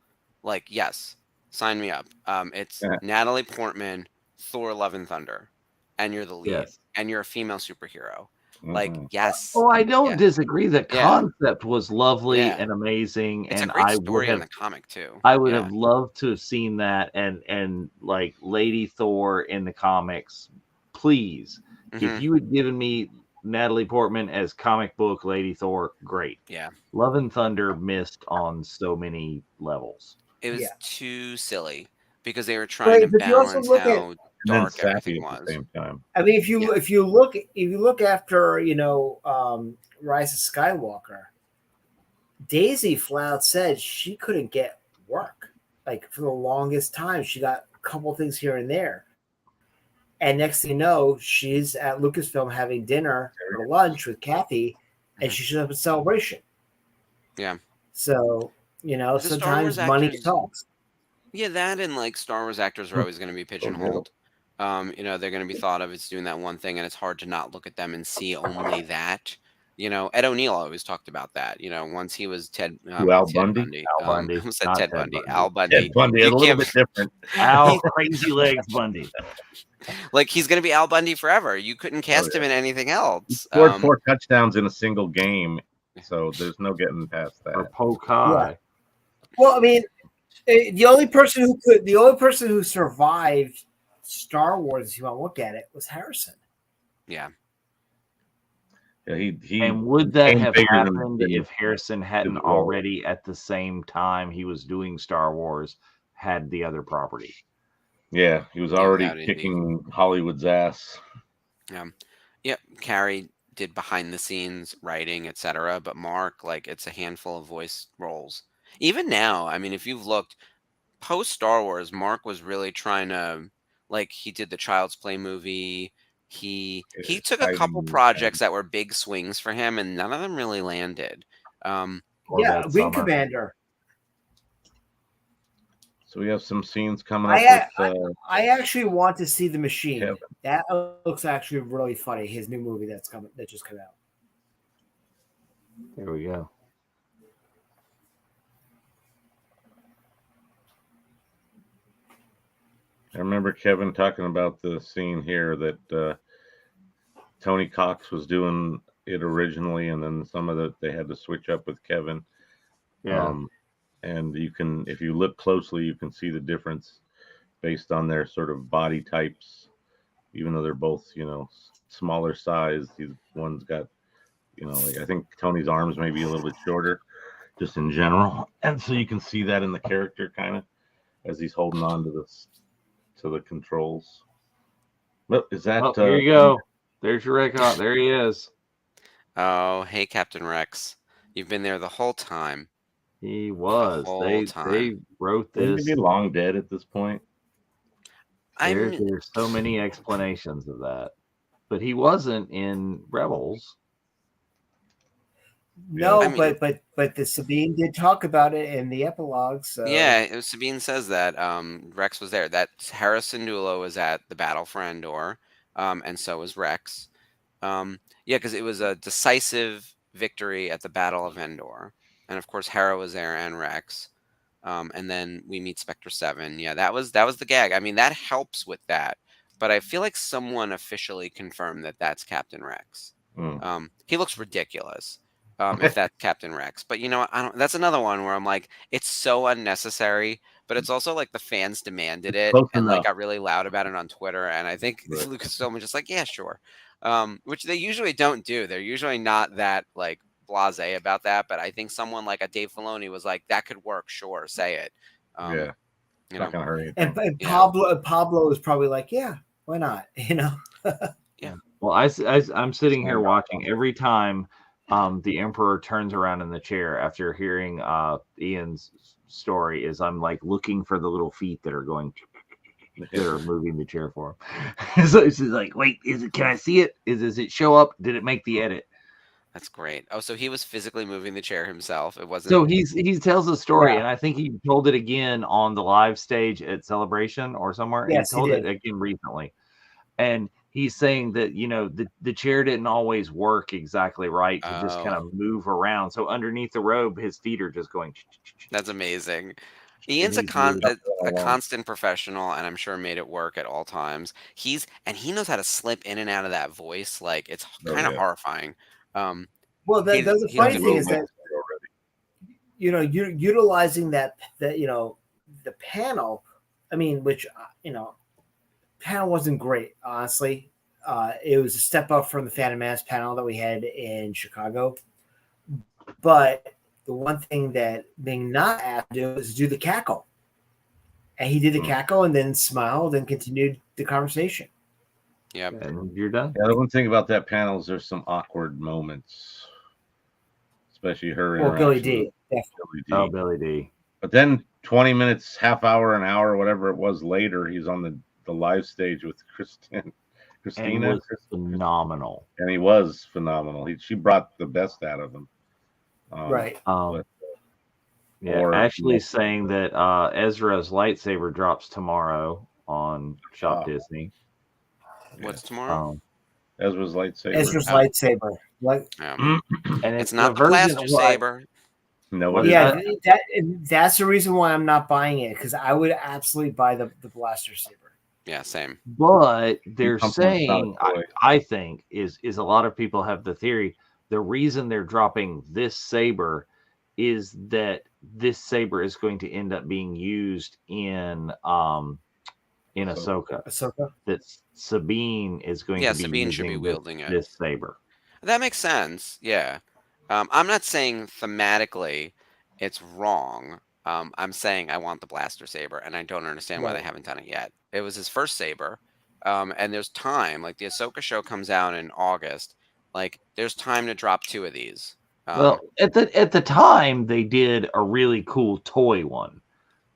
Like, yes, sign me up. It's Yeah. Natalie Portman, Thor: Love and Thunder, and you're the lead, Yes. and you're a female superhero. Mhm. Like, yes. Oh, I don't Yeah. disagree. The Yeah. concept was lovely Yeah. and amazing, It's and a great I would story in have the comic too. I would Yeah. have loved to have seen that and like Lady Thor in the comics. Please, if Mhm. you had given me Natalie Portman as comic book Lady Thor, great. Yeah. Love and Thunder missed on so many levels. It was Yeah. too silly because they were trying to But you also balance look at. how And then dark sappy everything at the was. same time. I mean, if Yeah. you look after Rise of Skywalker, Daisy flat out said she couldn't get work. Like for the longest time, she got a couple things here and there. And next thing you know, she's at Lucasfilm having dinner or lunch with Kathy, and Mhm. she shows up at Celebration. Yeah. So, The Star sometimes Wars money actors- talks. Yeah, that and like Star Wars actors are always going to be pigeonholed. They're going to be thought of as doing that one thing, and it's hard to not look at them and see only that. Ed O'Neill always talked about that. Once he was Ted Al Ted Bundy? Al Bundy, I almost said not Ted Ted Bundy. Bundy. Al Bundy. Ted Bundy, You a little can't- bit different. Al Crazy Legs Bundy. Like he's going to be Al Bundy forever. You couldn't cast him in anything else. Scored 4 touchdowns in a single game, so there's no getting past Or that. Pokai. Well, I mean, the only person who survived Star Wars, if you want to look at it, was Harrison. Yeah. Yeah, he And would that came have bigger than happened the- if Harrison hadn't the role. already, at the same time he was doing Star Wars, had the other property? Yeah, he was already without Indy. kicking Hollywood's ass. Yep. Carrie did behind the scenes writing, etc. But Mark, like, it's a handful of voice roles. Even now, I mean, if you've looked post Star Wars, Mark was really trying to, like, he did the Child's Play movie. He took a couple Titan, projects that were big swings for him, and none of them really landed. Yeah, Corvette Wing Summer. Commander. So we have some scenes coming up I actually want to see The Machine. Kevin. That looks actually really funny. His new movie that just came out. There we go. I remember Kevin talking about the scene here that Tony Cox was doing it originally, and then some of they had to switch up with Kevin. Yeah. And you can, if you look closely, you can see the difference based on their sort of body types. Even though they're both, smaller size, these one's got, like I think Tony's arms may be a little bit shorter, just in general, and so you can see that in the character kind of as he's holding on to the controls. But is that? Here you go. There's your record. There he is. Oh, hey, Captain Rex. You've been there the whole time. He was. whole They time. wrote Wouldn't this. he be long dead at this point? There's so many explanations of that, but he wasn't in Rebels. No, I mean- but the Sabine did talk about it in the epilogue. So Yeah, Sabine says that Rex was there. That Harrison Dulo was at the battle for Endor, and so was Rex. Because it was a decisive victory at the Battle of Endor, and of course Hera was there and Rex. And then we meet Spectre 7. Yeah, that was the gag. I mean, that helps with that, but I feel like someone officially confirmed that that's Captain Rex. He looks ridiculous. If that's Captain Rex, but I don't. That's another one where I'm like, it's so unnecessary. but it's also like the fans demanded it Close and like enough. got really loud about it on Twitter. And I think Right. Lucasfilm was just like, yeah, sure. Which they usually don't do. They're usually not that like blasé about that. But I think someone like a Dave Filoni was like, that could work. Sure, say it. Yeah. You It's know, not gonna hurt And, anything. and Pablo was probably like, yeah, why not? You know. Well, I'm sitting here watching every time the Emperor turns around in the chair after hearing Ian's story. Is I'm like looking for the little feet that are going that are moving the chair for him. So it's like, wait, can I see it? Does it show up? Did it make the edit? That's great. Oh, so he was physically moving the chair himself. It wasn't. So he tells the story, Yeah. and I think he told it again on the live stage at Celebration or somewhere. Yes, he told he it did. again recently, and he's saying that the chair didn't always work exactly right to just kind of move around. So underneath the robe, his feet are just going. That's amazing. Ian's a constant professional, and I'm sure made it work at all times. He knows how to slip in and out of that voice. Like it's kind of horrifying. Well, the funny thing is that you're utilizing that the panel. I mean, which panel wasn't great, honestly. It was a step up from the Phantom Menace panel that we had in Chicago. But the one thing that Bing not asked to do was do the cackle. And he did the cackle and then smiled and continued the conversation. Yeah. And you're done. Yeah, the one thing about that panel is there's some awkward moments. Especially her Well, Billy D. interaction with Billy D. Oh, Billy D. But then 20 minutes, half hour, an hour, whatever it was later, he's on the live stage with Christina. And was phenomenal. And he was phenomenal. She brought the best out of him. Right. Ashley's saying that Ezra's lightsaber drops tomorrow on Shop Disney. What's tomorrow? Ezra's lightsaber. Lightsaber. And it's not the blaster saber. No, yeah, that's the reason why I'm not buying it, because I would absolutely buy the blaster saber. Yeah, same. But they're saying, I think, is a lot of people have the theory, the reason they're dropping this saber is that this saber is going to end up being used in Ahsoka. That Sabine is going to be Sabine should be wielding this saber. That makes sense. Yeah. I'm not saying thematically it's wrong. I'm saying I want the blaster saber, and I don't understand why they haven't done it yet. It was his first saber, and there's time. Like the Ahsoka show comes out in August. Like there's time to drop 2 of these. Well, at the time they did a really cool toy one,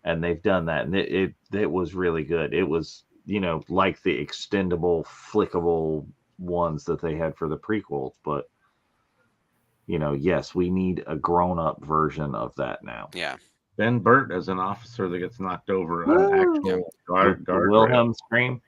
and they've done that, and it was really good. It was like the extendable, flickable ones that they had for the prequels, but yes, we need a grown-up version of that now. Yeah. Ben Burt as an officer that gets knocked over an actual guard Wilhelm scream.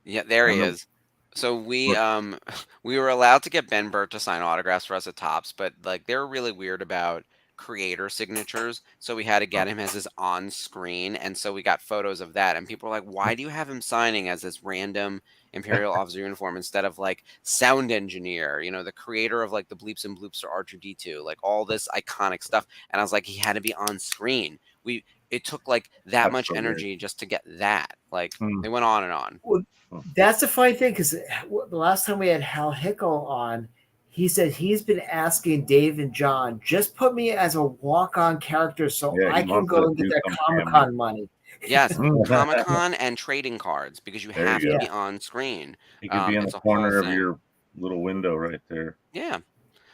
Yeah, there he is. So we were allowed to get Ben Burt to sign autographs for us at Topps, but like they were really weird about creator signatures, so we had to get him as his on screen, and so we got photos of that, and people were like, why do you have him signing as this random Imperial officer uniform instead of like sound engineer, the creator of like the bleeps and bloops for R2D2, like all this iconic stuff? And I was like, he had to be on screen. It took like that much energy just to get that. Like they went on and on. Well, that's the funny thing, because the last time we had Hal Hickel on, he said he's been asking Dave and John, just put me as a walk-on character so I can go and get that Comic-Con money. Yes, Comic-Con and trading cards, because you have to be on screen. He could be in the corner of your little window right there. Yeah.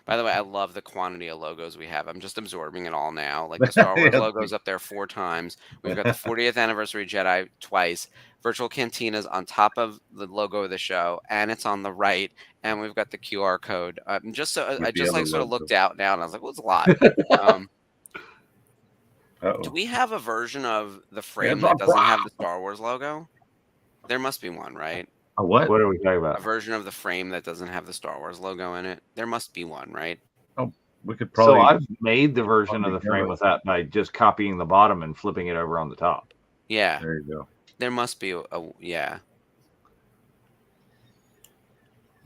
By the way, I love the quantity of logos we have. I'm just absorbing it all now. Like the Star Wars logo's up there 4 times. We've got the 40th anniversary Jedi twice. Virtual Cantina's on top of the logo of the show, and it's on the right. And we've got the QR code. I just like sort of looked out now, and I was like, well, it's a lot. Do we have a version of the frame that doesn't have the Star Wars logo? There must be one, right? A what? What are we talking about? A version of the frame that doesn't have the Star Wars logo in it. There must be one, right? Oh, we could probably. So I've made the version of the frame with that by just copying the bottom and flipping it over on the top. Yeah. There you go. There must be yeah.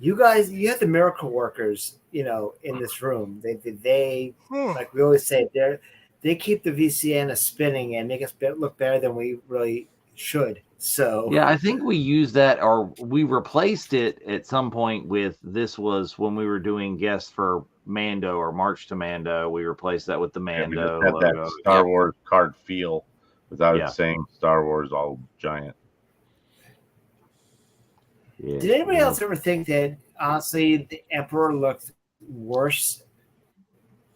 You guys, you have the miracle workers, in this room. They like we always say, they keep the VCN spinning and make us look better than we really should. So Yeah, I think we used that, or we replaced it at some point with, this was when we were doing guests for Mando or March to Mando. We replaced that with the Yeah, we Mando just had logo. that Star Yep. Wars card feel without Yeah. it saying Star Wars all giant. Yeah. did anybody else ever think that honestly the Emperor looked worse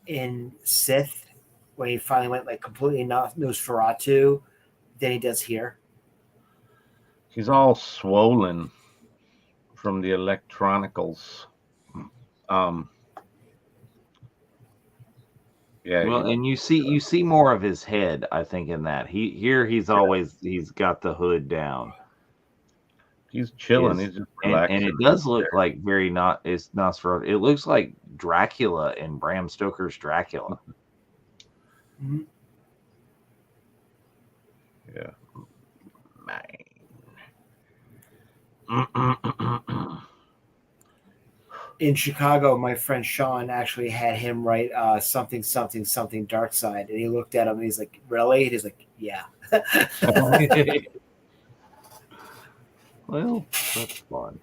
in Sith when he finally went like completely Nosferatu than he does here? He's all swollen from the electronicals. Yeah. Well, and you see more of his head, I think, in that. He's got the hood down. He's chilling. He's just relaxing. And it does look like it's Nosferatu. It looks like Dracula in Bram Stoker's Dracula. Mm-hmm. Yeah. In Chicago, my friend Sean actually had him write something dark side, and he looked at him and he's like, "Really?" And he's like, "Yeah." Well, that's fun.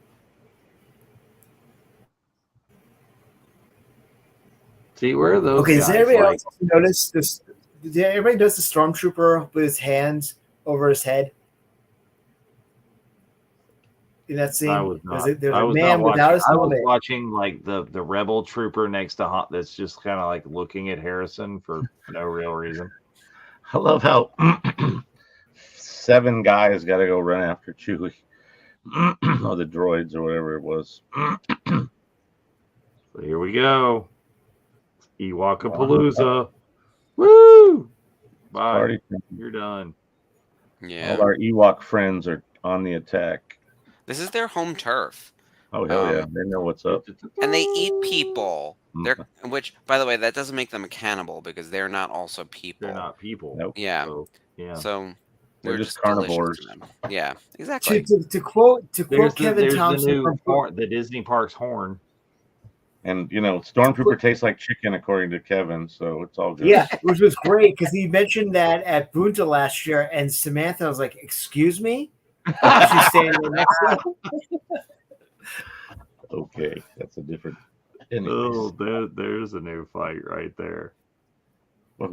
See, where are those Okay, guys? does anybody else notice this? Did everybody notice the stormtrooper with his hands over his head? In that scene, I was not. There's I a was man not without watching. his I was helmet. watching like the rebel trooper next to that's just kind of like looking at Harrison for no real reason. I love how 7 guys got to go run after Chewie. Or the droids or whatever it was. So here we go. Ewokapalooza. Woo! Bye. Party. You're done. Yeah. All our Ewok friends are on the attack. This is their home turf. Oh, hell yeah. They know what's up. And they eat people. Which, by the way, that doesn't make them a cannibal because they're not also people. They're not people. Nope. Yeah. So, yeah. So They're they're just delicious carnivores. to them. Yeah, exactly. To quote Kevin there's Thompson the new from horn, the Disney Parks horn. And, Stormtrooper tastes like chicken, according to Kevin, so it's all good. Yeah, which was great because he mentioned that at Boonta last year, and Samantha was like, "Excuse me?" She's standing next to him. Okay, that's a different. Oh, there's a new fight right there. But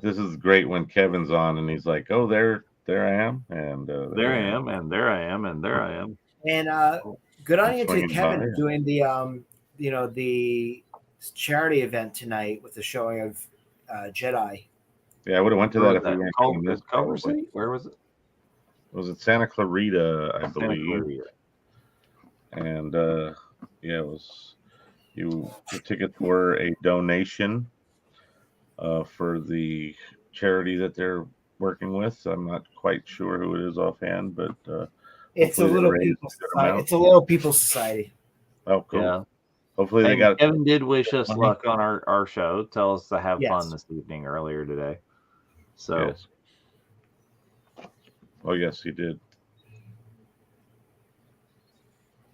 this is great when Kevin's on and he's like, "Oh, there I am," and there I am, and there I am, and there I am. And good on you to Swinging Kevin by. doing the the charity event tonight with the showing of Jedi. Yeah, I would have went to that if we weren't Culver doing this. City? Where was it? Was it Santa Clarita, I Santa believe? Clarita. And yeah, it was. The tickets were a donation for the charity that they're working with. I'm not quite sure who it is offhand, but It's a hopefully they little raised people a good society. amount. It's a little people society. Oh, cool. Yeah. Hopefully they And got. Kevin did wish us money. luck on our show. Tell us to have Yes. fun this evening earlier today. So Yes. Oh yes, he did.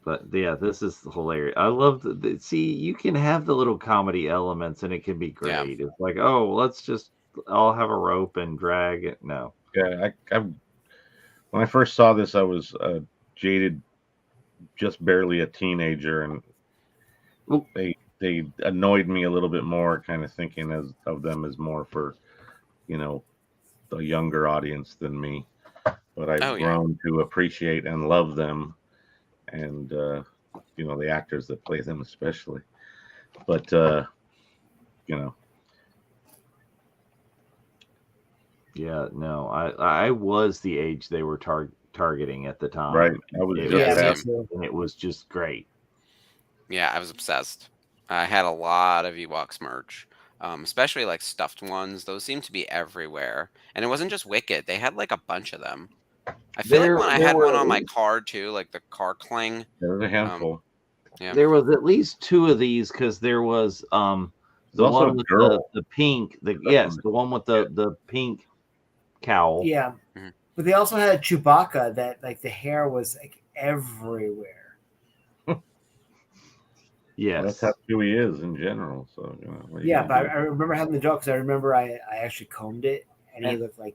But yeah, this is hilarious. I love see, you can have the little comedy elements and it can be great. Yeah. It's like, oh, let's just all have a rope and drag it. No. Yeah, when I first saw this, I was jaded, just barely a teenager, and Oop. they annoyed me a little bit more, kind of thinking of them as more for, a younger audience than me. But I've grown to appreciate and love them, and the actors that play them especially. But Yeah, no, I was the age they were targeting at the time. right, I was It just was- that. so and it was just great. Yeah, I was obsessed. I had a lot of Ewoks merch, especially like stuffed ones. Those seem to be everywhere. And it wasn't just Wicked. They had like a bunch of them. I feel like when I had one on my car too, like the car cling. There was a handful. Yeah. There was at least 2 of these because there was the also one a with girl. the pink, the one with the pink cowl. yeah, Mhm. but they also had Chewbacca that like the hair was like everywhere. Yes. That's how Chewie is in general. So what are you Yeah, gonna but do? I remember having the dog because I remember I actually combed it and he And- looked like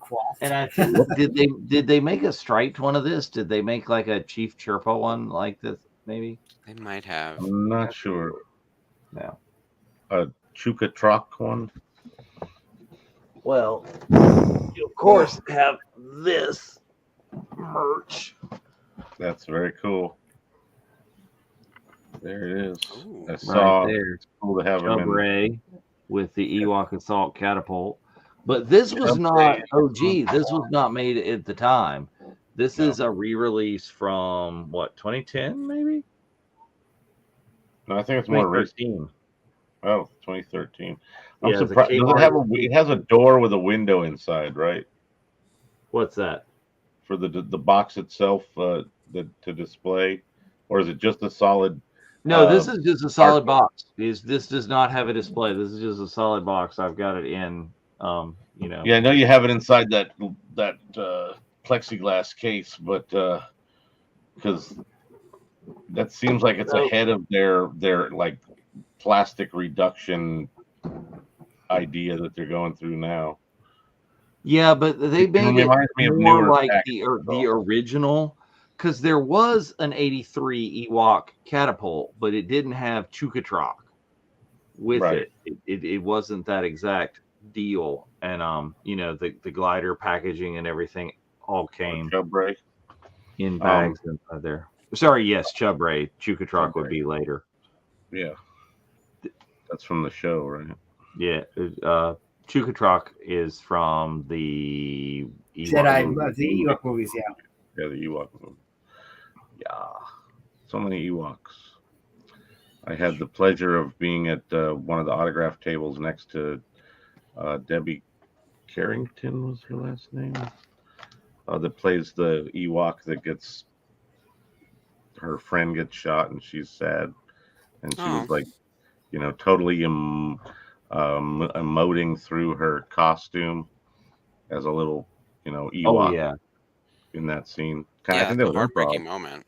Quaff. And I think did they make a striped one of this? Did they make like a Chief Chirpa one like this? Maybe. They might have. I'm not sure. No. A Chuka Truck one. Well, you of course have this merch. That's very cool. There it is. Ooh. I saw. there. It's cool to have them Chub in. Ray with the Ewok Assault Catapult. But this was Chub not Ray. OG. This was not made at the time. This No. is a re-release from what, 2010 maybe? No, I think it's more recent. 2013. Oh, 2013. I'm Yeah, the surprised. Does it Kmart- have it has a door with a window inside, right? What's that? For the box itself to display, or is it just a solid? No, this is just a solid cardboard. box. This does not have a display. This is just a solid box. I've got it in. Yeah, I know you have it inside that plexiglass case, but because that seems like it's ahead of their like plastic reduction idea that they're going through now. Yeah, but they It made it reminds me of more newer like packages, the original, because there was an 83 Ewok catapult, but it didn't have Chukatrak with Right. it. It wasn't that exact deal, and the glider packaging and everything all came Chub Ray. in bags inside there. Sorry, yes, Chub Ray. Chukatrak would Ray. be later. Yeah, that's from the show, right? Yeah, Chukatrak is from the Jedi, movie. the Ewok movies, yeah. Yeah, the Ewok movie. Yeah, so many Ewoks. I had the pleasure of being at one of the autograph tables next to Debbie Carrington was her last name. That plays the Ewok that gets her friend gets shot and she's sad, and she was like, totally emoting through her costume as a little, Ewok. Oh yeah, in that scene. Yeah, I think it's that a was heartbreaking improv. moment.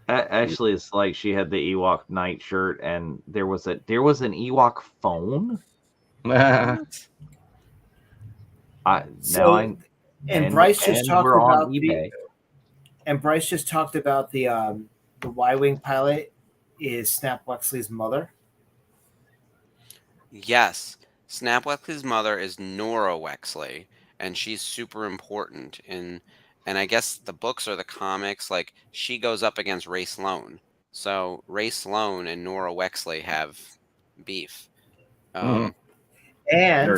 actually, it's like she had the Ewok night shirt, and there was an Ewok phone. Bryce just talked we're on about eBay. And Bryce just talked about the Y-wing pilot is Snap Wexley's mother. Yes, Snap Wexley's mother is Nora Wexley, and she's super important in. And I guess the books or the comics, like she goes up against Ray Sloan. So Ray Sloan and Nora Wexley have beef. And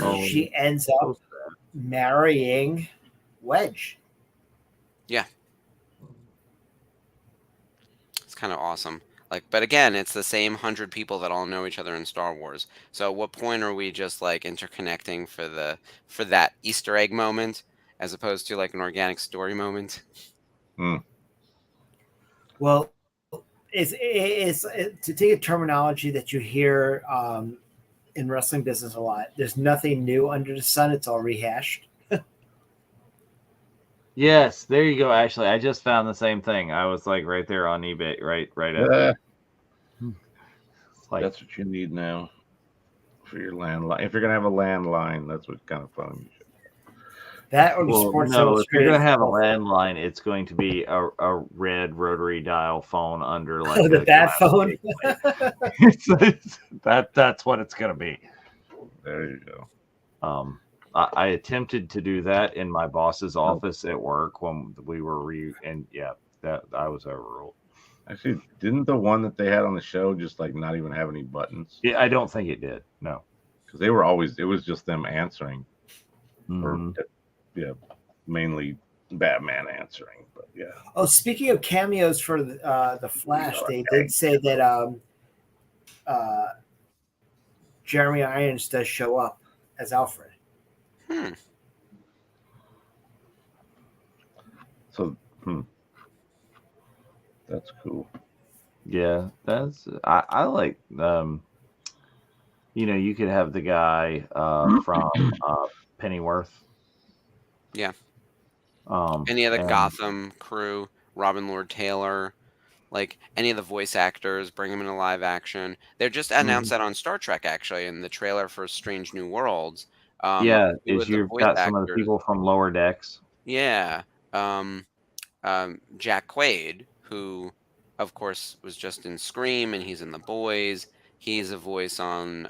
Oh. she ends up marrying Wedge. Yeah. It's kind of awesome. But again, it's the same 100 people that all know each other in Star Wars. So at what point are we just like interconnecting for that Easter egg moment as opposed to like an organic story moment? Well, it's to take a terminology that you hear in wrestling business a lot. There's nothing new under the sun. It's all rehashed. Yes, there you go. Actually, I just found the same thing. I was like right there on eBay, right up. That's what you need now for your landline. If you're gonna have a landline, that's what kind of phone you should have. That or the Sports no, if you're Illustrated. gonna have a landline, it's going to be a red rotary dial phone under like the bad phone. That's what it's gonna be. There you go. I attempted to do that in my boss's office at work when we were that I was overruled. Actually, didn't the one that they had on the show just like not even have any buttons? Yeah, I don't think it did. No, because they were it was just them answering, or mainly Batman answering. But yeah. Oh, speaking of cameos for the Flash, they did say that Jeremy Irons does show up as Alfred. So, that's cool. Yeah, that's I like. You could have the guy from Pennyworth. Yeah. Any of the Gotham crew, Robin Lord Taylor, like any of the voice actors, bring them into live action. They just announced that on Star Trek actually in the trailer for Strange New Worlds. Yeah, Two is of the you've voice got some of the actors, people from Lower Decks. yeah, Jack Quaid, who of course was just in Scream and he's in The Boys. He's a voice on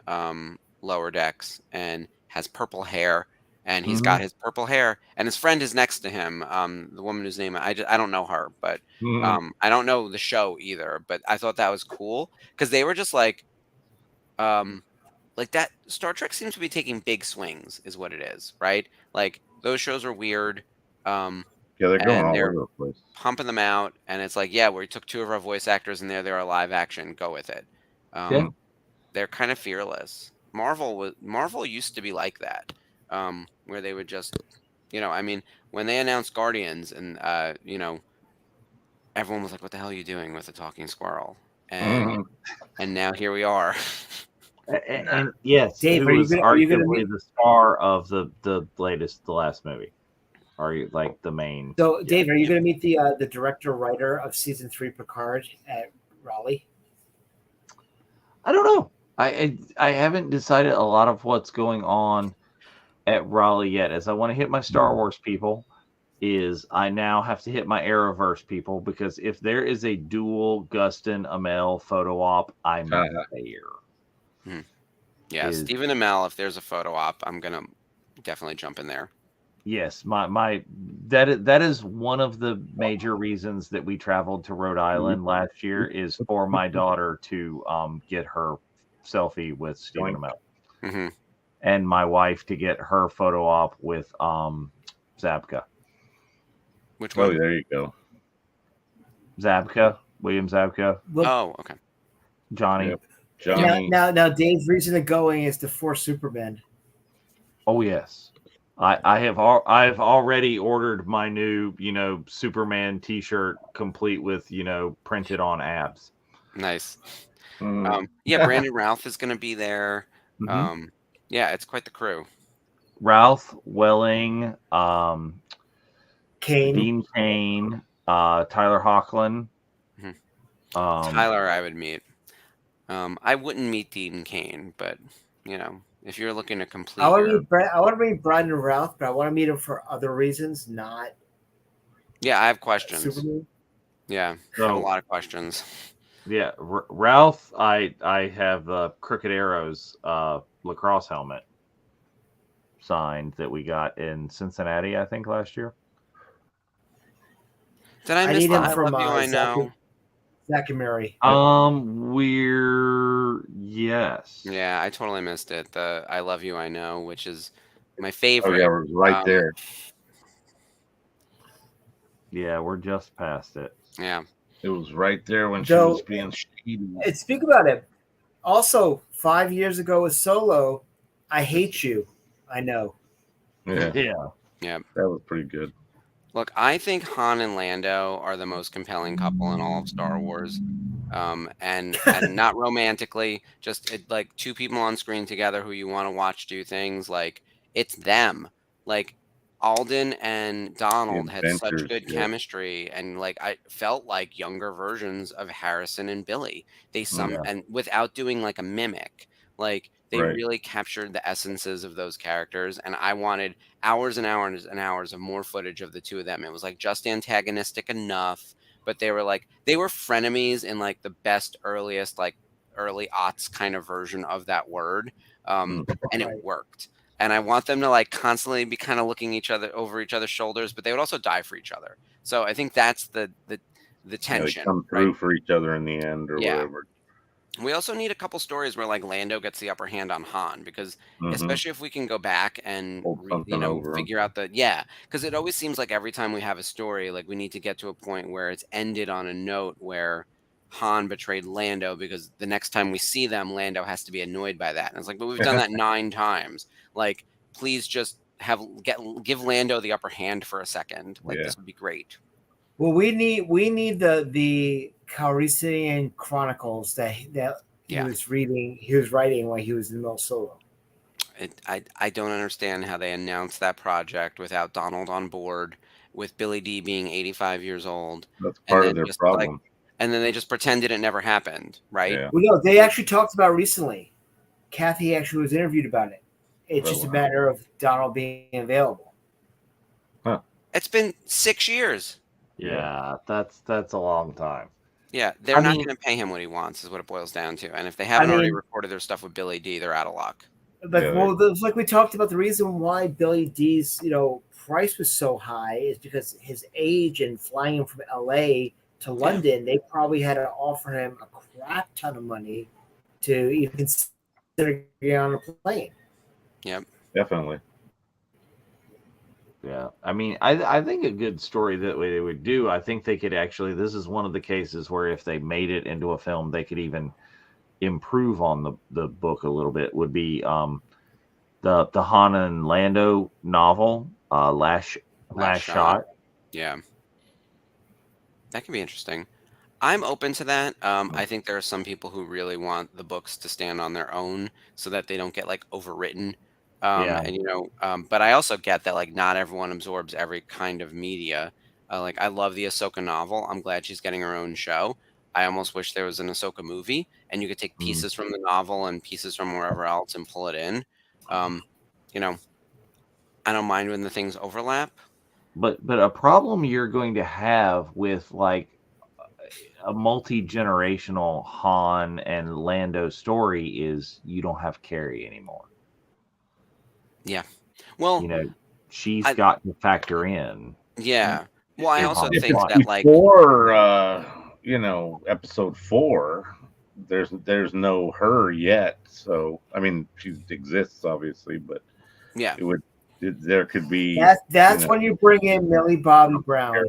Lower Decks and has purple hair. And he's got Mhm. his purple hair, and his friend is next to him. The woman whose name I don't know her, but I don't know the show either. But I thought that was cool because they were just like that. Star Trek seems to be taking big swings, is what it is, right? Like those shows are weird, um, Yeah, they're going and all they're over the place. pumping them out, and it's like, yeah, we took two of our voice actors, and they're live action. Go with it. Yeah. They're kind of fearless. Marvel used to be like that, where they would just, I mean, when they announced Guardians, and everyone was like, "What the hell are you doing with a talking squirrel?" And Mhm. and now here we are. And yes, Dave, who was are you gonna arguably meet? the star of the last movie, or like the main? So, Yeah. Dave, are you Yep. going to meet the director writer of season 3 Picard at Raleigh? I don't know. I haven't decided a lot of what's going on at Raleigh yet. As I want to hit my Star Wars people, is I now have to hit my Arrowverse people, because if there is a dual Gustin Amell photo op, I'm Uh, there. Yeah, Is Stephen Amell. If there's a photo op, I'm gonna definitely jump in there. Yes, my that is one of the major reasons that we traveled to Rhode Island last year, is for my daughter to get her selfie with Stephen Joink. Amell, hmm and my wife to get her photo op with Zabka. Which oh, one? there you go. William Zabka, Look, Oh, okay. Johnny. Yep. Johnny. now, Dave's reason of going is to force Superman. Oh yes. I've already ordered my new, Superman T-shirt, complete with, printed on abs. Nice. Mhm. Yeah, Brandon Routh is gonna be there. Mhm. Yeah, it's quite the crew. Ralph Welling, Kane. Dean Kane, Tyler Hoechlin. Mhm. Um, Tyler, I would meet. I wouldn't meet Dean Kane, but if you're looking to complete your, I want to meet Brandon Routh, but I want to meet him for other reasons, not yeah, I have questions. Superman. Yeah, I have a so lot of questions. yeah, Ralph, I have Crooked Arrows lacrosse helmet signed that we got in Cincinnati, I think, last year. Did I I miss need the him I from love you? I know. Zach and Mary. Yes. Yeah, I totally missed it. The I love you. I know, which is my Oh, favorite. yeah, we're right Um, there. Yeah, we're just past it. Yeah. It was right there when she Though, was being shady. and speak about it. Also, 5 years ago with Solo, I hate you. I know. Yeah, Yeah. Yeah. that was pretty good. Look, I think Han and Lando are the most compelling couple in all of Star Wars. And not romantically, just like two people on screen together who you want to watch do things. Like it's them. Like Alden and The Donald had such adventures. good Yeah. chemistry, and like I felt like younger versions of Harrison and Billy. Yeah. And without doing like a mimic, like they Right. really captured the essences of those characters, and I wanted hours and hours and hours of more footage of the two of them. It was like just antagonistic enough, but they were frenemies in like the best earliest like early aughts kind of version of that word, Mm. and Right. it worked. And I want them to like constantly be kind of looking each other over each other's shoulders, but they would also die for each other. So I think that's the Yeah, they tension, come right? through for each other in the end, or Yeah. whatever. We also need a couple stories where like Lando gets the upper hand on Han, because Mm-hmm. especially if we can go back and Hold something over him. figure out because it always seems like every time we have a story, like we need to get to a point where it's ended on a note where Han betrayed Lando, because the next time we see them, Lando has to be annoyed by that. And it's like, but we've done that 9 times. Like, please just give Lando the upper hand for a second. Like Yeah. this would be great. Well, we need the Calrissian Chronicles that he Yeah. was reading. He was writing while he was in Mel Solo. I don't understand how they announced that project without Donald on board, with Billy D being 85 years old, That's and part of then their just like problem. and then they just pretended it never happened, right? Yeah. Well, no, they actually talked about it recently. Kathy actually was interviewed about it. It's Oh, just a wow. matter of Donald being available. It's been 6 years. Yeah, that's a long time. Yeah, they're I not mean- going to pay him what he wants, is what it boils down to. And if they I haven't already mean- recorded their stuff with Billy D, they're out of luck. Like, Yeah, well, like we talked about, the reason why Billy D's price was so high is because his age and flying him from LA to London, they probably had to offer him a crap ton of money to even consider getting on a plane. Yep. Definitely. Yeah, I mean, I think a good story that way they would do. I think they could actually. This is one of the cases where if they made it into a film, they could even improve on the book a little bit. Would be the Han and Lando novel, Last Shot. Yeah. That can be interesting. I'm open to that. I think there are some people who really want the books to stand on their own so that they don't get like overwritten. Yeah. And but I also get that like not everyone absorbs every kind of media. Like I love the Ahsoka novel. I'm glad she's getting her own show. I almost wish there was an Ahsoka movie and you could take pieces from the novel and pieces from wherever else and pull it in. Um, you know, I don't mind when the things overlap. But a problem you're going to have with like a multi-generational Han and Lando story is you don't have Carrie anymore. Yeah. Well, she's I- got to factor in. yeah. Well, I If also it's think not that like before episode 4, there's no her yet. So I mean, she exists obviously, but yeah. there could be That's when you bring in Millie Bobby Brown.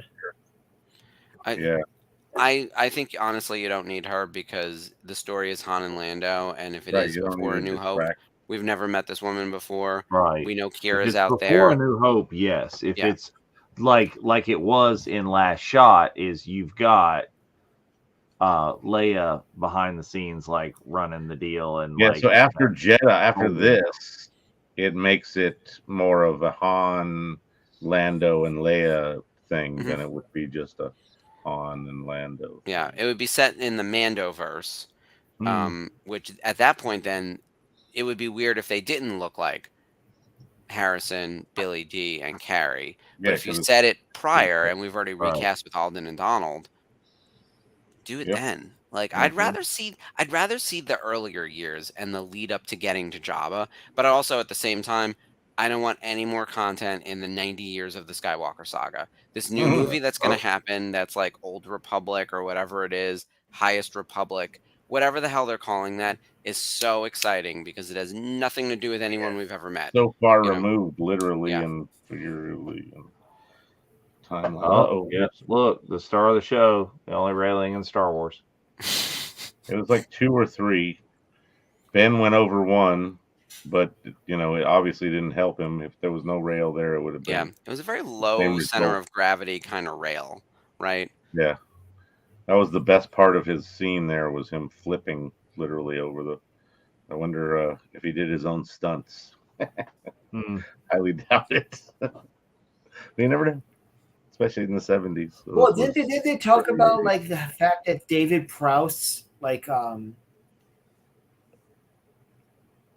I think honestly you don't need her because the story is Han and Lando, and if it is before A New Hope, we've never met this woman before. Right. We know If Kira's it's out before there. A New Hope, yes. If it's like it was in Last Shot, is you've got Leia behind the scenes like running the deal and so after Jedi, this, it makes it more of a Han, Lando, and Leia thing than it would be just a Han and Lando. Yeah, it would be set in the Mandoverse, which at that point then it would be weird if they didn't look like Harrison, Billy D, and Carrie. But if you set it prior and we've already recast with Alden and Donald, do it then. Like I'd rather see the earlier years and the lead up to getting to Jabba, but also at the same time, I don't want any more content in the 90 years of the Skywalker saga. This new movie that's going to happen, that's like Old Republic or whatever it is, Highest Republic, whatever the hell they're calling that, is so exciting because it has nothing to do with anyone we've ever met. So far removed, literally and figuratively. Timeline. Oh, yes. Look, the star of the show, the only railing in Star Wars. It was like 2 or 3. Ben went over 1, but it obviously didn't help him. If there was no rail there, it would have been. Yeah, it was a very low center of gravity kind of rail, right? Yeah, that was the best part of his scene. There was him flipping literally over the. I wonder if he did his own stunts. Highly doubt it. They never did. Especially in the 70s. So well, did they talk about like the fact that David Prowse, like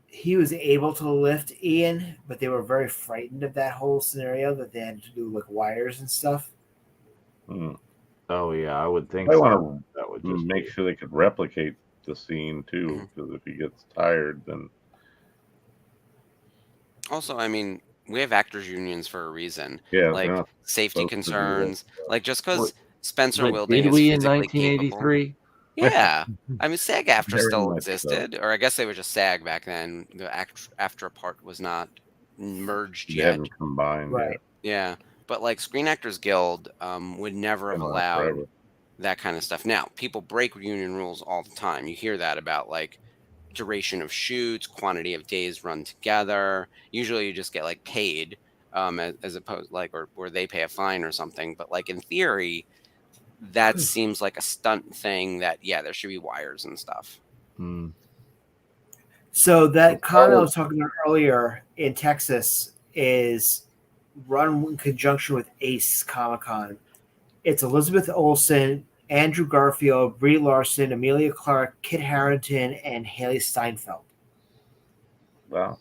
he was able to lift Ian, but they were very frightened of that whole scenario that they had to do like wires and stuff. Oh yeah, I would think I so. want That would to just make sure they could replicate the scene too, because if he gets tired, then. Also, I mean, we have actors unions for a reason. Yeah, like safety concerns. Like just because Spencer Wilding did is we in physically 1983? capable. Yeah, I mean, SAG-AFTRA Very still much so. existed, or I guess they were just SAG back then. The AFTRA part was not merged They yet. hadn't combined. Right. Yeah, but like Screen Actors Guild would never have Been around allowed forever. that kind of stuff. Now, people break union rules all the time. You hear that about like duration of shoots, quantity of days run together. Usually, you just get like paid, as opposed like or they pay a fine or something. But like in theory, that seems like a stunt thing. That there should be wires and stuff. So that con I was talking about earlier in Texas is run in conjunction with Ace Comic Con. It's Elizabeth Olsen, Andrew Garfield, Brie Larson, Amelia Clark, Kit Harington, and Haley Steinfeld. Wow.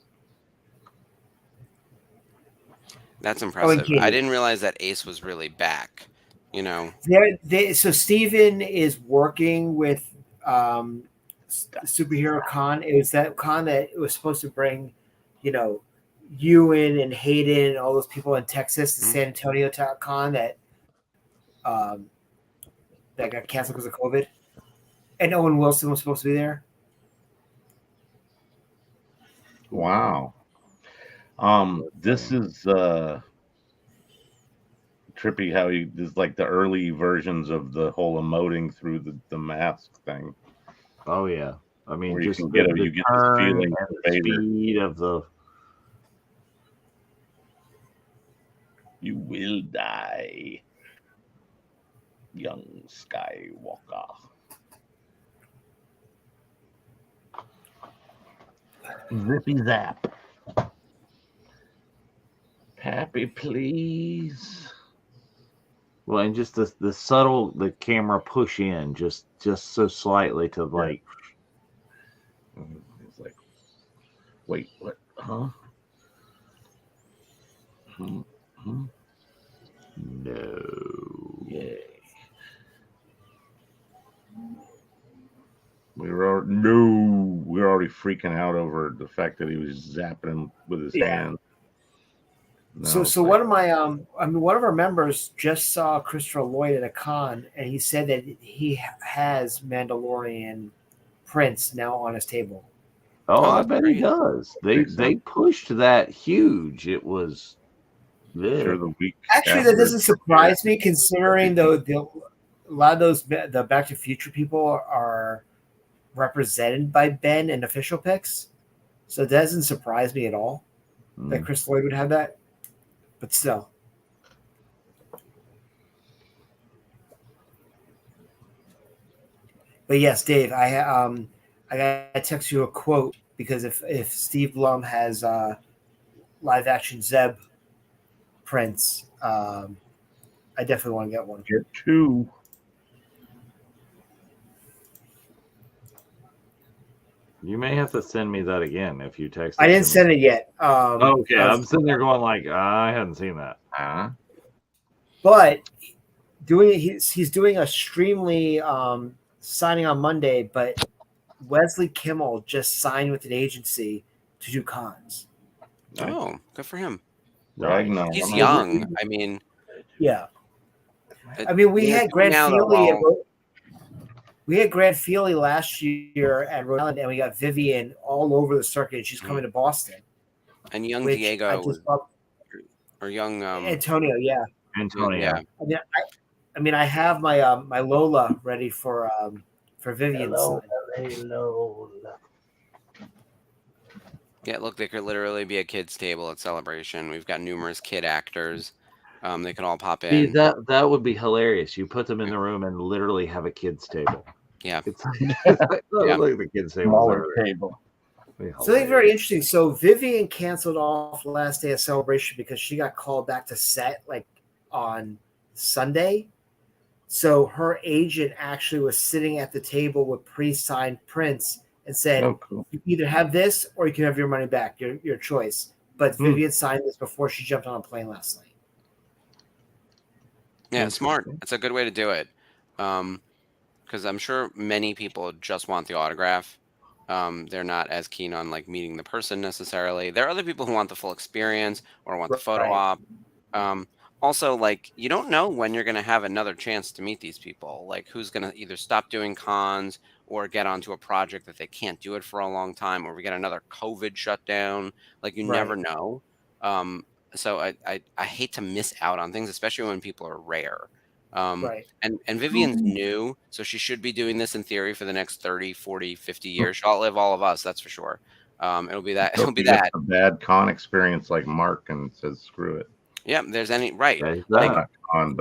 That's impressive. I Katie. didn't realize that Ace was really back. So Steven is working with Superhero Con. It was that con that it was supposed to bring, Ewan and Hayden and all those people in Texas, the San Antonio con that got canceled because of COVID. And Owen Wilson was supposed to be there. Wow. This is trippy how he is like the early versions of the whole emoting through the mask thing. Oh yeah, I mean, where just you get this feeling and the speed of the. You will die, young Skywalker. Zippy zap. Happy, please. Well, and just the camera push in just so slightly to like. It's like, wait, what? Huh? No. Yay. We were already freaking out over the fact that he was zapping him with his hand. No, so one of my one of our members just saw Christopher Lloyd at a con, and he said that he has Mandalorian prints now on his table. Oh, I bet he does. They pushed that huge. It was sure the week. Actually, that doesn't surprise me, considering a lot of those the Back to the Future people are represented by Ben in official picks, so it doesn't surprise me at all that Chris Lloyd would have that. But still. But yes, Dave, I gotta text you a quote because if Steve Blum has live action Zeb prints, I definitely want to get one. Get two. You may have to send me that again if you text. I didn't send it yet. Okay, I'm sitting there going like, I hadn't seen that. But he's doing a Streamly signing on Monday, but Wesley Kimmel just signed with an agency to do cons. Oh, good for him. Right. He's young. I mean, yeah. I mean, we had Grant Feely. We had Grant Feely last year at Rhode Island, and we got Vivian all over the circuit. She's coming to Boston. And young Diego or young Antonio, yeah. Antonio. Yeah. I mean, I have my my Lola ready for Vivian. Lola. Yeah, look, they could literally be a kids' table at Celebration. We've got numerous kid actors. They could all pop in. See, that would be hilarious. You put them in the room and literally have a kids' table. Yeah. It's like the kids' table. Something very interesting. So Vivian canceled off the last day of Celebration because she got called back to set like on Sunday. So her agent actually was sitting at the table with pre-signed prints and said, You either have this or you can have your money back, your choice. But Vivian signed this before she jumped on a plane last night. Yeah, smart. It's a good way to do it. Because I'm sure many people just want the autograph. They're not as keen on like meeting the person necessarily. There are other people who want the full experience or want the photo op. Also, like, you don't know when you're going to have another chance to meet these people. Like, who's going to either stop doing cons or get onto a project that they can't do it for a long time, or we get another COVID shutdown. Like, you never know. So I hate to miss out on things, especially when people are rare. And Vivian's new, so she should be doing this in theory for the next 30, 40, 50 years. She'll outlive all of us, that's for sure. It'll be that. It'll be that. A bad con experience like Mark and says, screw it. Yeah, there's any like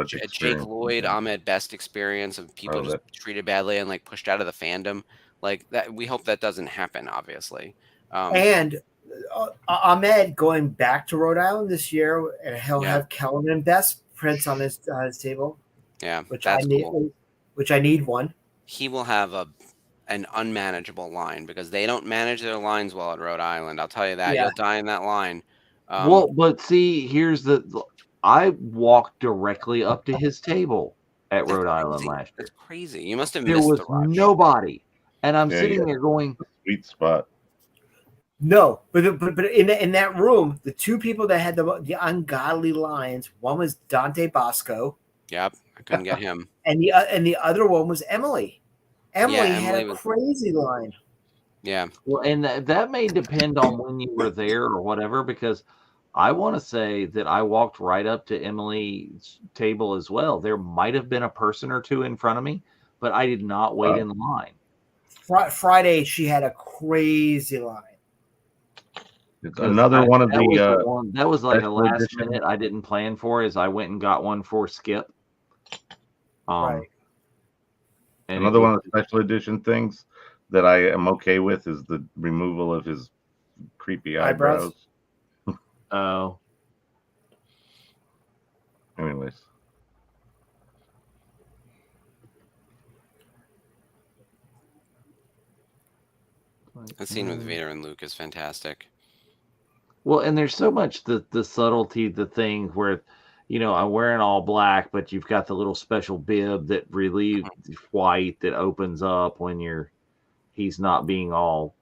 Jake Lloyd, Ahmed Best experience of people just treated badly and like pushed out of the fandom. Like that, we hope that doesn't happen, obviously. And Ahmed going back to Rhode Island this year, and he'll have Kellen and Best prints on his table. Yeah, which that's cool. which I need one. He will have an unmanageable line because they don't manage their lines well at Rhode Island. I'll tell you that. Yeah. You'll die in that line. Well, but see, I walked directly up to his table at That's Rhode Island crazy. last year. That's crazy. You must have There missed was the rush. nobody, and I'm Yeah, sitting yeah. there going, Sweet spot. No, but in that room, the two people that had the ungodly lines, one was Dante Bosco, Yep, I couldn't get him. and the other one was Emily. Emily had Emily a was- crazy line. Yeah, well, and that may depend on when you were there or whatever, because I want to say that I walked right up to Emily's table as well. There might have been a person or two in front of me, but I did not wait in the line. Friday, she had a crazy line. It's another one of that was like a special last edition. minute I didn't plan for. Is I went and got one for Skip. Right. And Another one of the special edition things that I am okay with is the removal of his creepy eyebrows. Oh. Anyways. the scene with Vader and Luke is fantastic. Well, and there's so much the subtlety, the thing where, I'm wearing all black, but you've got the little special bib that relieves white that opens up when he's not being all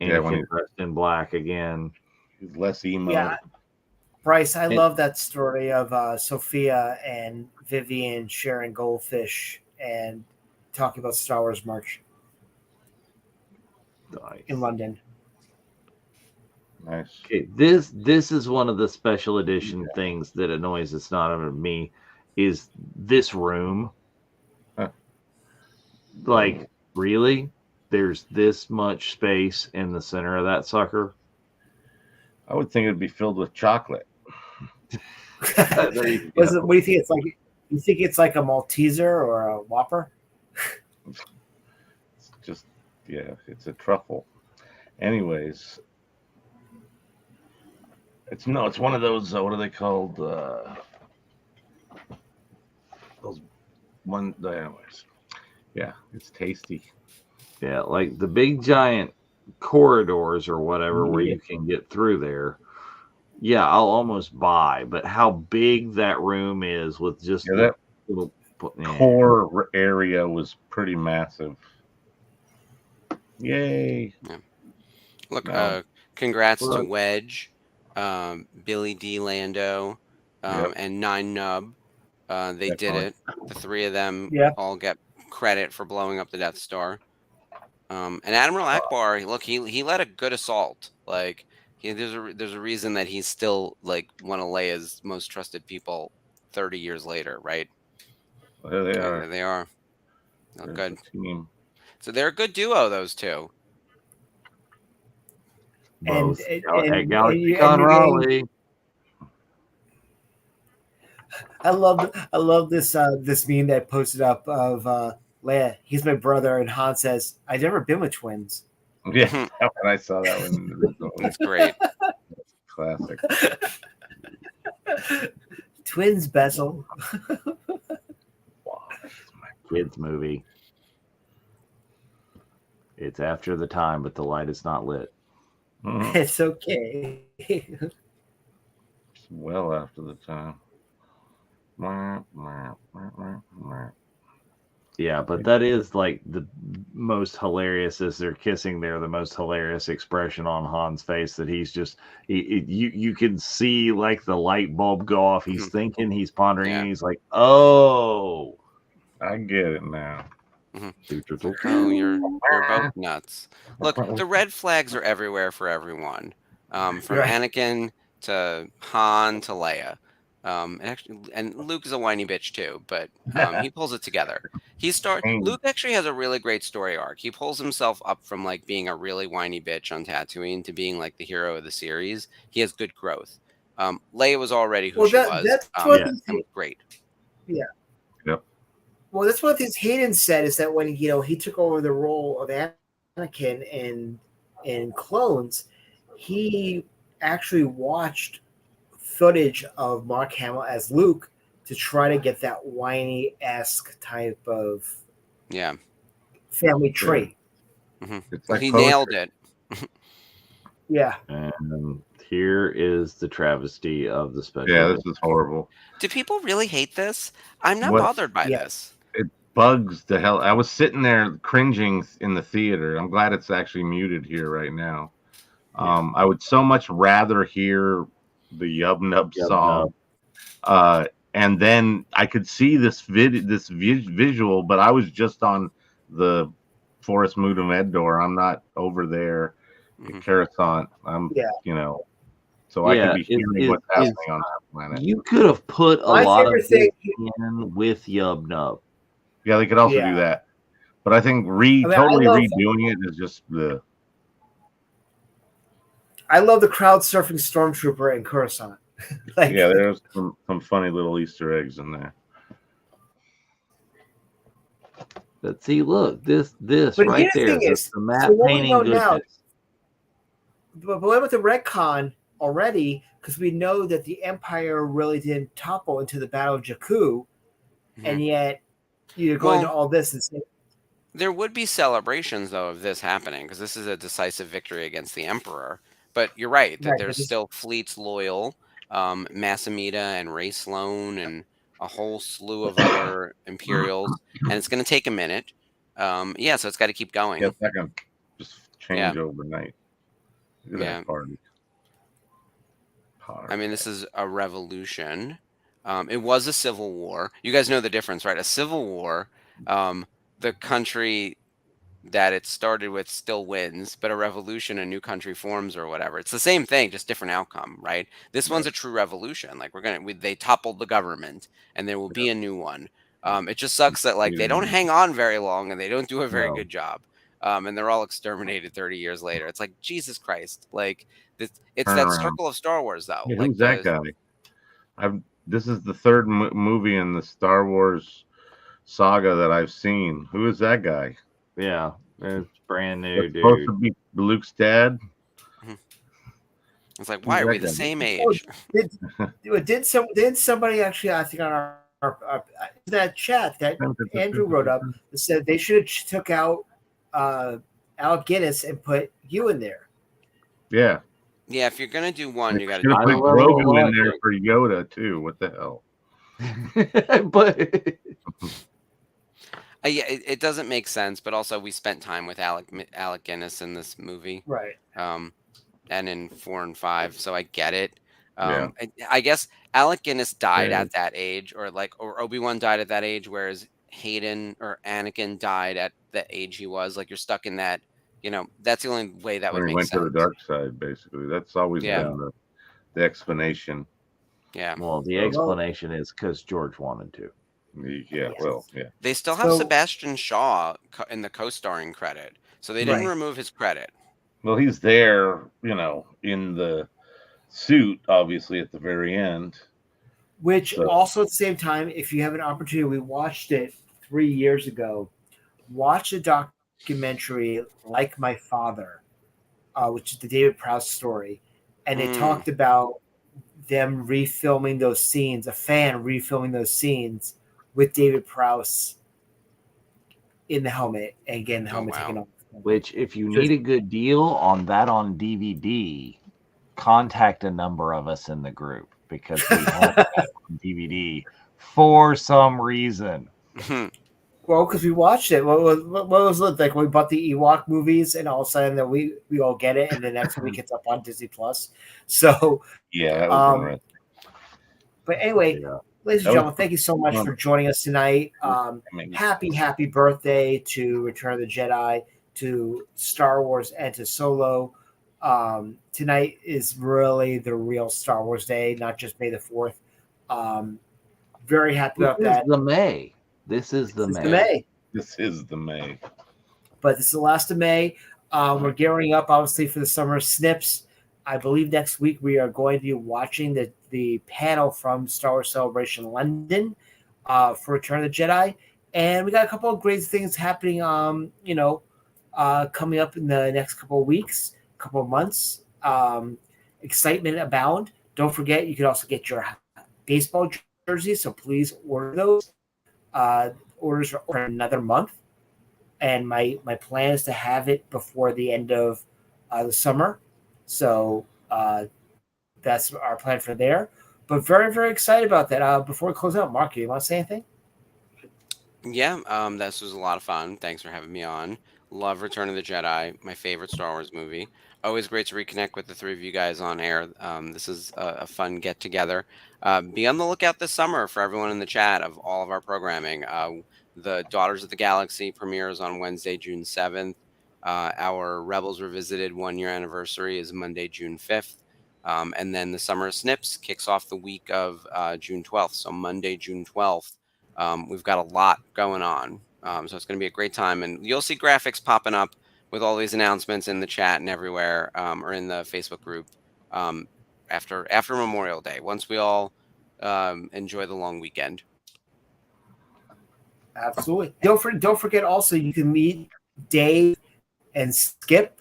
Anakin dressed in black again. He's less emo. Yeah, Bryce, I love that story of Sophia and Vivian sharing goldfish and talking about Star Wars merch in London. Nice. Okay, this is one of the special edition things that annoys us not of me is this room. Huh. Like, really? There's this much space in the center of that sucker? I would think it'd be filled with chocolate. What do you think it's like? You think it's like a Malteser or a Whopper? It's just, it's a truffle. Anyways, it's one of those. What are they called? Those one. Anyways, yeah, it's tasty. Yeah, like the big giant corridors or whatever where you can get through there. Yeah, I'll almost buy, but how big that room is with just that little core area was pretty massive. Yay! Yeah. Look, congrats to Wedge, Billy D. Lando, and Nine Nub. They did it. The three of them all get credit for blowing up the Death Star. And Admiral Akbar, look, he led a good assault. Like, there's a reason that he's still like one of Leia's most trusted people 30 years later, right? Well, there they are. There they are. Oh, good. Team. So they're a good duo, those two. Both. And Raleigh. I love this meme that I posted up of Leia. He's my brother, and Han says, "I've never been with twins." Yeah, and I saw that one. That's great. Classic. Twins, Bezel. Wow, Kids movie. It's after the time, but the light is not lit. It's okay. It's well after the time. Yeah, but that is like the most hilarious as they're kissing there, the most hilarious expression on Han's face that he's just, you can see like the light bulb go off. He's thinking, he's pondering, and he's like, oh. I get it now. Oh, you're both nuts. Look, the red flags are everywhere for everyone. From Anakin to Han to Leia. And Luke is a whiny bitch too, but he pulls it together. Luke actually has a really great story arc. He pulls himself up from like being a really whiny bitch on Tatooine to being like the hero of the series. He has good growth. Leia was already who she was. That's was great. Yeah. Yep. Well, that's one of the things Hayden said is that when he took over the role of Anakin in Clones, he actually watched footage of Mark Hamill as Luke to try to get that whiny-esque type of Yeah. family trait. Mm-hmm. It's Well, like he poetry. nailed it. Yeah. And here is the travesty of the special. Yeah, this is horrible. Do people really hate this? I'm not What- bothered by Yeah. this. It bugs the hell. I was sitting there cringing in the theater. I'm glad it's actually muted here right now. I would so much rather hear the Yub Nub Yub song. And then I could see this visual, but I was just on the Forest Mood of Endor. I'm not over there Mhm. at Coruscant. I'm, Yeah. you know, so I could be hearing what's happening on that planet. You could have put a My lot of favorite this thing- in with Yub Nub. Yeah, they could also Yeah. do that. But I think I totally love- redoing it is just the. I love the crowd surfing stormtrooper in Coruscant. Like, Yeah, there's some funny little Easter eggs in there. But see, look, this But right here's the there, thing the, is, the map so what we painting know now- goodness. but what with the retcon already, because we know that the Empire really didn't topple into the Battle of Jakku, and yet you're going to Well- all this and say, There would be celebrations, though, of this happening, because this is a decisive victory against the Emperor. But you're right, that Right, but there's this- still fleets loyal, Massamita and Ray Sloan and a whole slew of other Imperials, and it's going to take a minute. Yeah, so it's got to keep going. Yeah, that can just change overnight. Look at Yeah. that party. I mean, this is a revolution. It was a civil war. You guys know the difference, right? A civil war, the country that it started with still wins, but a revolution, a new country forms or whatever. It's the same thing, just different outcome, right? This one's a true revolution. Like they toppled the government, and there will be a new one. It just sucks that like they don't hang on very long, and they don't do a very good job. And they're all exterminated 30 years later. It's like Jesus Christ, like it's Turn that around. circle of Star Wars, though. Yeah, like who's that guy? This is the third movie in the Star Wars saga that I've seen. Who is that guy? Yeah, it's brand new, It's supposed dude. to be Luke's dad. It's like, why are we the that guy? same age? did somebody actually, I think on our that chat that Andrew wrote up that said they should have took out Alec Guinness and put you in there. Yeah. Yeah, if you're gonna do one, you got to Should do have put I love Grogu it. in there for Yoda too. What the hell? But Yeah, it doesn't make sense, but also we spent time with Alec Guinness in this movie, Right. and in 4 and 5, so I get it. Yeah. I guess Alec Guinness died Yeah. at that age, or Obi-Wan died at that age, whereas Hayden or Anakin died at the age he was. Like, you're stuck in that. That's the only way that would When he make went sense. to the dark side, basically. That's always been the explanation. Yeah. well, the explanation is because George wanted to. Yeah. Well. Yeah. They still have So- Sebastian Shaw in the co-starring credit, so they didn't Right. remove his credit. Well, he's there, in the suit, obviously at the very end. Which So- also at the same time, if you have an opportunity, we watched it 3 years ago. Watch the documentary Like My Father, which is the David Prowse story. And they talked about them refilming those scenes, a fan refilming those scenes with David Prowse in the helmet and getting the helmet wow. taken off. Which, if you need a good deal on that on DVD, contact a number of us in the group because we have that on DVD for some reason. Well, because we watched it. What was it like? We bought the Ewok movies, and all of a sudden that we all get it, and the next week it's up on Disney Plus. So, Yeah, that was interesting. but anyway, Yeah. ladies That and was gentlemen, thank you so much for joining us tonight. Amazing. Happy birthday to Return of the Jedi, to Star Wars, and to Solo. Tonight is really the real Star Wars day, not just May the 4th. Very happy about This is that. the May. This is the This is May. the May. This is the May. But this is the last of May. We're gearing up, obviously, for the summer snips. I believe next week we are going to be watching the panel from Star Wars Celebration London for Return of the Jedi. And we got a couple of great things happening, coming up in the next couple of weeks, couple of months. Excitement abound. Don't forget, you can also get your baseball jerseys, so please order those. Orders are for another month, and my plan is to have it before the end of the summer. So that's our plan for there. But very, very excited about that. Before we close out, Mark, you want to say anything? Yeah, this was a lot of fun. Thanks for having me on. Love Return of the Jedi, my favorite Star Wars movie. Always great to reconnect with the three of you guys on air. This is a fun get together. Be on the lookout this summer for everyone in the chat of all of our programming. The Daughters of the Galaxy premieres on Wednesday, June 7th. Our Rebels Revisited 1 year anniversary is Monday, June 5th. And then the Summer of Snips kicks off the week of June 12th. So Monday, June 12th. We've got a lot going on. So it's going to be a great time. And you'll see graphics popping up with all these announcements in the chat and everywhere, or in the Facebook group after Memorial Day, once we all enjoy the long weekend. Absolutely. Don't forget also, you can meet Dave and Skip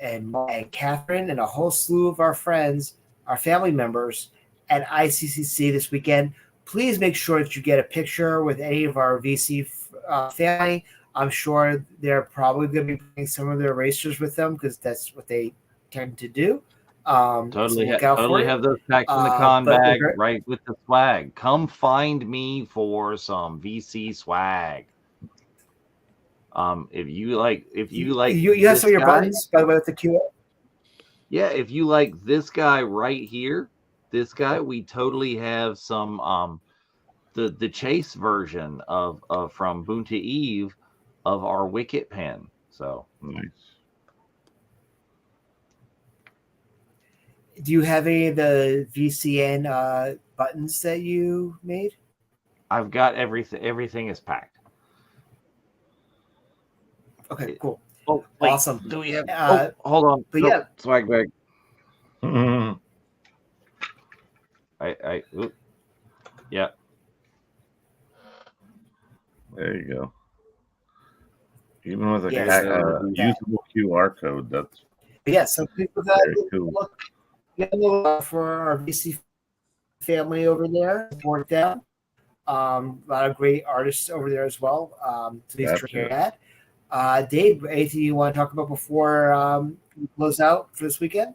and Catherine and a whole slew of our friends, our family members at ICCC this weekend. Please make sure that you get a picture with any of our VC family. I'm sure they're probably going to be bringing some of their racers with them because that's what they tend to do. Totally have those packs in the con bag, right with the swag. Come find me for some VC swag. If you like, you have some of your buttons, by the way, with the QR. Yeah, if you like this guy right here, this guy, we totally have some the chase version of from Boonta Eve of our Wicket pen. So nice. Do you have any of the VCN buttons that you made? I've got everything. Everything is packed. Okay, cool. Oh, wait, awesome. Do we have? Hold on. But yeah, swag bag. Mm-hmm. Yeah. There you go. Even with a usable QR code, that's so people got to look for our VC family over there. Support them. A lot of great artists over there as well. Please hear that. Dave, anything you want to talk about before we close out for this weekend?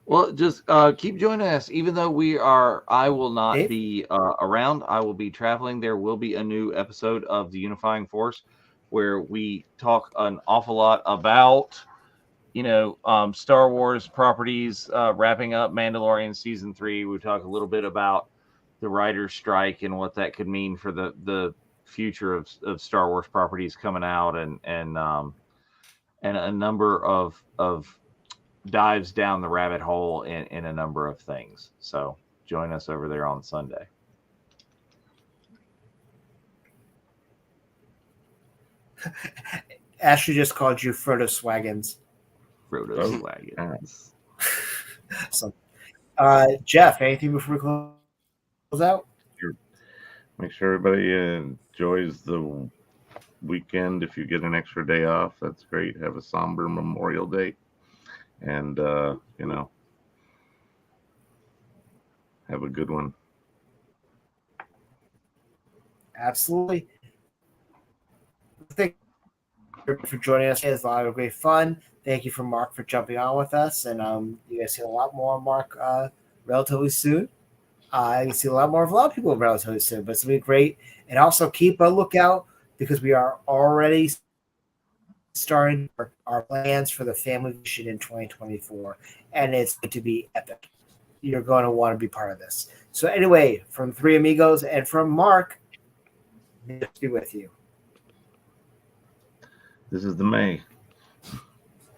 Well, just keep joining us. Even though I will not be around. I will be traveling. There will be a new episode of the Unifying Force where we talk an awful lot about, Star Wars properties, wrapping up Mandalorian season 3. We talk a little bit about the writer's strike and what that could mean for the future of Star Wars properties coming out, and a number of dives down the rabbit hole in a number of things. So join us over there on Sunday. Ashley just called you Frodo Swaggins. Frodo Swaggins. So, Jeff, anything before we close out? Make sure everybody enjoys the weekend. If you get an extra day off, that's great. Have a somber Memorial Day. And, have a good one. Absolutely. Thank you for joining us. It was a lot of great fun. Thank you for Mark for jumping on with us. And you guys see a lot more of Mark relatively soon. You see a lot more of a lot of people relatively soon, but it's going to be great. And also keep a lookout because we are already starting our plans for the family mission in 2024, and it's going to be epic. You're going to want to be part of this. So anyway, from Three Amigos and from Mark, may it be with you. This is the May.